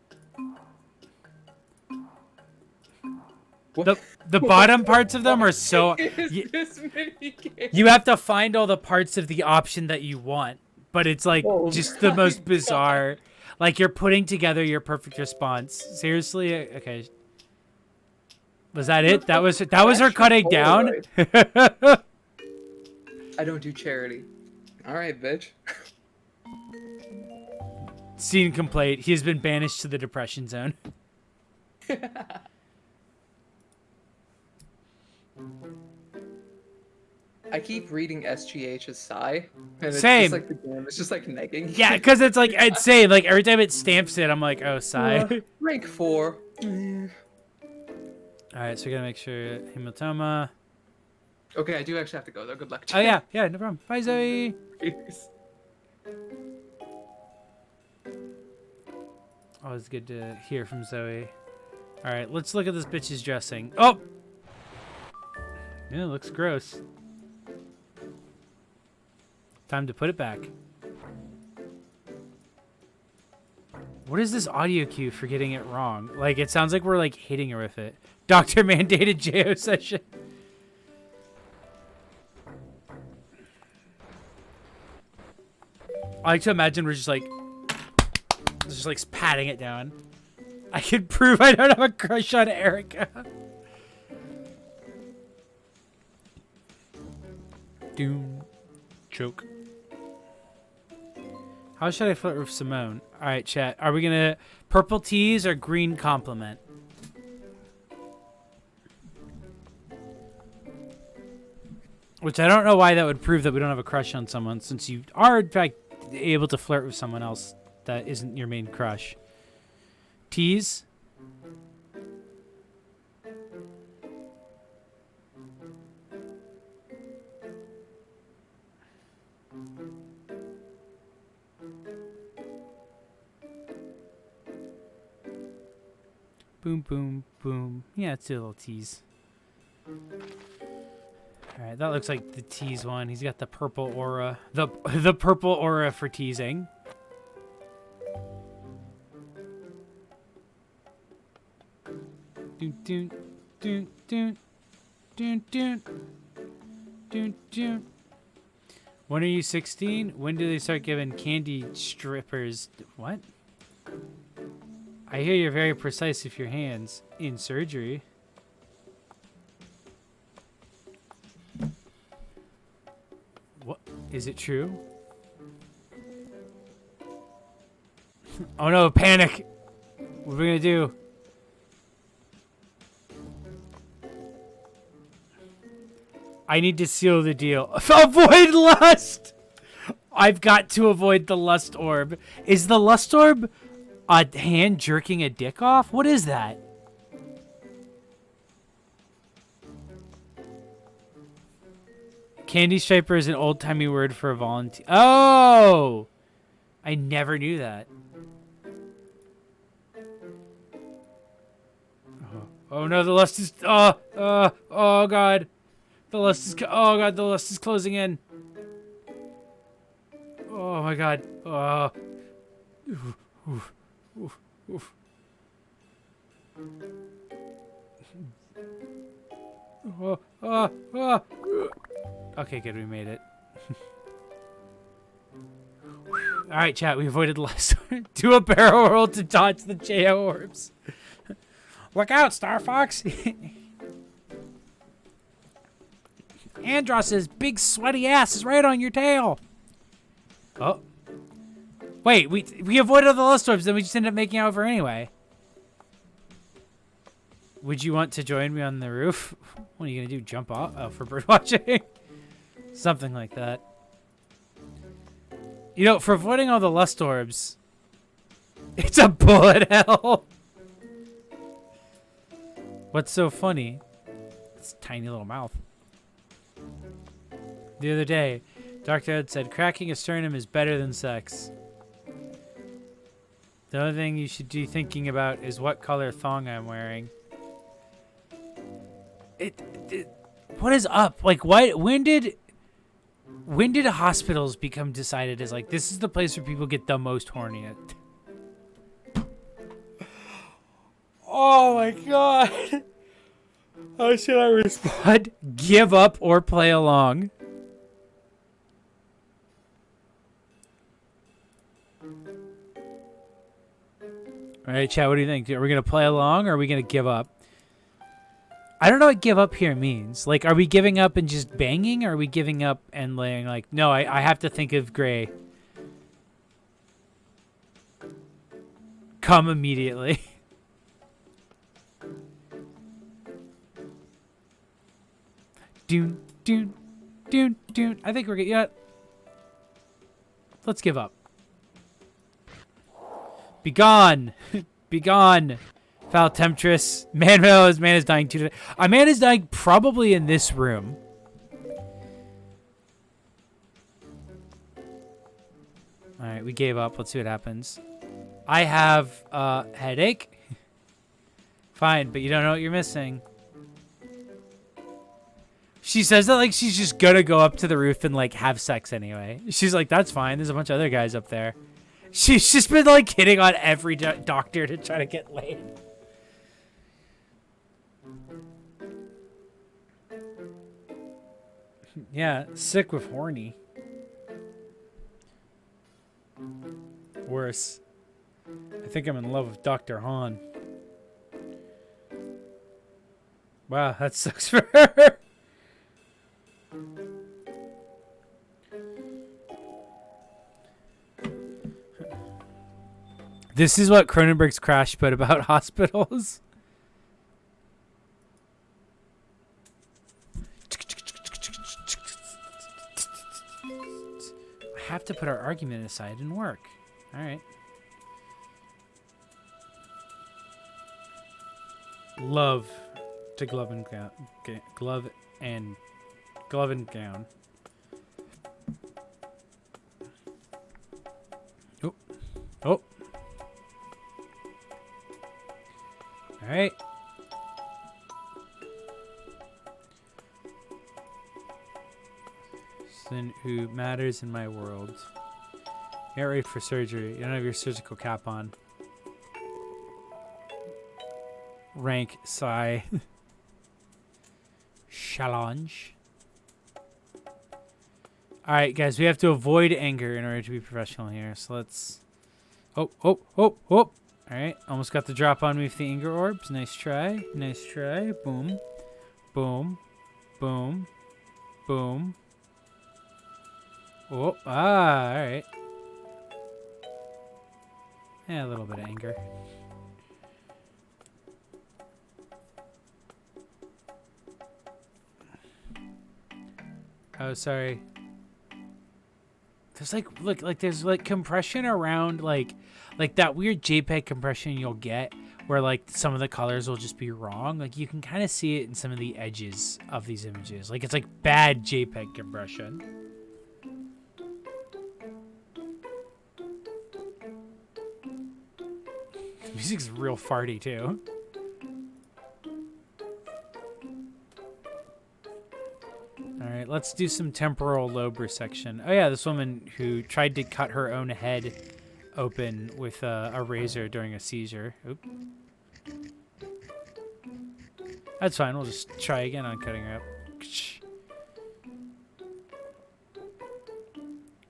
The bottom parts of them are so This mini game? you have to find all the parts of the option that you want, but it's like Oh just the my most bizarre. Like you're putting together your perfect response. Seriously, okay. Was that it? That was her cutting down. I don't do charity. All right, bitch. Scene complete. He has been banished to the depression zone. I keep reading SGH as sigh, and it's Same. just like the game. It's just like negging. Yeah, because it's like I'd say like every time it stamps it, I'm like, oh, sigh. Rank 4. All right, so we gotta make sure hematoma. Okay, I do actually have to go though. Good luck. Oh yeah, no problem. Bye, Zoe. Peace. Always good to hear from Zoe. All right, let's look at this bitch's dressing. Oh, yeah, it looks gross. Time to put it back. What is this audio cue for getting it wrong? Like, it sounds like we're like hitting her with it. Doctor mandated JO session. I like to imagine we're just like patting it down. I can prove I don't have a crush on Erica. Doom. Choke. How should I flirt with Simone? All right, chat. Are we gonna purple tease or green compliment? Which I don't know why that would prove that we don't have a crush on someone, since you are in fact able to flirt with someone else that isn't your main crush. Tease. Boom, boom, boom. Yeah, it's a little tease. All right, that looks like the tease one. He's got the purple aura. The purple aura for teasing. Doon, doon, doon, doon, doon, doon, doon, doon. When are you 16? When do they start giving candy strippers? What? I hear you're very precise with your hands. In surgery. What? Is it true? Oh no, panic! What are we gonna do? I need to seal the deal. Avoid lust! I've got to avoid the lust orb. Is the lust orb a hand jerking a dick off? What is that? Candy striper is an old-timey word for a volunteer. Oh! I never knew that. Oh no, the lust is... Oh god. The lust is... Oh god, the lust is closing in. Oh my god. Oh. Oof, oof, oof, oof. Okay, good, we made it. Alright, chat, we avoided the last one. Do a barrel roll to dodge the JO orbs. Look out, Star Fox! Andros's big sweaty ass is right on your tail. Oh. Wait, we avoided the lust orbs, then we just ended up making out with her anyway. Would you want to join me on the roof? What are you gonna do, jump off? Oh, for bird watching? Something like that. You know, for avoiding all the lust orbs, it's a bullet hell. What's so funny? It's a tiny little mouth. The other day, Dr. Ed said cracking a sternum is better than sex. The only thing you should be thinking about is what color thong I'm wearing. What is up? Like, what? When did hospitals become decided as like this is the place where people get the most horny at? Oh my god! How should I respond? Give up or play along? All right, chat. What do you think? Are we gonna play along, or are we gonna give up? I don't know what give up here means. Like, are we giving up and just banging, or are we giving up and laying like, no, I have to think of Gray. Come immediately. Doon, doon, doon, doon. I think we're good. Yeah. Let's give up. Be gone. Be gone. Foul temptress. Man is dying too. A man is dying probably in this room. Alright, we gave up. Let's see what happens. I have a headache. Fine, but you don't know what you're missing. She says that like she's just gonna go up to the roof and like have sex anyway. She's like, that's fine. There's a bunch of other guys up there. She's just been like hitting on every doctor to try to get laid. Yeah, sick with horny. Worse. I think I'm in love with Dr. Han. Wow, that sucks for her. This is what Cronenberg's Crash put about hospitals. I have to put our argument aside and work. All right. Love to glove and gown. Glove and gown. Oh. Oh. All right. Then who matters in my world? Get ready for surgery. You don't have your surgical cap on. Rank sigh. Challenge. Alright, guys, we have to avoid anger in order to be professional here. So let's... Oh. Alright, almost got the drop on me with the anger orbs. Nice try. Nice try. Boom. Boom. Boom. Boom. Oh, alright. Yeah, a little bit of anger. Oh, sorry. There's like there's like compression around like that weird JPEG compression you'll get where like some of the colors will just be wrong. Like you can kind of see it in some of the edges of these images. Like it's like bad JPEG compression. The music's real farty too. Alright, let's do some temporal lobe resection. Oh yeah, this woman who tried to cut her own head open with a razor during a seizure. Oop. That's fine, we'll just try again on cutting her up.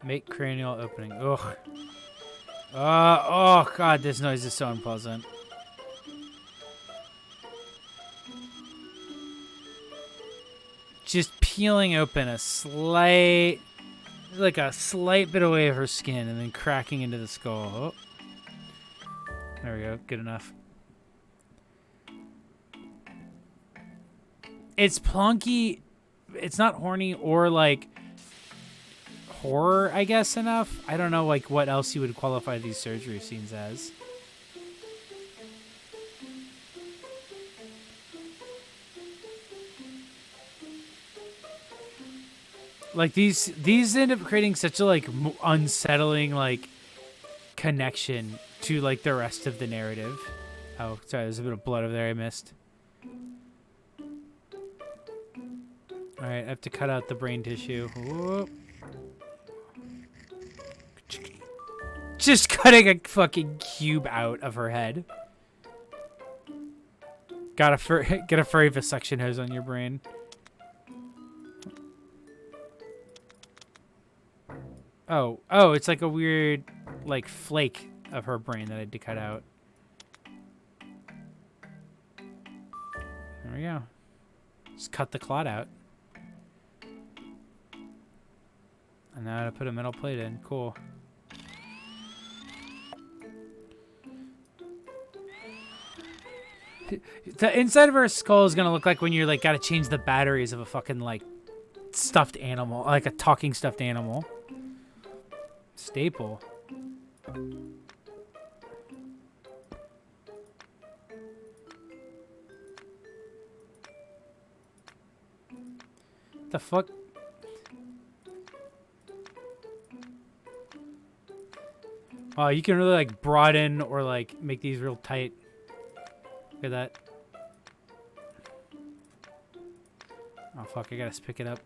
Make cranial opening. Ugh. Oh god, this noise is so unpleasant. Just peeling open a slight bit away of her skin and then cracking into the skull. Oh. There we go, good enough. It's plonky. It's not horny or like horror, I guess, enough. I don't know like what else you would qualify these surgery scenes as. Like these end up creating such a like unsettling like connection to like the rest of the narrative. Oh, sorry, there's a bit of blood over there I missed. All right, I have to cut out the brain tissue. Whoop. Just cutting a fucking cube out of her head. Get a furry suction hose on your brain. Oh, it's like a weird, like, flake of her brain that I had to cut out. There we go. Just cut the clot out. And now I put a metal plate in. Cool. The inside of her skull is gonna look like when you're like gotta change the batteries of a fucking like stuffed animal, like a talking stuffed animal. Staple. The fuck? Oh, you can really like broaden or like make these real tight. Look at that. Oh fuck, I gotta pick it up.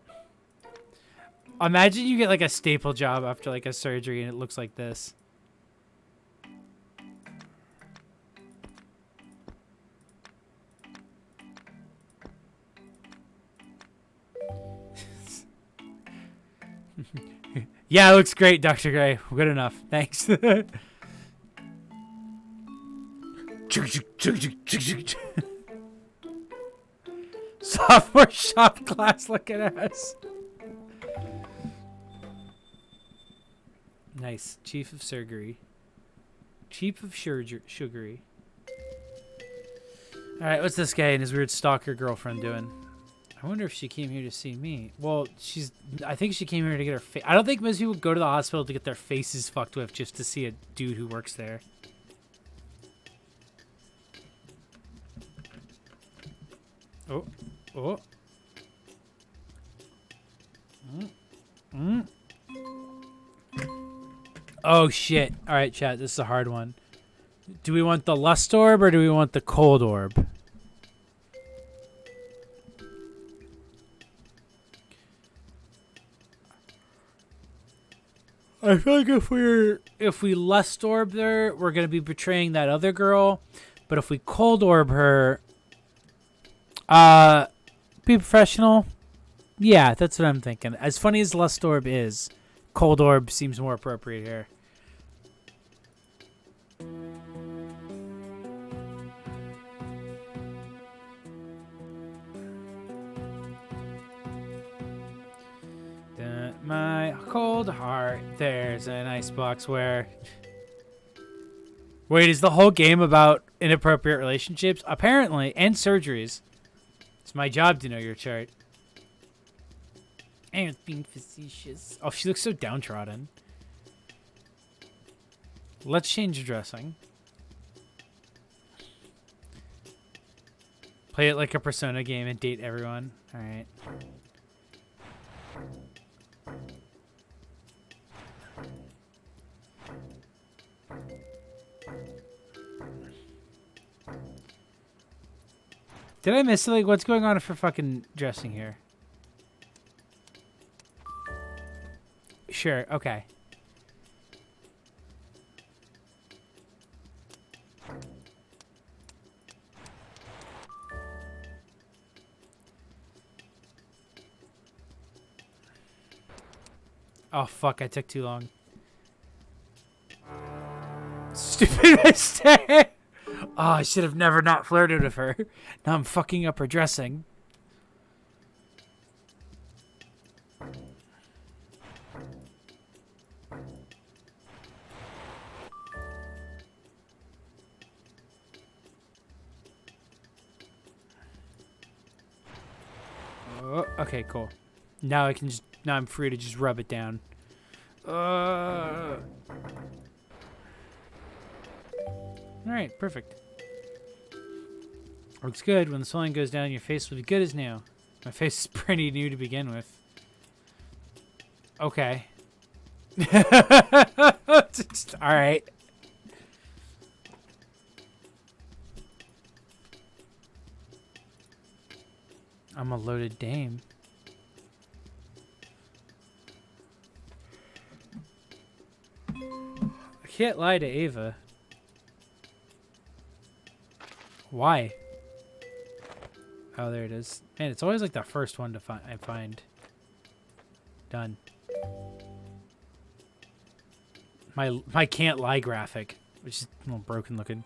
Imagine you get like a staple job after like a surgery and it looks like this. Yeah, it looks great, Dr. Gray. Good enough. Thanks. Sophomore shop class looking ass. Nice. Chief of surgery. Chief of sugary. Alright, what's this guy and his weird stalker girlfriend doing? I wonder if she came here to see me. Well, I think she came here to get her face. I don't think most people go to the hospital to get their faces fucked with just to see a dude who works there. Oh. Oh. Oh, shit. All right, chat. This is a hard one. Do we want the lust orb or do we want the cold orb? I feel like if we lust orb her, we're gonna be betraying that other girl. But if we cold orb her, be professional. Yeah, that's what I'm thinking. As funny as lust orb is, cold orb seems more appropriate here. My cold heart, there's an icebox where... Wait, is the whole game about inappropriate relationships? Apparently, and surgeries. It's my job to know your chart. And it's being facetious. Oh, she looks so downtrodden. Let's change dressing. Play it like a Persona game and date everyone. Alright. Did I miss it? Like, what's going on for fucking dressing here? Sure, okay. Oh, fuck, I took too long. Stupid mistake! Oh, I should have never not flirted with her. Now I'm fucking up her dressing. Oh, okay, cool. Now I can just... Now I'm free to just rub it down. Alright, perfect. Looks good. When the swelling goes down, your face will be good as new. My face is pretty new to begin with. Okay. All right. I'm a loaded dame. I can't lie to Ava. Why? Oh, there it is. Man, it's always like the first one to I find. Done. My can't lie graphic, which is a little broken looking.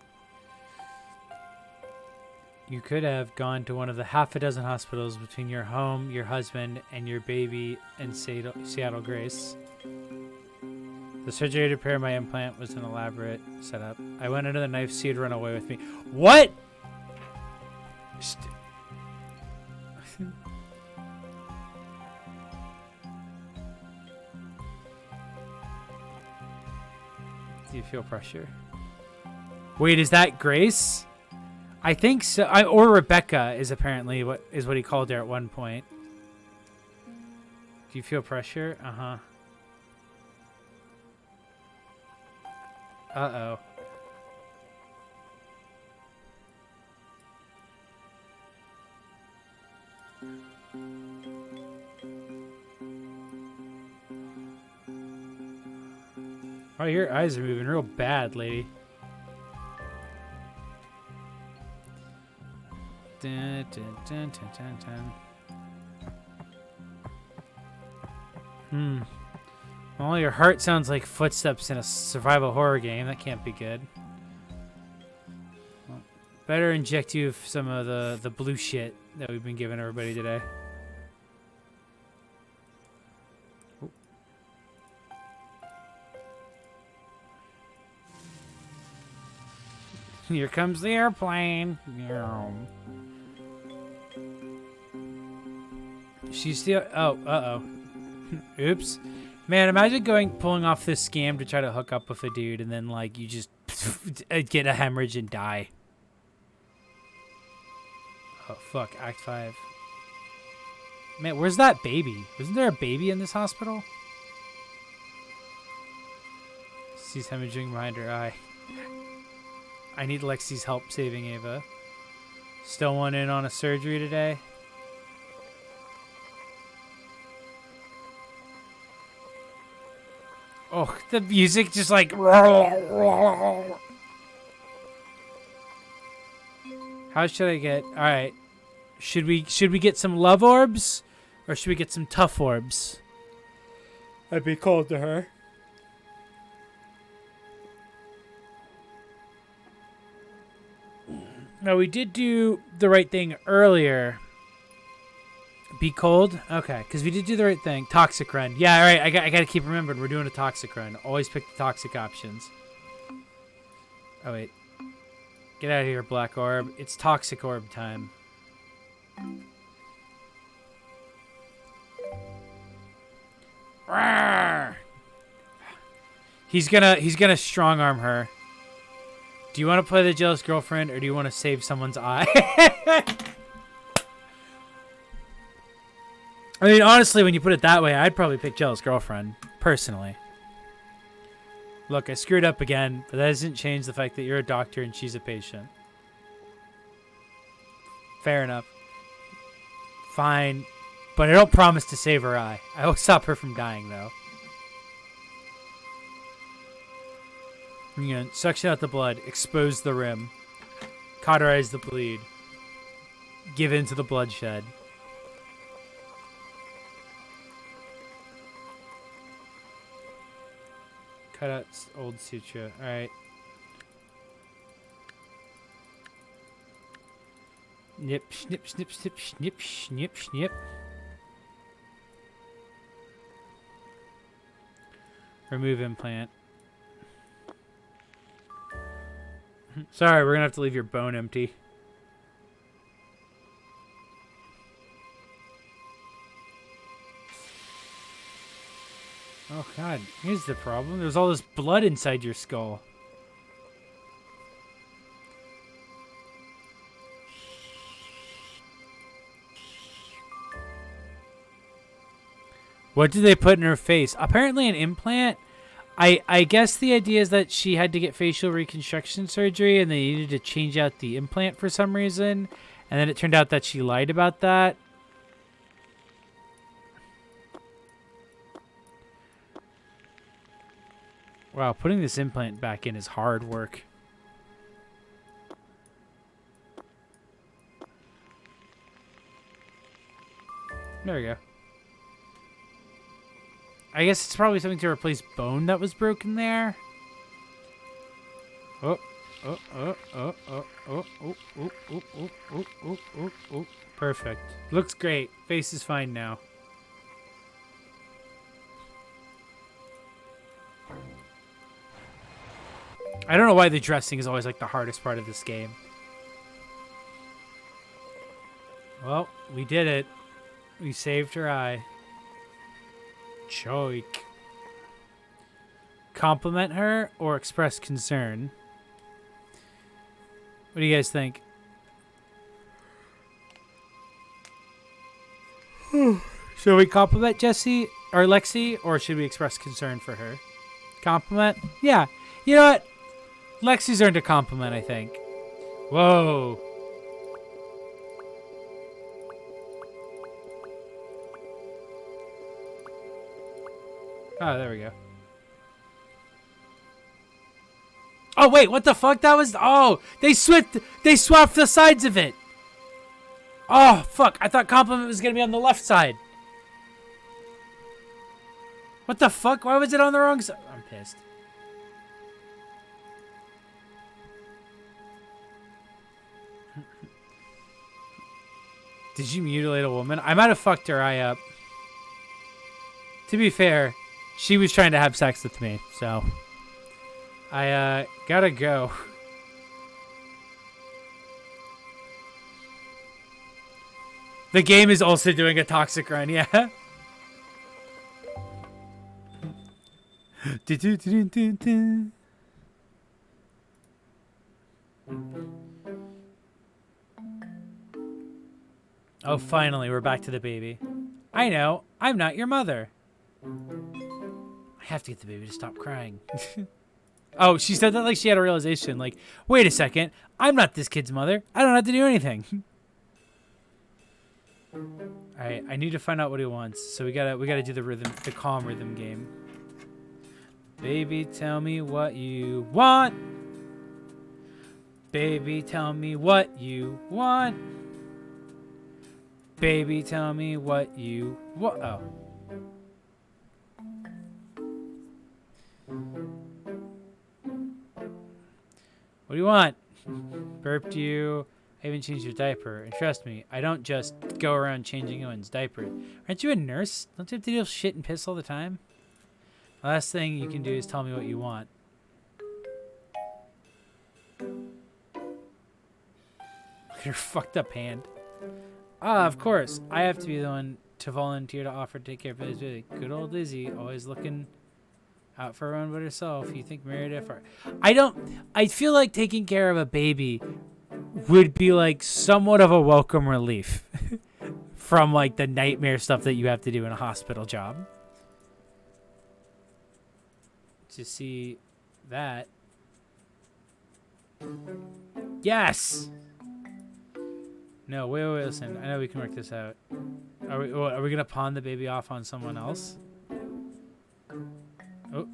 You could have gone to one of the half a dozen hospitals between your home, your husband, and your baby in Seattle Grace. The surgery to repair my implant was an elaborate setup. I went under the knife so you'd run away with me. What? Do you feel pressure? Wait, is that Grace? I think so. Or Rebecca is apparently what he called her at one point. Do you feel pressure? Uh-huh. Uh-oh. Oh, your eyes are moving real bad, lady. Dun, dun, dun, dun, dun, dun. Well, your heart sounds like footsteps in a survival horror game. That can't be good. Well, better inject you with some of the blue shit that we've been giving everybody today. Ooh. Here comes the airplane. She's still... Oh, uh-oh. Oops. Man, imagine pulling off this scam to try to hook up with a dude and then, like, you just get a hemorrhage and die. Oh, fuck. Act 5. Man, where's that baby? Wasn't there a baby in this hospital? She's hemorrhaging behind her eye. I need Lexi's help saving Ava. Still want in on a surgery today? Oh, the music just like... How should I get... Alright. Should we get some love orbs? Or should we get some tough orbs? I'd be cold to her. No, we did do the right thing earlier. Be cold? Okay, because we did do the right thing. Toxic run. Yeah, alright, I got to keep remembering. We're doing a toxic run. Always pick the toxic options. Oh, wait. Get out of here, Black Orb. It's toxic orb time. Rawr! He's gonna strong arm her. Do you want to play the jealous girlfriend or do you want to save someone's eye? I mean, honestly, when you put it that way, I'd probably pick jealous girlfriend, personally. Look, I screwed up again, but that doesn't change the fact that you're a doctor and she's a patient. Fair enough. Fine. But I don't promise to save her eye. I will stop her from dying, though. You know, suction out the blood, expose the rim, cauterize the bleed, give in to the bloodshed. Cut out old suture. Alright. Nip, snip, snip, snip, snip, snip, snip. Remove implant. Sorry, we're gonna have to leave your bone empty. Oh god, here's the problem. There's all this blood inside your skull. What did they put in her face? Apparently an implant. I guess the idea is that she had to get facial reconstruction surgery and they needed to change out the implant for some reason. And then it turned out that she lied about that. Wow, putting this implant back in is hard work. There we go. I guess it's probably something to replace bone that was broken there. Oh, oh, oh, oh, oh, oh, oh, oh, oh, oh, oh, oh, oh, oh. Perfect. Looks great. Face is fine now. I don't know why the dressing is always like the hardest part of this game. Well, we did it. We saved her eye. Choik. Compliment her or express concern? What do you guys think? Should we compliment Jessie or Lexi, or should we express concern for her? Compliment? Yeah. You know what? Lexi's earned a compliment, I think. Whoa. Oh, there we go. Oh, wait, what the fuck? That was... Oh, they swapped the sides of it. Oh, fuck. I thought compliment was going to be on the left side. What the fuck? Why was it on the wrong side? I'm pissed. Did you mutilate a woman? I might have fucked her eye up. To be fair, she was trying to have sex with me, so... I, gotta go. The game is also doing a toxic run, yeah? Oh, finally, we're back to the baby. I know, I'm not your mother. I have to get the baby to stop crying. Oh, she said that like she had a realization. Like, wait a second, I'm not this kid's mother. I don't have to do anything. Alright, I need to find out what he wants. So we gotta do the calm rhythm game. Baby, tell me what you want. Baby, tell me what you want. Baby, tell me what you want. Oh. What do you want? Burped you. I haven't changed your diaper. And trust me, I don't just go around changing anyone's diaper. Aren't you a nurse? Don't you have to deal with shit and piss all the time? The last thing you can do is tell me what you want. Look at her fucked up hand. Ah, of course. I have to be the one to volunteer to offer to take care of his baby. Good old Lizzie, always looking out for everyone but herself. You think Meredith or... I feel like taking care of a baby would be like somewhat of a welcome relief from like the nightmare stuff that you have to do in a hospital job. To see that. Yes! No, wait, listen. I know we can work this out. Are we going to pawn the baby off on someone else? Oh.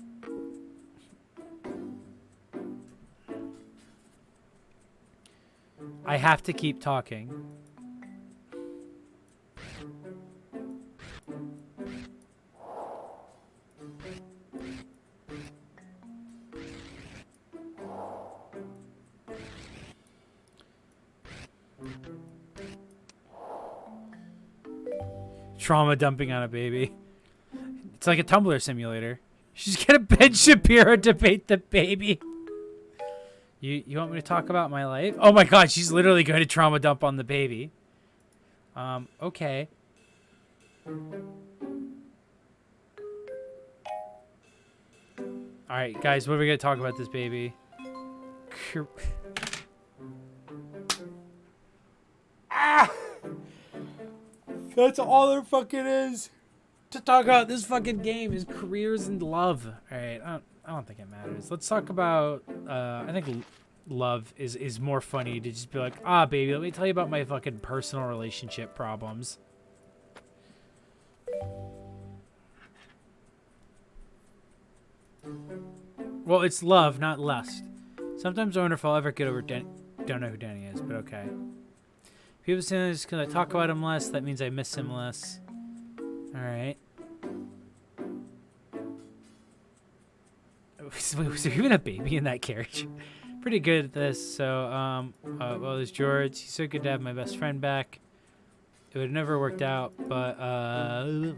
I have to keep talking. Trauma dumping on a baby. It's like a Tumblr simulator. She's gonna Ben Shapiro debate the baby. You want me to talk about my life? Oh my god, she's literally going to trauma dump on the baby. Okay. Alright, guys, what are we gonna talk about this baby? Ah! That's all there fucking is. to talk about this fucking game is careers and love. All right, I don't think it matters. Let's talk about. I think love is more funny to just be like, ah, baby, let me tell you about my fucking personal relationship problems. Well, it's love, not lust. Sometimes I wonder if I'll ever get over Danny. Don't know who Danny is, but okay. People saying I'm just gonna talk about him less. That means I miss him less. All right. Was there even a baby in that carriage? Pretty good at this. So, well, there's George. He's so good to have my best friend back. It would have never worked out, but I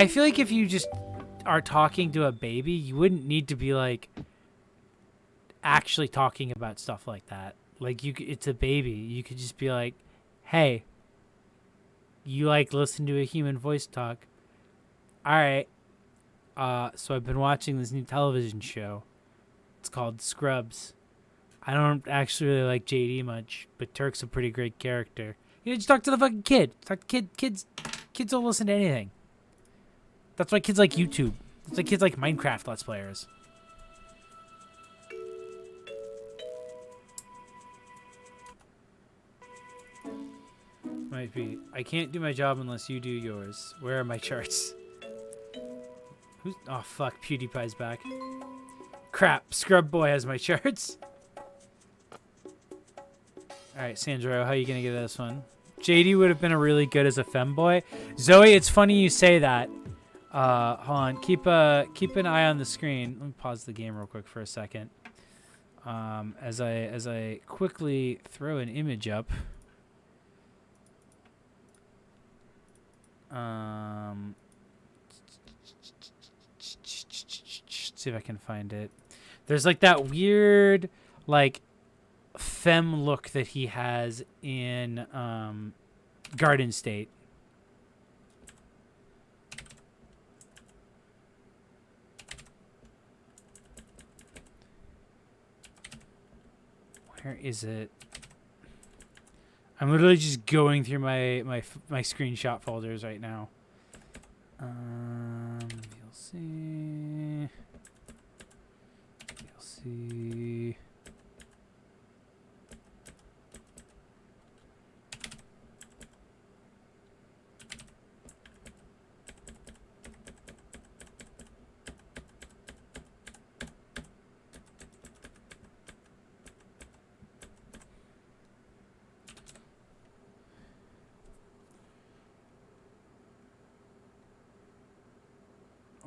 feel like if you just are talking to a baby, you wouldn't need to be like actually talking about stuff like that. Like it's a baby. You could just be like, "Hey, you like listen to a human voice talk? All right. So I've been watching this new television show. It's called Scrubs. I don't actually really like JD much, but Turk's a pretty great character. You know, just talk to the fucking kid. Talk to kids don't listen to anything. That's why kids like YouTube. That's why kids like Minecraft Let's Players. Might be. I can't do my job unless you do yours. Where are my charts? Who's? Oh fuck! PewDiePie's back. Crap! Scrub Boy has my charts. All right, Sandro, how are you gonna get this one? JD would have been a really good as a femboy. Zoe, it's funny you say that. Hold on. Keep an eye on the screen. Let me pause the game real quick for a second. As I quickly throw an image up. See if I can find it. There's like that weird like femme look that he has in Garden State. Where is it? I'm literally just going through my screenshot folders right now. You'll see.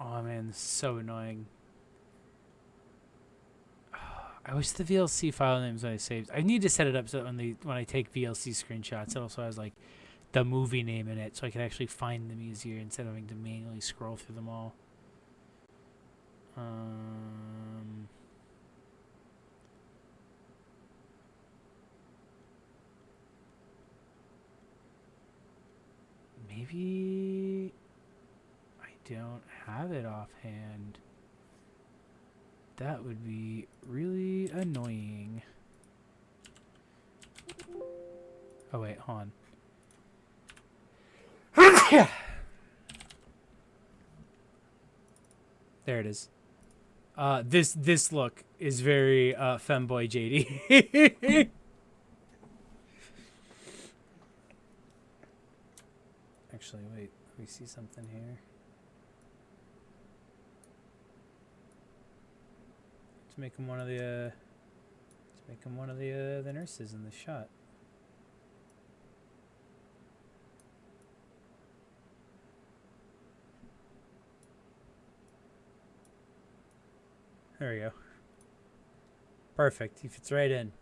Oh man, this is so annoying. I wish the VLC file names I saved. I need to set it up so that when I take VLC screenshots, it also has like the movie name in it, so I can actually find them easier instead of having to manually scroll through them all. Maybe I don't have it offhand. That would be really annoying. Oh wait, hold on. There it is. This look is very femboy JD. Actually, wait. Let me see something here. Let's make him one of the. Let's make him one of the nurses in the shot. There we go. Perfect. He fits right in.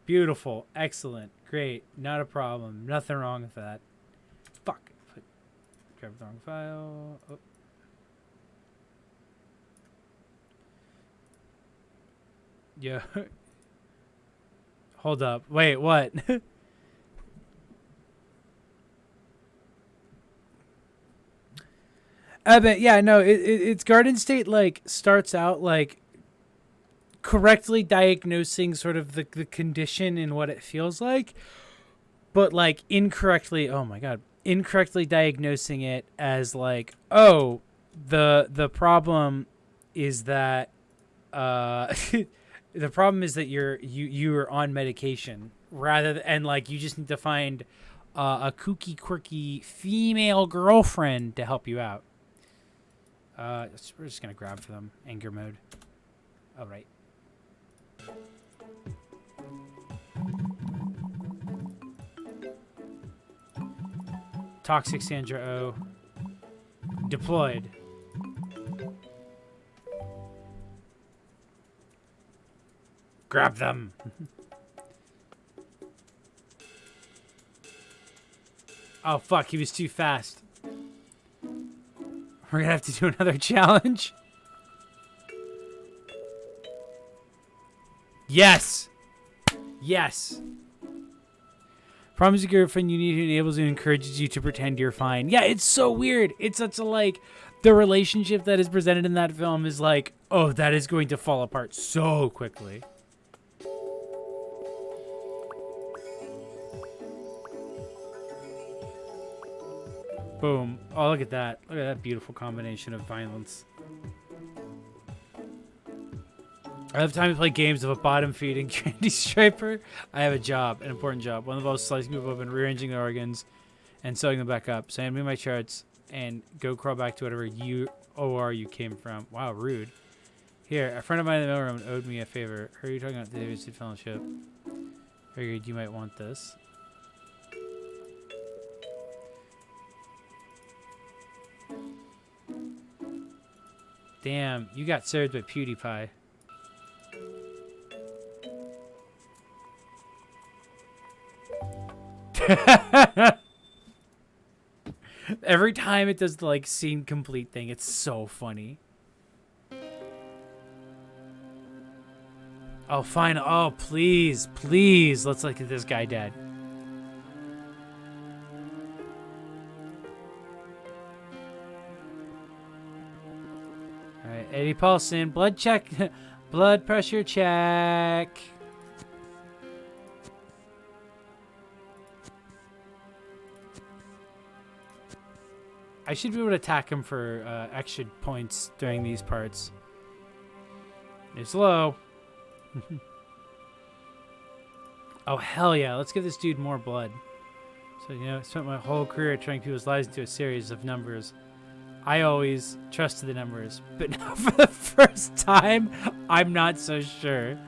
Beautiful. Excellent. Great. Not a problem. Nothing wrong with that. Fuck. Grab the wrong file. Oh. Yeah. Hold up. Wait, what? But yeah, no, it's Garden State like starts out like correctly diagnosing sort of the condition and what it feels like. but like incorrectly, oh my god, incorrectly diagnosing it as like, oh, the problem is that the problem is that you're on medication rather than, and like you just need to find a kooky quirky female girlfriend to help you out. We're just gonna grab for them. Anger mode. All right. Toxic Sandra O. Deployed. Grab them. Oh fuck, he was too fast. We're gonna have to do another challenge. Yes. Yes. Promise your girlfriend you need who enables and encourages you to pretend you're fine. Yeah, it's so weird. It's such a like, the relationship that is presented in that film is like, oh, that is going to fall apart so quickly. Boom. Oh, look at that. Look at that beautiful combination of violence. I have time to play games of a bottom-feeding candy striper. I have a job, an important job. One of those slicing people open, rearranging the organs, and sewing them back up. Send me my charts, and go crawl back to whatever OR you came from. Wow, rude. Here, a friend of mine in the mailroom owed me a favor. Heard you talking about the David Seed Fellowship. Figured you might want this. Damn, you got served by PewDiePie. Every time it does the like scene complete thing, it's so funny. Oh, fine. Oh, please, please. Let's look at this guy dead. All right, Eddie Paulson, blood check, blood pressure check. I should be able to attack him for extra points during these parts. It's low. Oh, hell yeah. Let's give this dude more blood. So, you know, I spent my whole career turning people's lives into a series of numbers. I always trusted the numbers, but now for the first time, I'm not so sure.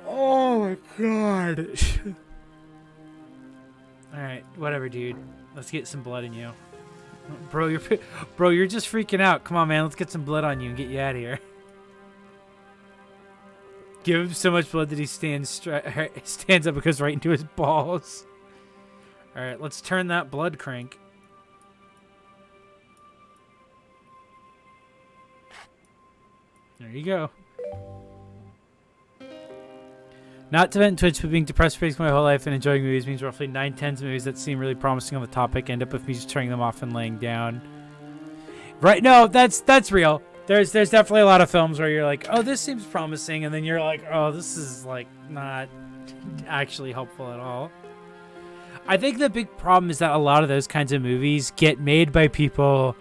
Oh my god. Alright, whatever, dude. Let's get some blood in you. Bro, you're just freaking out. Come on, man. Let's get some blood on you and get you out of here. Give him so much blood that he stands up and goes right into his balls. Alright, let's turn that blood crank. There you go. Not to vent Twitch, but being depressed for my whole life and enjoying movies means roughly 9/10 of movies that seem really promising on the topic end up with me just turning them off and laying down. Right? No, that's real. There's definitely a lot of films where you're like, oh, this seems promising, and then you're like, oh, this is like not actually helpful at all. I think the big problem is that a lot of those kinds of movies get made by people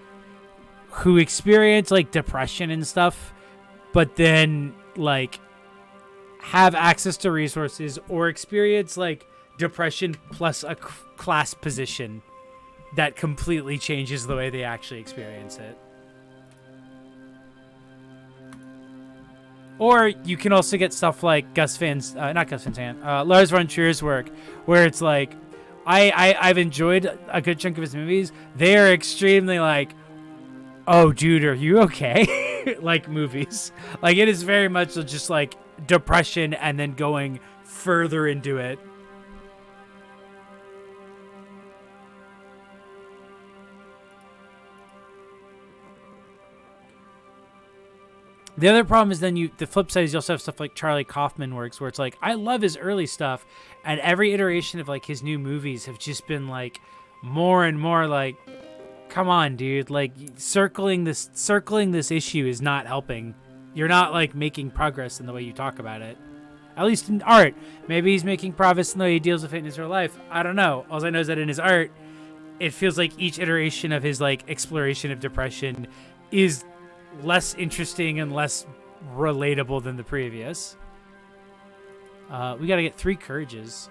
who experience like depression and stuff, but then like have access to resources or experience like depression plus a class position that completely changes the way they actually experience it. Or you can also get stuff like Lars von Trier's work, where it's like, I've enjoyed a good chunk of his movies. They are extremely like, oh, dude, are you okay? Like movies. Like it is very much just like depression and then going further into it. The other problem is then the flip side is you also have stuff like Charlie Kaufman works, where it's like, I love his early stuff, and every iteration of like his new movies have just been like more and more like, come on, dude, like circling this issue is not helping. You're not like making progress in the way you talk about it. At least in art. Maybe he's making progress in the way he deals with it in his real life. I don't know. All I know is that in his art, it feels like each iteration of his like exploration of depression is less interesting and less relatable than the previous. We gotta get 3 courages.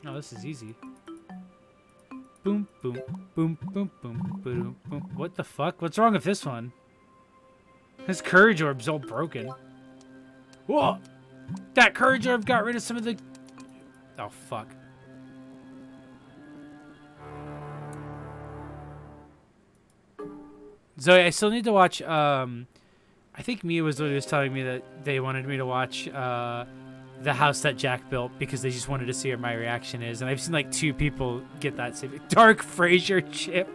Oh, this is easy. Boom, boom, boom, boom, boom, boom, boom. What the fuck? What's wrong with this one? His courage orb's all broken. Whoa! That courage orb got rid of some of the... Oh, fuck. Zoe, I still need to watch, I think Mia was the one who was telling me that they wanted me to watch, The House That Jack Built because they just wanted to see what my reaction is. And I've seen, like, 2 people get that same... Dark Fraser chip.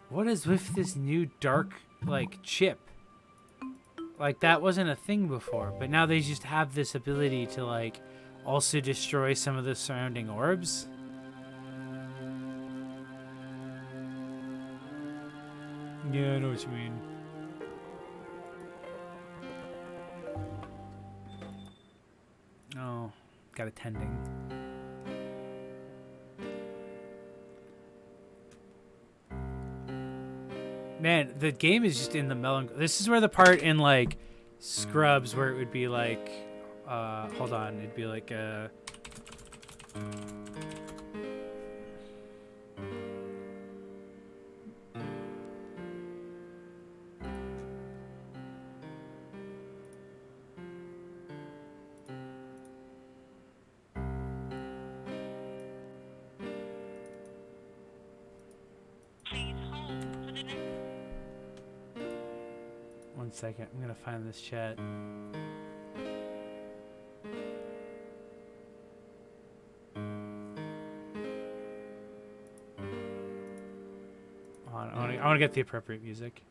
What is with this new dark, like, chip? Like, that wasn't a thing before, but now they just have this ability to, like, also destroy some of the surrounding orbs. Yeah, I know what you mean. Oh, got a tending. Man, the game is just in the melancholy. This is where the part in, like, Scrubs where it would be like, hold on, it'd be like, one second, I'm gonna find this chat. Hold on, I wanna get the appropriate music.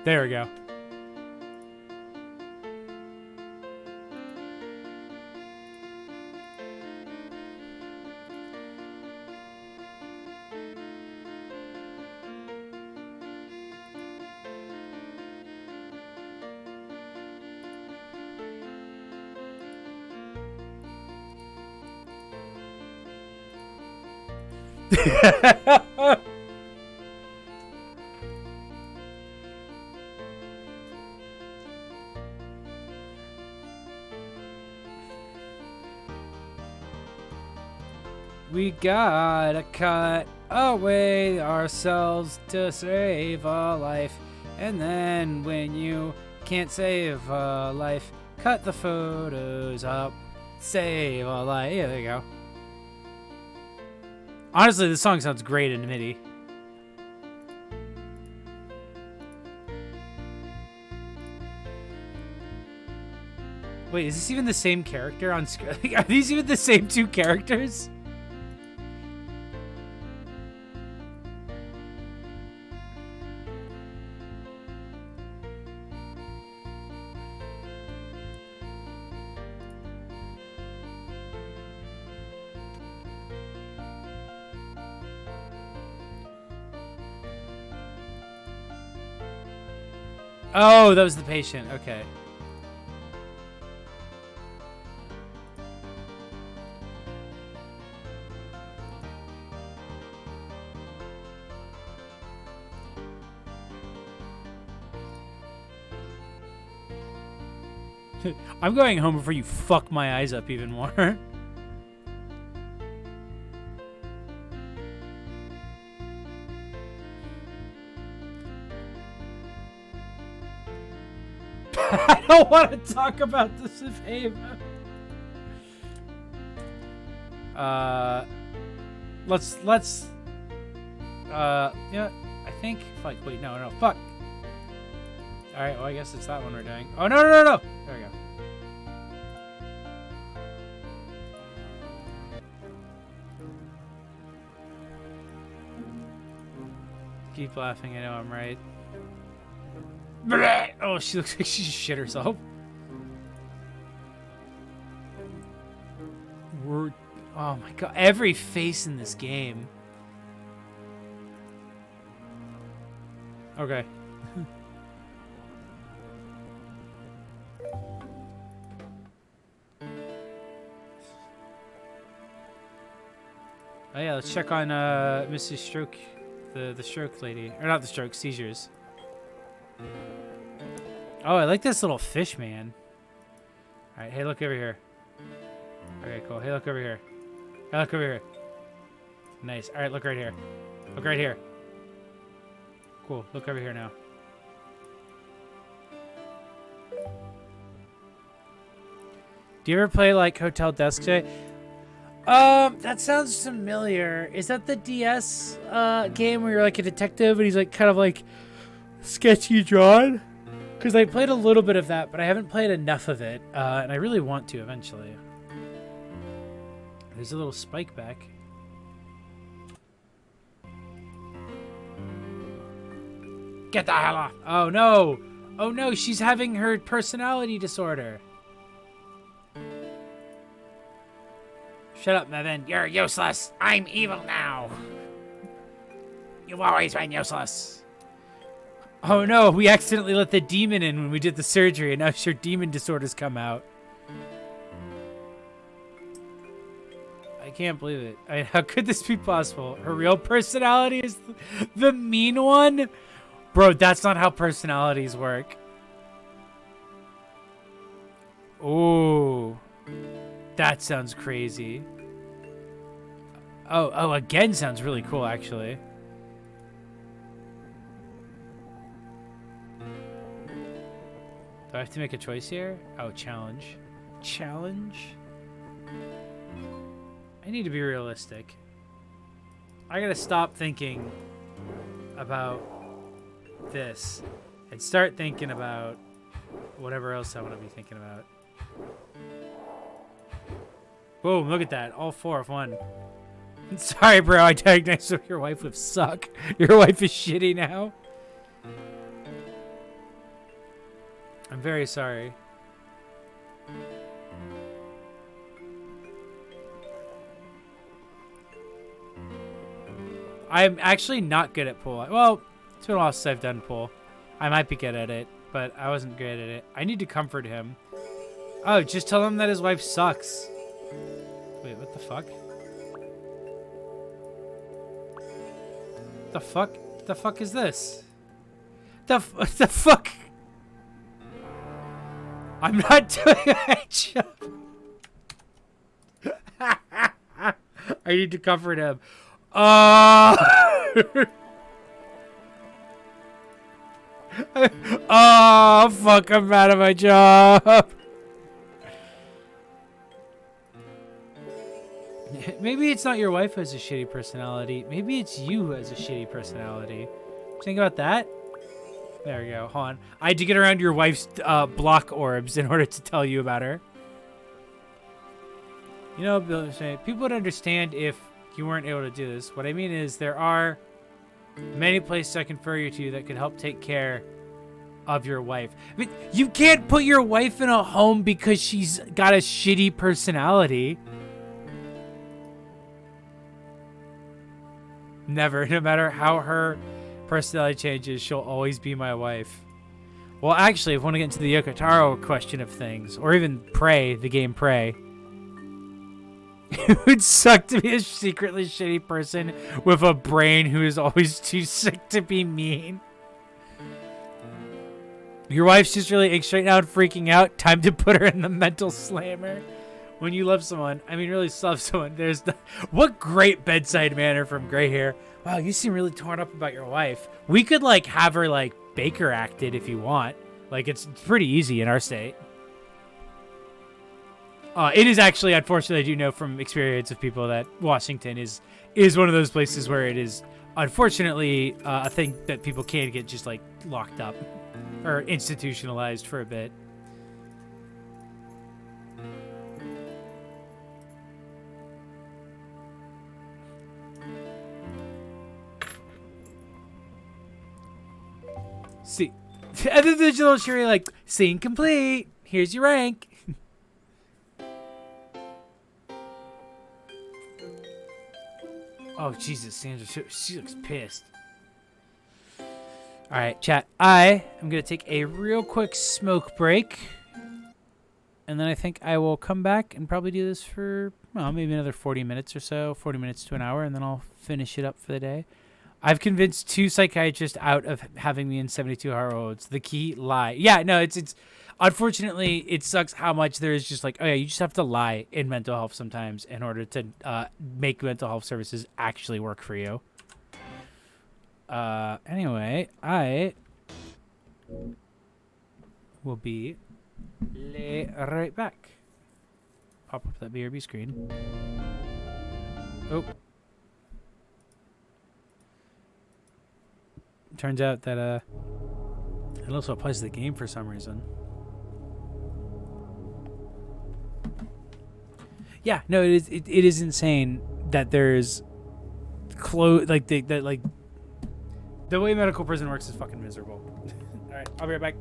There we go. We gotta cut away ourselves to save a life. And then when you can't save a life, cut the photos up, save a life. Yeah, there you go. Honestly, this song sounds great in MIDI. Wait, is this even the same character on screen? Are these even the same 2 characters? Oh, that was the patient. Okay. I'm going home before you fuck my eyes up even more. I don't want to talk about this with Ava. Let's yeah, I think, like, wait, no, fuck. All right, well, I guess it's that one we're doing. Oh, no, no, no, no. There we go. Keep laughing. I know I'm right. Oh, she looks like she just shit herself. Oh my god, every face in this game. Okay. Oh yeah, let's check on Mrs. Stroke, the stroke lady, or not the stroke, seizures. Oh, I like this little fish man. All right, hey, look over here. Okay, cool. Hey, look over here. Hey, look over here. Nice. All right, look right here. Look right here. Cool. Look over here now. Do you ever play like Hotel Desk Day? That sounds familiar. Is that the DS game where you're like a detective and he's like kind of like sketchy drawn? Because I played a little bit of that, but I haven't played enough of it, and I really want to eventually. There's a little spike back. Get the hell off! Oh no! Oh no, she's having her personality disorder. Shut up, Nevin. You're useless. I'm evil now. You've always been useless. Oh no, we accidentally let the demon in when we did the surgery, and now her demon disorders come out. I can't believe it. How could this be possible? Her real personality is the mean one? Bro, that's not how personalities work. Oh, that sounds crazy. Oh, again sounds really cool, actually. Do I have to make a choice here? Oh, challenge. Challenge? I need to be realistic. I gotta stop thinking about this and start thinking about whatever else I want to be thinking about. Boom, look at that. All four of one. Sorry, bro. I diagnosed your wife with suck. Your wife is shitty now. I'm very sorry. I'm actually not good at pool. Well, it's been a while since I've done pool. I might be good at it, but I wasn't good at it. I need to comfort him. Oh, just tell him that his wife sucks. Wait, what the fuck? The fuck? The fuck is this? The fuck? I'm not doing a job. I need to comfort him. Oh, fuck, I'm out of my job. Maybe it's not your wife who has a shitty personality. Maybe it's you who has a shitty personality. Think about that. There we go. Hold on. I had to get around your wife's block orbs in order to tell you about her. You know, people would understand if you weren't able to do this. What I mean is there are many places I can refer you to that could help take care of your wife. I mean, you can't put your wife in a home because she's got a shitty personality. Never. No matter how her personality changes, she'll always be my wife. Well, actually, if I want to get into the Yokotaro question of things, or even Prey, the game Prey, it would suck to be a secretly shitty person with a brain who is always too sick to be mean. Your wife's just really anxious right now and freaking out. Time to put her in the mental slammer. When you love someone, I mean really love someone, there's the... What great bedside manner from Gray Hair. Wow, you seem really torn up about your wife. We could, like, have her, like, Baker acted if you want. Like, it's pretty easy in our state. It is actually, unfortunately, I do know from experience of people that Washington is one of those places where it is, unfortunately, a thing that people can get just, like, locked up. or institutionalized for a bit. See, and then there's a little Shuri like, scene complete. Here's your rank. Oh Jesus, Sandra, she looks pissed. All right, chat. I am gonna take a real quick smoke break, and then I think I will come back and probably do this for maybe another 40 minutes or so, 40 minutes to an hour, and then I'll finish it up for the day. I've convinced 2 psychiatrists out of having me in 72-hour holds. The key, lie. Yeah, no, it's unfortunately, it sucks how much there is just like, oh yeah, you just have to lie in mental health sometimes in order to make mental health services actually work for you. Anyway, I will be right back. Pop up that BRB screen. Oh. Turns out that it also applies to the game for some reason. Yeah, no, it is insane that there's the way medical prison works is fucking miserable. All right, I'll be right back.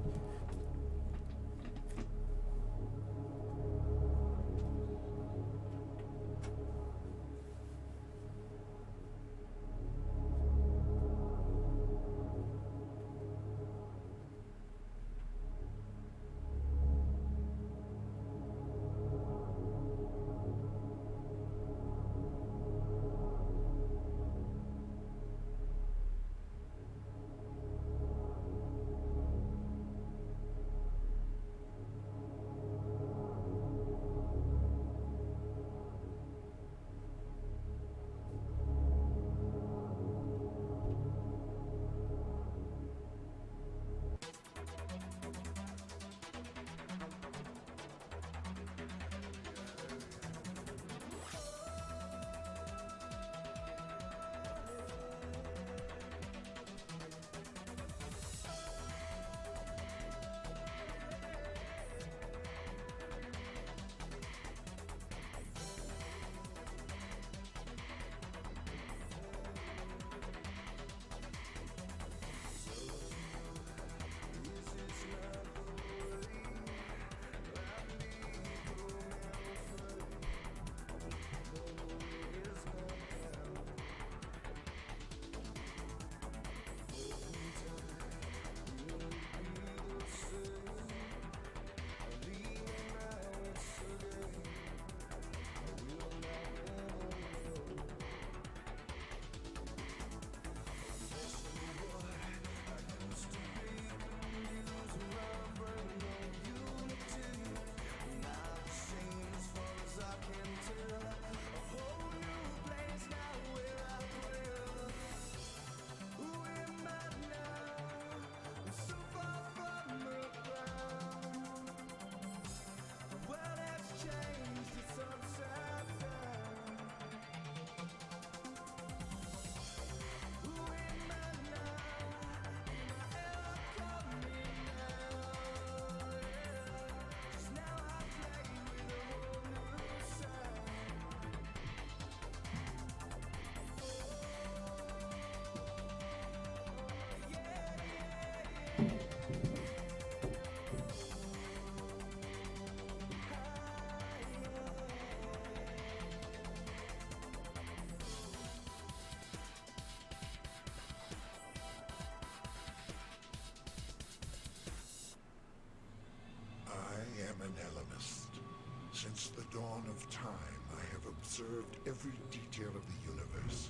Since the dawn of time, I have observed every detail of the universe.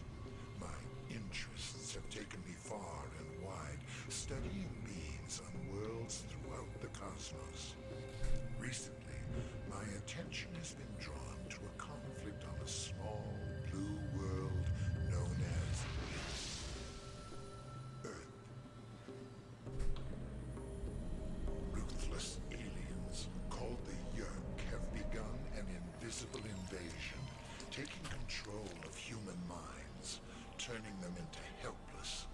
My interests have taken me far and wide, studying beings on worlds throughout the cosmos. Recently, my attention has been drawn to a conflict on a small blue world known as Earth. Ruthless aliens called the Yeerk have begun an invisible invasion, taking control of human minds, turning them into helpless,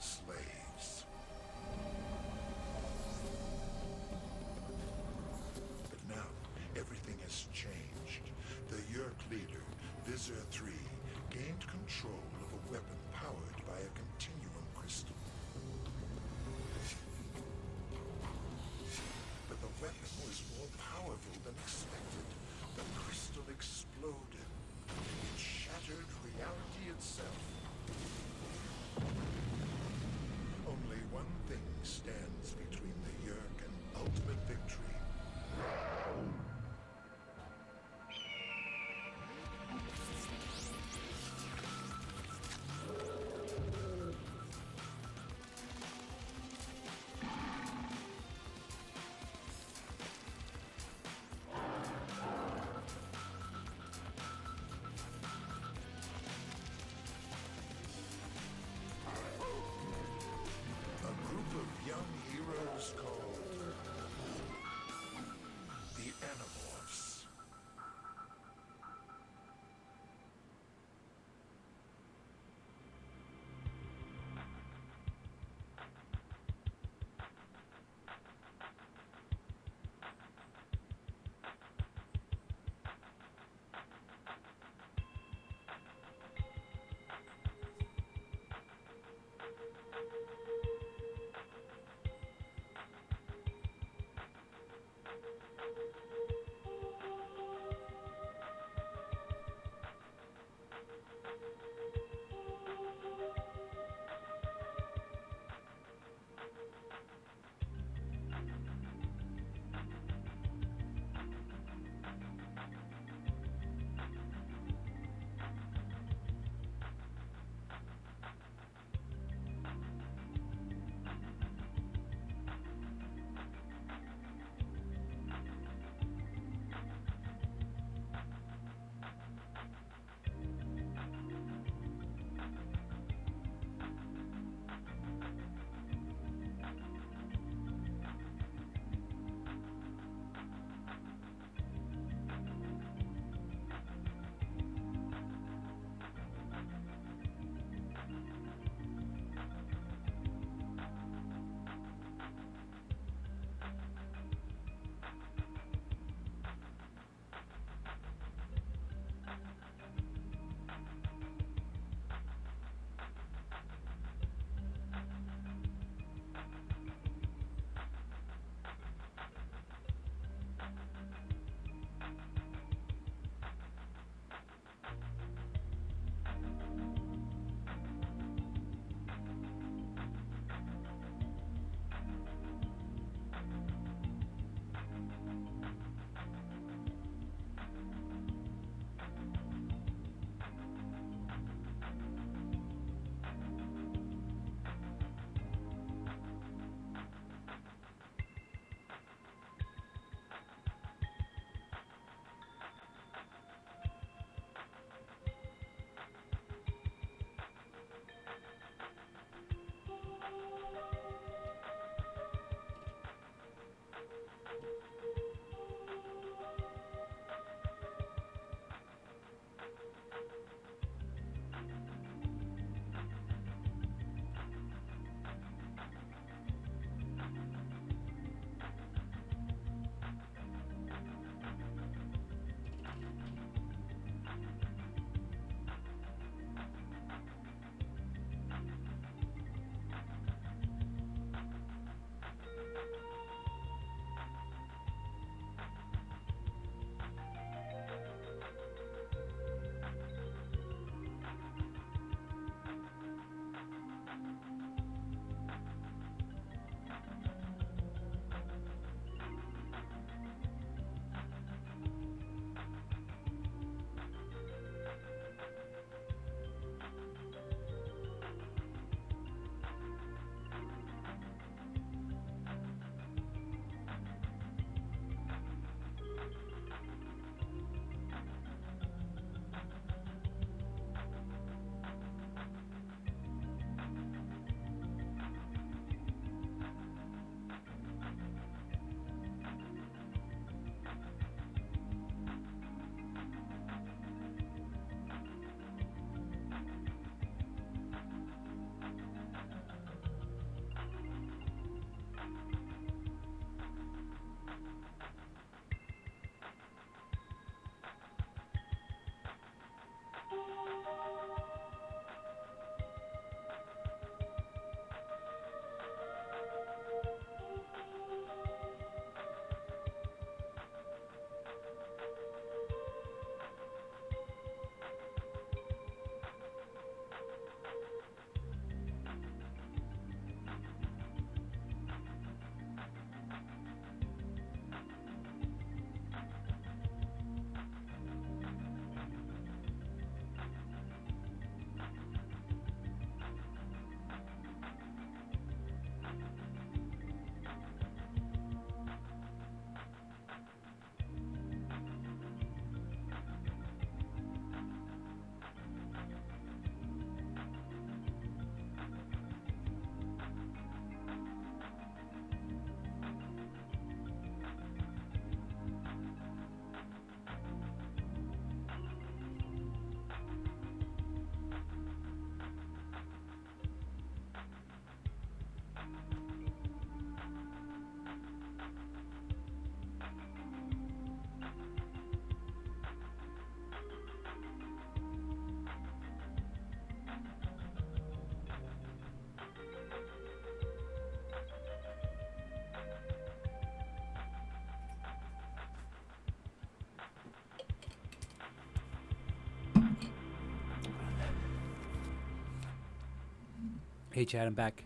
Hey, Chad, I'm back.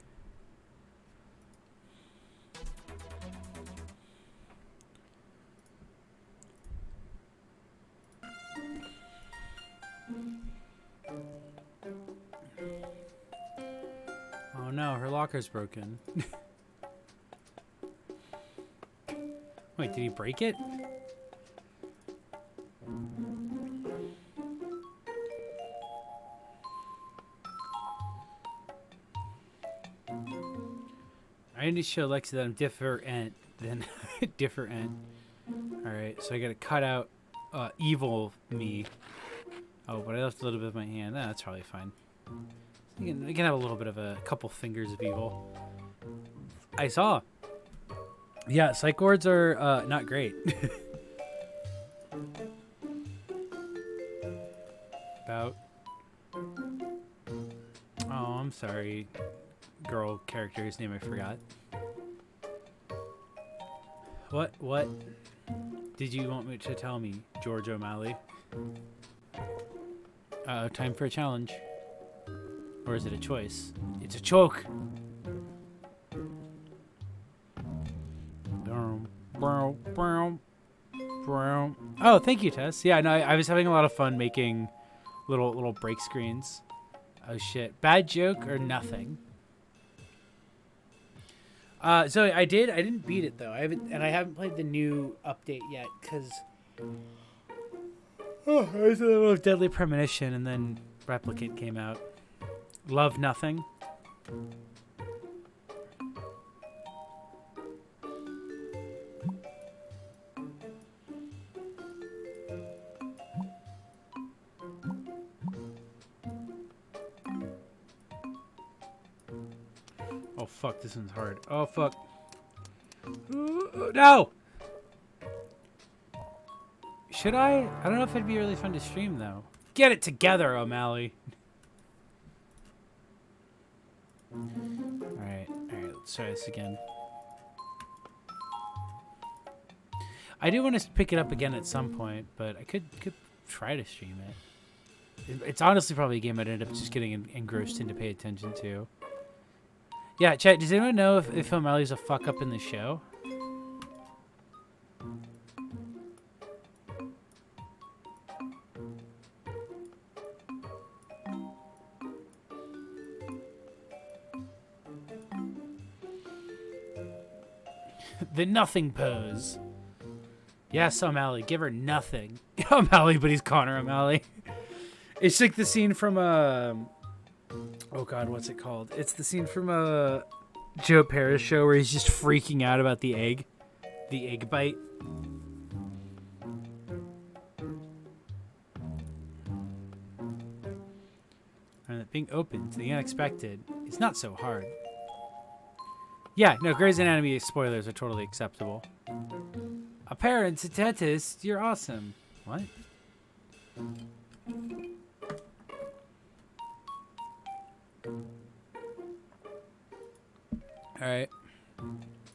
Oh no, her locker's broken. Wait, did he break it? I need to show Lexi that I'm different than different. Alright, so I gotta cut out evil me. Oh, but I left a little bit of my hand. That's probably fine. You can have a little bit of a couple fingers of evil. I saw. Yeah, psych wards are not great. About. Oh, I'm sorry. Girl character whose name I forgot. What did you want me to tell me, George O'Malley? Time for a challenge. Or is it a choice? It's a choke. Oh, thank you, Tess. Yeah, no, I was having a lot of fun making little break screens. Oh shit, bad joke or nothing. So I didn't beat it though. I haven't played the new update yet because I was a little Deadly Premonition and then Replicant came out. Love nothing. Oh fuck, this one's hard. Oh fuck. No! Should I? I don't know if it'd be really fun to stream though. Get it together, O'Malley. Alright, let's try this again. I do want to pick it up again at some point, but I could try to stream it. It's honestly probably a game I'd end up just getting engrossed in to pay attention to. Yeah, chat, does anyone know if O'Malley's a fuck up in the show? The nothing pose. Yes, O'Malley, give her nothing. O'Malley, but he's Connor O'Malley. It's like the scene from oh god, what's it called? It's the scene from a Joe Paris show where he's just freaking out about the egg bite. And being open to the unexpected is not so hard. Yeah, no, Grey's Anatomy spoilers are totally acceptable. A parent, a dentist, you're awesome. What? Alright.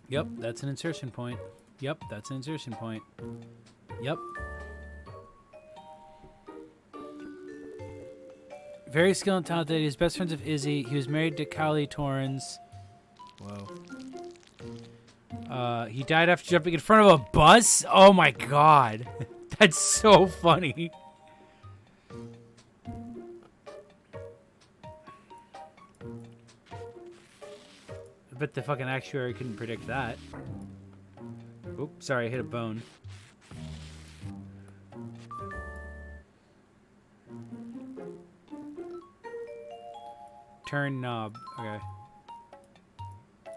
Yep, that's an insertion point. Yep, that's an insertion point. Yep. Very skilled and talented. He was best friends with Izzy. He was married to Kylie Torrens. Whoa. He died after jumping in front of a bus? Oh my god. That's so funny. I bet the fucking actuary couldn't predict that. Oops, sorry, I hit a bone. Turn knob. Okay.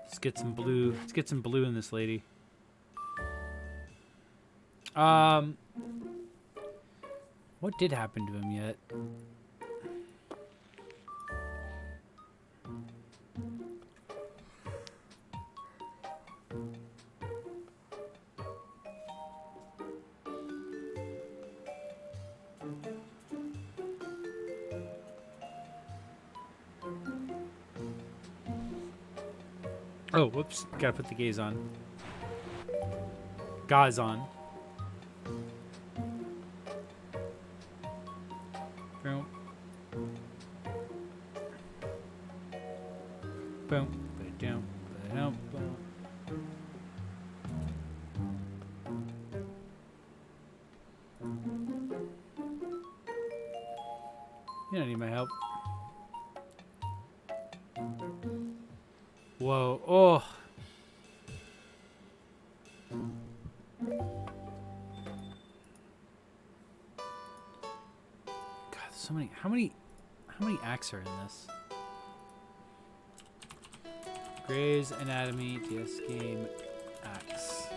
Let's get some blue. Let's get some blue in this lady. What did happen to him yet? Oh, whoops. Gotta put the gaze on. Gauze on. Ba-dum, ba-dum, ba. You don't need my help. Whoa. Oh. God, so many. How many acts are in this? Grey's Anatomy DS game acts.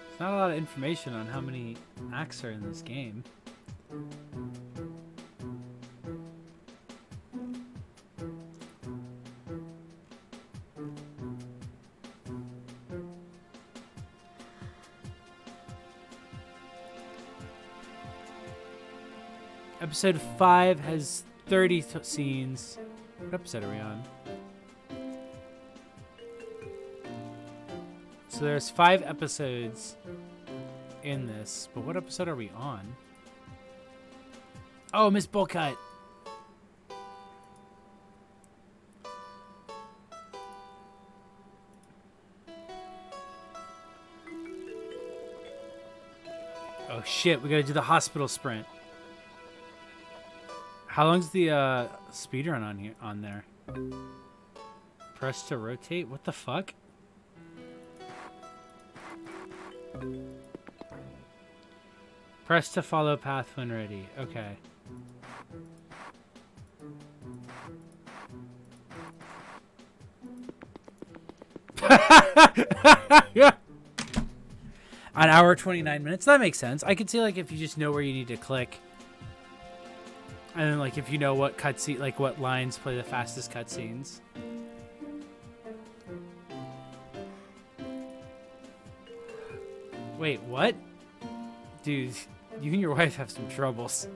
There's not a lot of information on how many acts are in this game. Episode 5 has 30 scenes. What episode are we on? So there's 5 episodes in this, but what episode are we on? Oh, Miss Bullcut. Oh shit, we gotta do the hospital sprint. How long's the speedrun on here? On there? Press to rotate. What the fuck? Press to follow path when ready. Okay. Yeah. An hour 29 minutes. That makes sense. I could see like if you just know where you need to click. And then, like, if you know what cutscene, like, what lines play the fastest cutscenes. Wait, what? Dude, you and your wife have some troubles.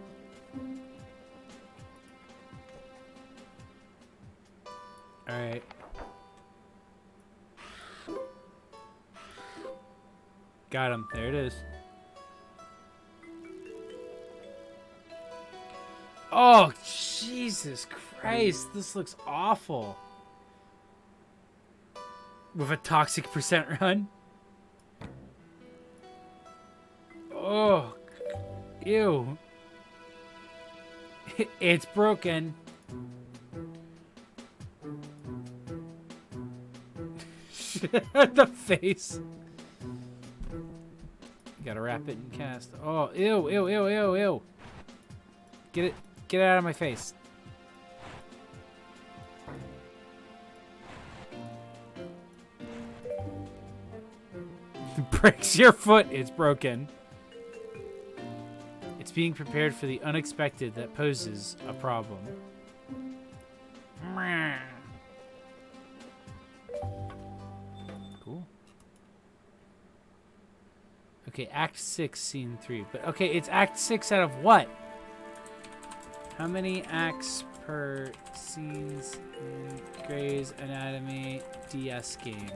Alright. Got him. There it is. Oh, Jesus Christ. This looks awful. With a toxic percent run. Oh. Ew. It's broken. The face. You gotta wrap it in cast. Oh, ew, ew, ew, ew, ew. Get it. Get it out of my face. Breaks your foot. It's broken. It's being prepared for the unexpected that poses a problem. Cool. Okay, Act 6, Scene 3. But okay, it's Act 6 out of what? How many acts per scenes in Grey's Anatomy DS game?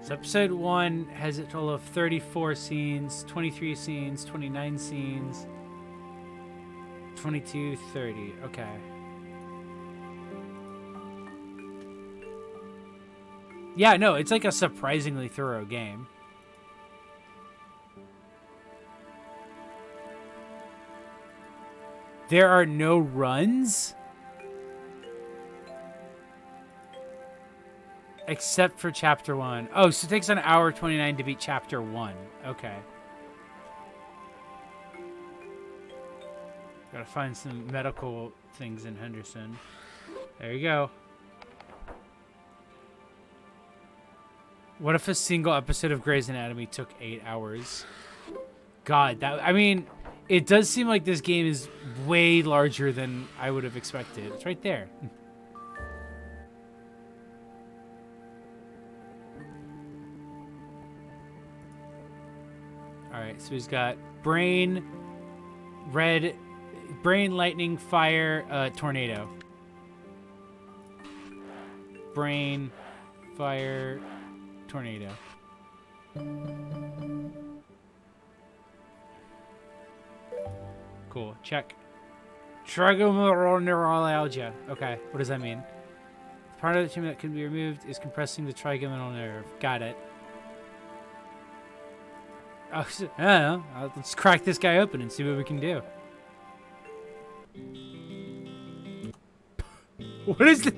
So episode 1 has a total of 34 scenes, 23 scenes, 29 scenes, 22, 30. Okay. Yeah, no, it's like a surprisingly thorough game. There are no runs? Except for chapter 1. Oh, so it takes an hour 29 to beat chapter 1. Okay. Gotta find some medical things in Henderson. There you go. What if a single episode of Grey's Anatomy took 8 hours? God, I mean, it does seem like this game is way larger than I would have expected. It's right there. All right, so he's got brain, red, brain, lightning, fire, tornado. Brain, fire, tornado. Cool. Check. Trigeminal Okay. What does that mean? Part of the tumor that can be removed is compressing the trigeminal nerve. Got it. Oh, I don't know. Let's crack this guy open and see what we can do. What is this?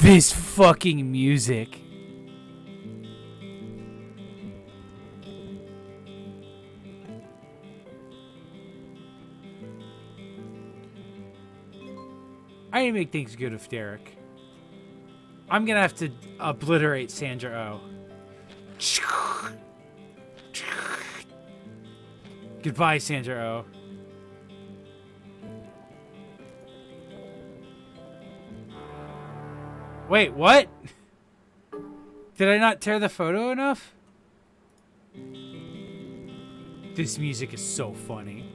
This fucking music. I need to make things good with Derek. I'm gonna have to obliterate Sandra Oh. Goodbye, Sandra Oh. Wait, what? Did I not tear the photo enough? This music is so funny.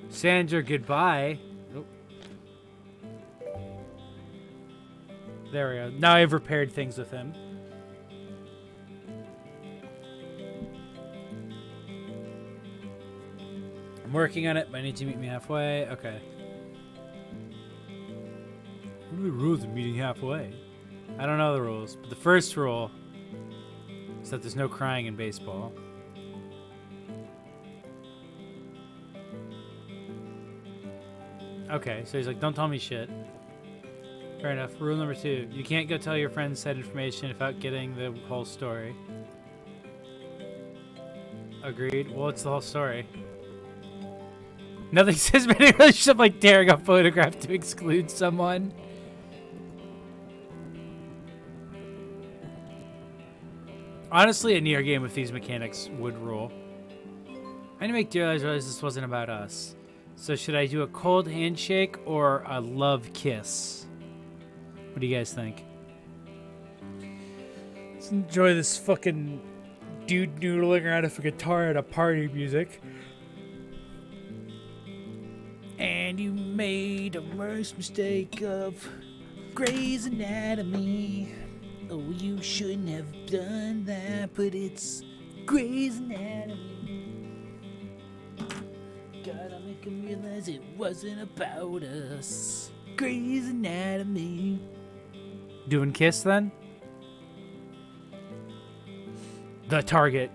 Sandra, goodbye. Oh. There we go. Now I've repaired things with him. I'm working on it, but I need you to meet me halfway. Okay. What are the rules of meeting halfway? I don't know the rules, but the first rule is that there's no crying in baseball. Okay, so he's like, don't tell me shit. Fair enough. Rule number 2. You can't go tell your friends said information without getting the whole story. Agreed. Well, it's the whole story. Nothing says many relationship like tearing a photograph to exclude someone. Honestly, a near game with these mechanics would rule. I need to make Dear realize this wasn't about us. So should I do a cold handshake or a love kiss? What do you guys think? Let's enjoy this fucking dude noodling around with a guitar at a party music. And you made a worst mistake of Grey's Anatomy. Oh, you shouldn't have done that, but it's Grey's Anatomy. Gotta make him realize it wasn't about us. Grey's Anatomy. Doing kiss then? The target.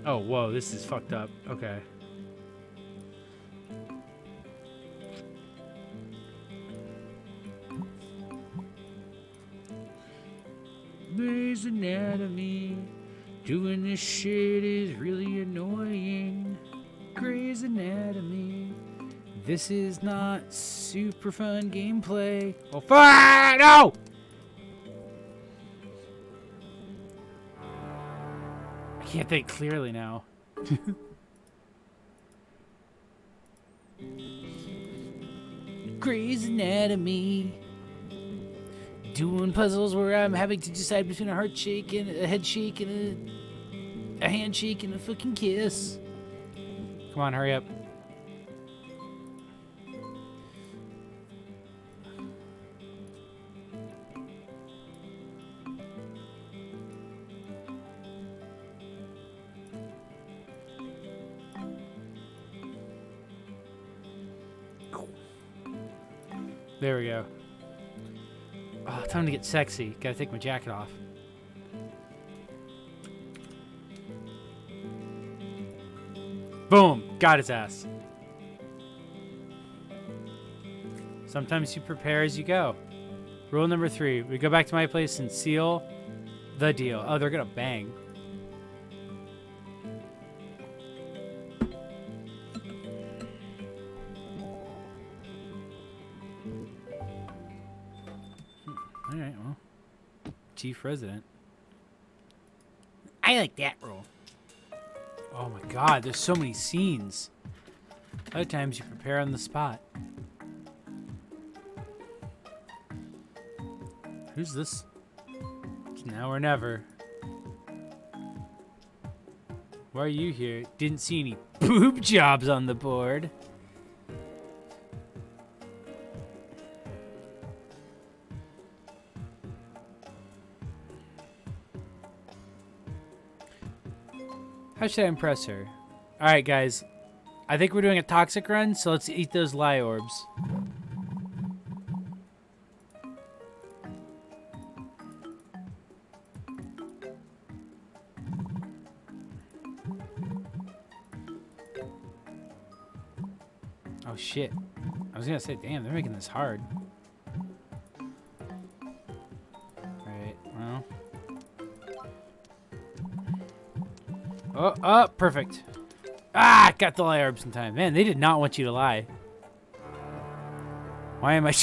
Oh, whoa, this is fucked up. Okay. Grey's Anatomy. Doing this shit is really annoying. Grey's Anatomy. This is not super fun gameplay. Oh, fuck! No! I can't think clearly now. Grey's Anatomy. Doing puzzles where I'm having to decide between a heart shake and a head shake and a handshake and a fucking kiss. Come on, hurry up. There we go. Oh, time to get sexy. Gotta take my jacket off. Boom! Got his ass. Sometimes you prepare as you go. Rule number 3. We go back to my place and seal The deal. Oh, they're gonna bang. All right, well, chief resident. I like that role. Oh my god, there's so many scenes. Other times you prepare on the spot. Who's this? It's now or never. Why are you here? Didn't see any boob jobs on the board. How should I impress her? Alright, guys. I think we're doing a toxic run, so let's eat those lie orbs. Oh, shit. I was gonna say, damn, they're making this hard. Alright, well. Oh, perfect. Ah, got the lie orbs in time. Man, they did not want you to lie. Why am I...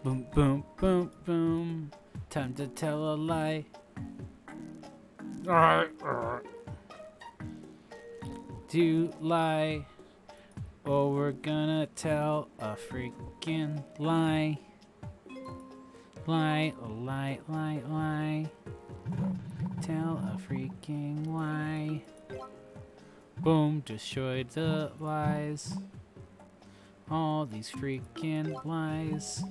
Boom, boom, boom, boom. Time to tell a lie. Do lie, or we're gonna tell a freaking lie. Lie, lie, lie, lie. Tell a freaking lie. Boom, destroyed the lies. All these freaking lies.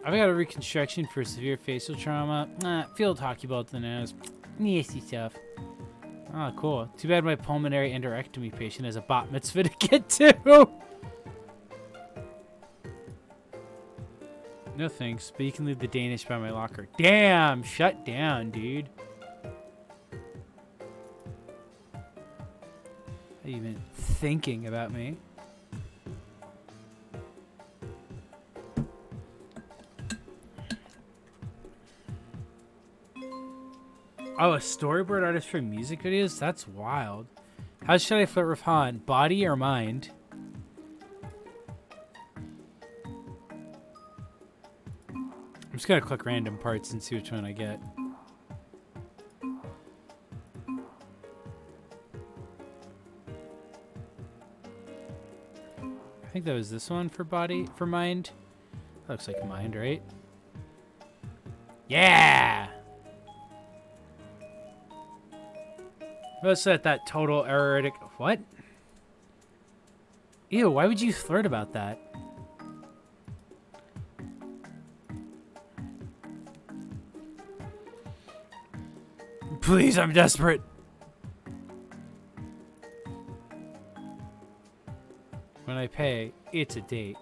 I've got a reconstruction for severe facial trauma. Field hockey ball to the nose. Nasty stuff. Oh, cool. Too bad my pulmonary enterectomy patient has a bat mitzvah to get to. No thanks, but you can leave the Danish by my locker. Damn, shut down, dude. How you been thinking about me? Oh, a storyboard artist for music videos? That's wild. How should I flirt with Han? Body or mind? I'm just gonna click random parts and see which one I get. I think that was this one for body, for mind. That looks like mind, right? Yeah! Let's set that total erratic. What? Ew, why would you flirt about that? Please, I'm desperate. When I pay, it's a date.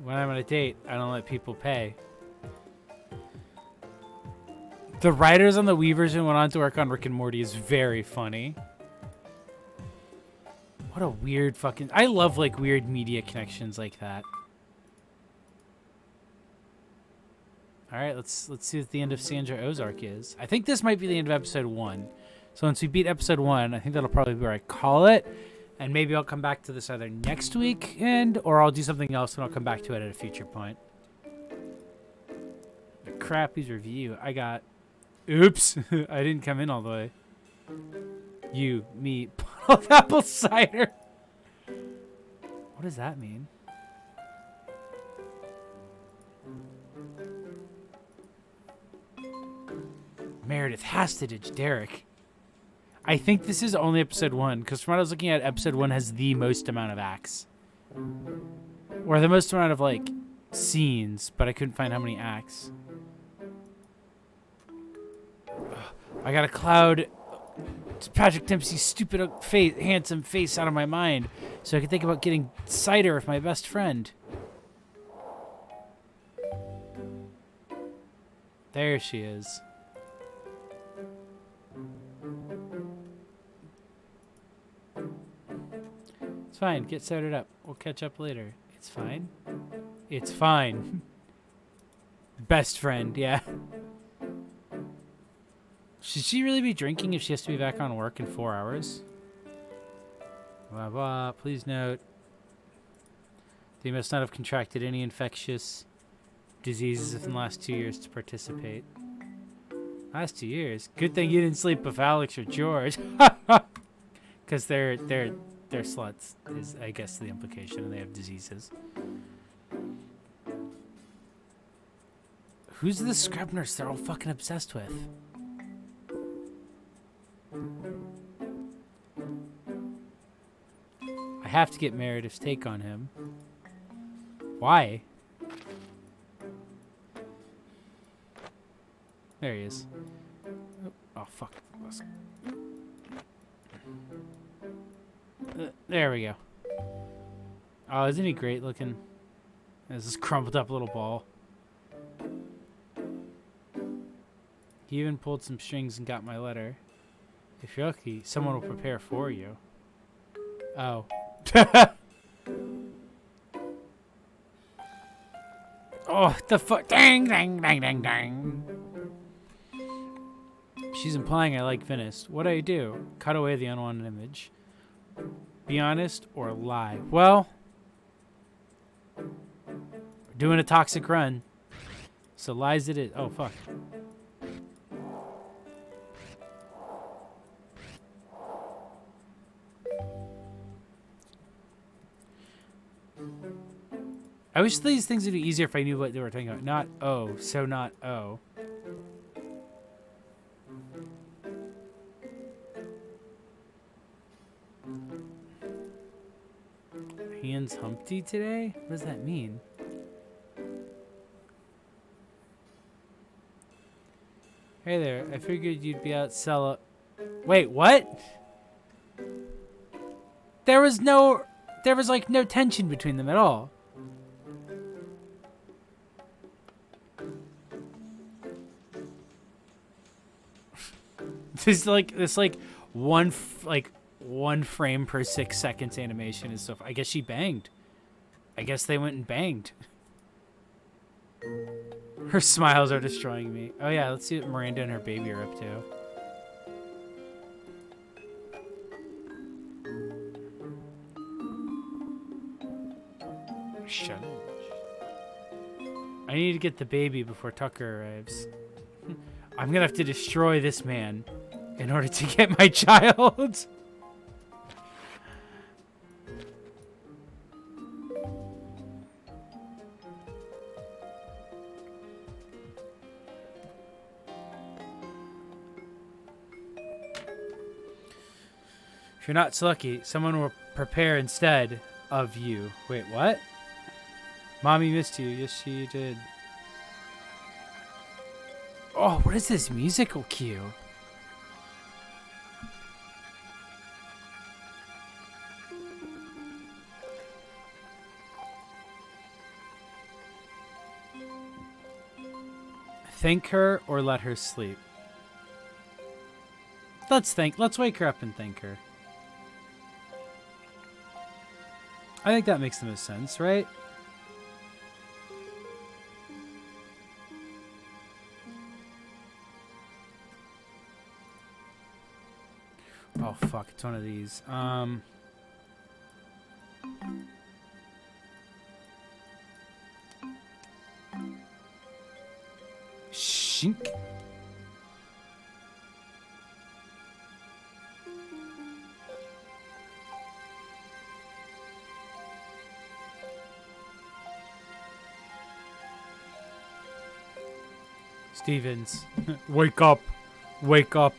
When I'm on a date, I don't let people pay. The writers on the Wii version went on to work on Rick and Morty is very funny. What a weird fucking... I love, like, weird media connections like that. Alright, let's see what the end of Sandra Ozark is. I think this might be the end of episode 1. So once we beat episode 1, I think that'll probably be where I call it. And maybe I'll come back to this either next weekend, or I'll do something else and I'll come back to it at a future point. The Crappy's review. I got... Oops, I didn't come in all the way. You, me, bottle of apple cider. What does that mean? Meredith Hastidge, Derek. I think this is only episode 1, because from what I was looking at, episode 1 has the most amount of acts. Or the most amount of, like, scenes, but I couldn't find how many acts. I got a cloud Patrick Dempsey's stupid face, handsome face out of my mind so I can think about getting cider with my best friend. There she is. It's fine. Get started up. We'll catch up later. It's fine. It's fine. Best friend, yeah. Should she really be drinking if she has to be back on work in 4 hours? Blah, blah. Please note, they must not have contracted any infectious diseases within the last 2 years to participate. Last 2 years? Good thing you didn't sleep with Alex or George. Because they're sluts, is I guess the implication, and they have diseases. Who's the scrub nurse they're all fucking obsessed with? I have to get Meredith's take on him. Why? There he is. Oh, fuck. There we go. Oh, isn't he great looking? There's this crumpled up little ball. He even pulled some strings and got my letter. If you're lucky, someone will prepare for you. Oh. Oh, the fuck. Dang, dang, dang, dang, dang. She's implying I like Venice. What do I do? Cut away the unwanted image. Be honest or lie? Well, we're doing a toxic run. So lies it is. Oh, fuck. I wish these things would be easier if I knew what they were talking about. Not O, so not O. Hands Humpty today? What does that mean? Hey there, I figured you'd be out Wait, what? There was like no tension between them at all. This one frame per 6 seconds animation is so. I guess she banged. I guess they went and banged. Her smiles are destroying me. Oh yeah, let's see what Miranda and her baby are up to. Shut up. I need to get the baby before Tucker arrives. I'm gonna have to destroy this man in order to get my child. If you're not so lucky, someone will prepare instead of you. Wait, what? Mommy missed you. Yes, she did. Oh, what is this musical cue? Thank her or let her sleep. Let's wake her up and thank her. I think that makes the most sense, right? Oh fuck, it's one of these. Shink. Stevens, wake up. Wake up.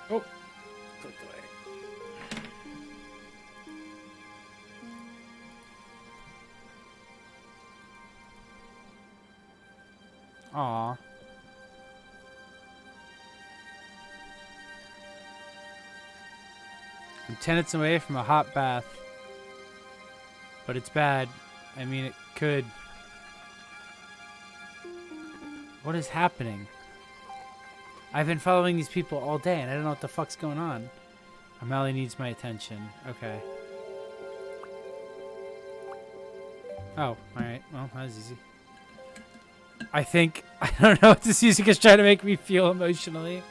Oh. Clicked away. Aw. I'm 10 minutes away from a hot bath. But it's bad. I mean, it could. What is happening? I've been following these people all day, and I don't know what the fuck's going on. O'Malley needs my attention. Okay. Oh, alright. Well, that was easy. I think... I don't know what this music is trying to make me feel emotionally.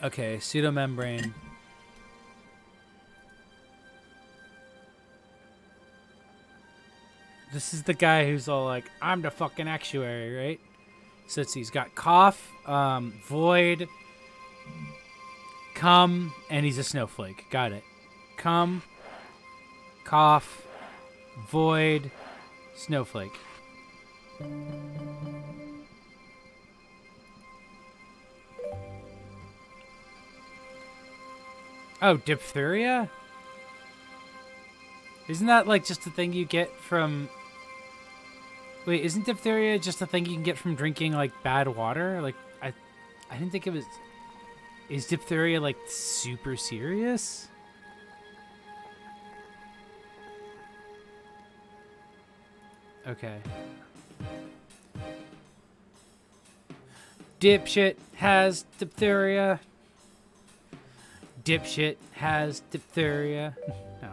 Okay, pseudomembrane. This is the guy who's all like, I'm the fucking actuary, right? So he's got cough, void, cum, and he's a snowflake. Got it. Cum, cough, void, snowflake. Oh, diphtheria? Isn't that like just a thing you get from... Wait, isn't diphtheria just a thing you can get from drinking like bad water? Like, I didn't think it was... Is diphtheria like super serious? Okay. Dipshit has diphtheria. Dipshit has diphtheria. No.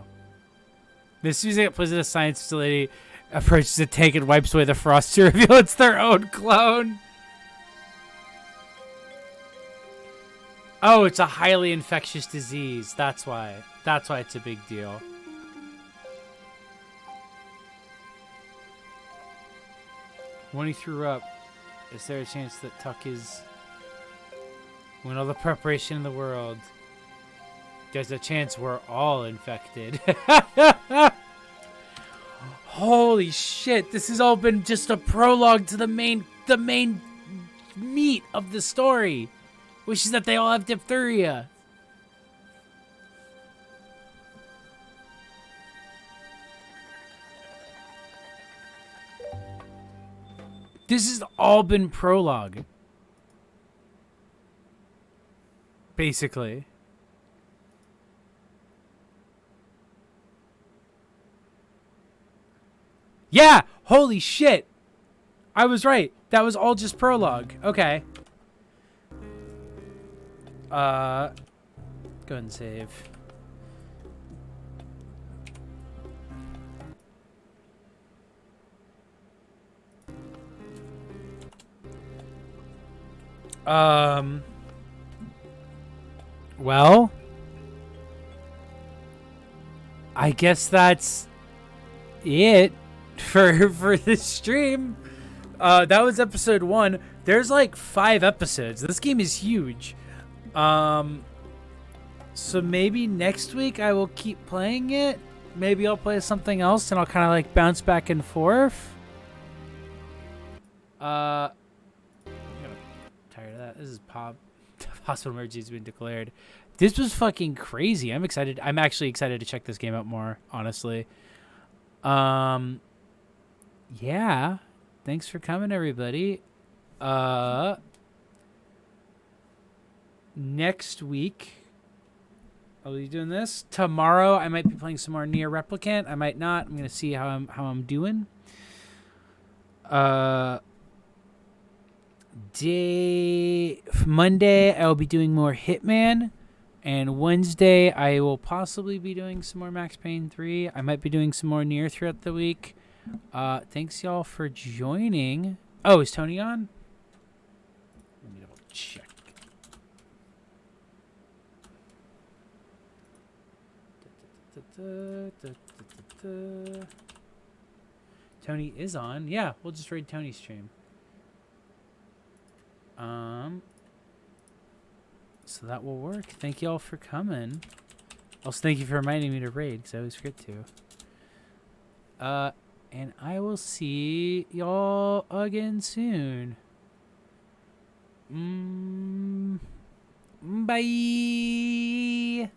This music that plays at a science facility approaches a tank and wipes away the frost to reveal it's their own clone. Oh, it's a highly infectious disease. That's why. That's why it's a big deal. When he threw up, is there a chance that Tuck is... When all the preparation in the world... There's a chance we're all infected. Holy shit, this has all been just a prologue to the main meat of the story, which is that they all have diphtheria. This has all been prologue. Basically. Yeah! Holy shit! I was right. That was all just prologue. Okay. Go ahead and save. Well, I guess that's it for this stream. That was episode 1. There's like 5 episodes. This game is huge. So maybe next week I will keep playing it. Maybe I'll play something else and I'll kind of like bounce back and forth. I'm tired of that. This is pop. Hospital emergency has been declared. This was fucking crazy. I'm excited. I'm actually excited to check this game out more, honestly. Yeah. Thanks for coming, everybody. Next week, I'll be doing this. Tomorrow, I might be playing some more Nier Replicant. I might not. I'm gonna see how I'm doing. Monday, I'll be doing more Hitman. And Wednesday, I will possibly be doing some more Max Payne 3. I might be doing some more Nier throughout the week. Thanks, y'all, for joining. Oh, is Tony on? Let me double check. Tony is on. Yeah, we'll just raid Tony's stream. So that will work. Thank you all for coming. Also, thank you for reminding me to raid, because I always forget to. And I will see y'all again soon. Bye.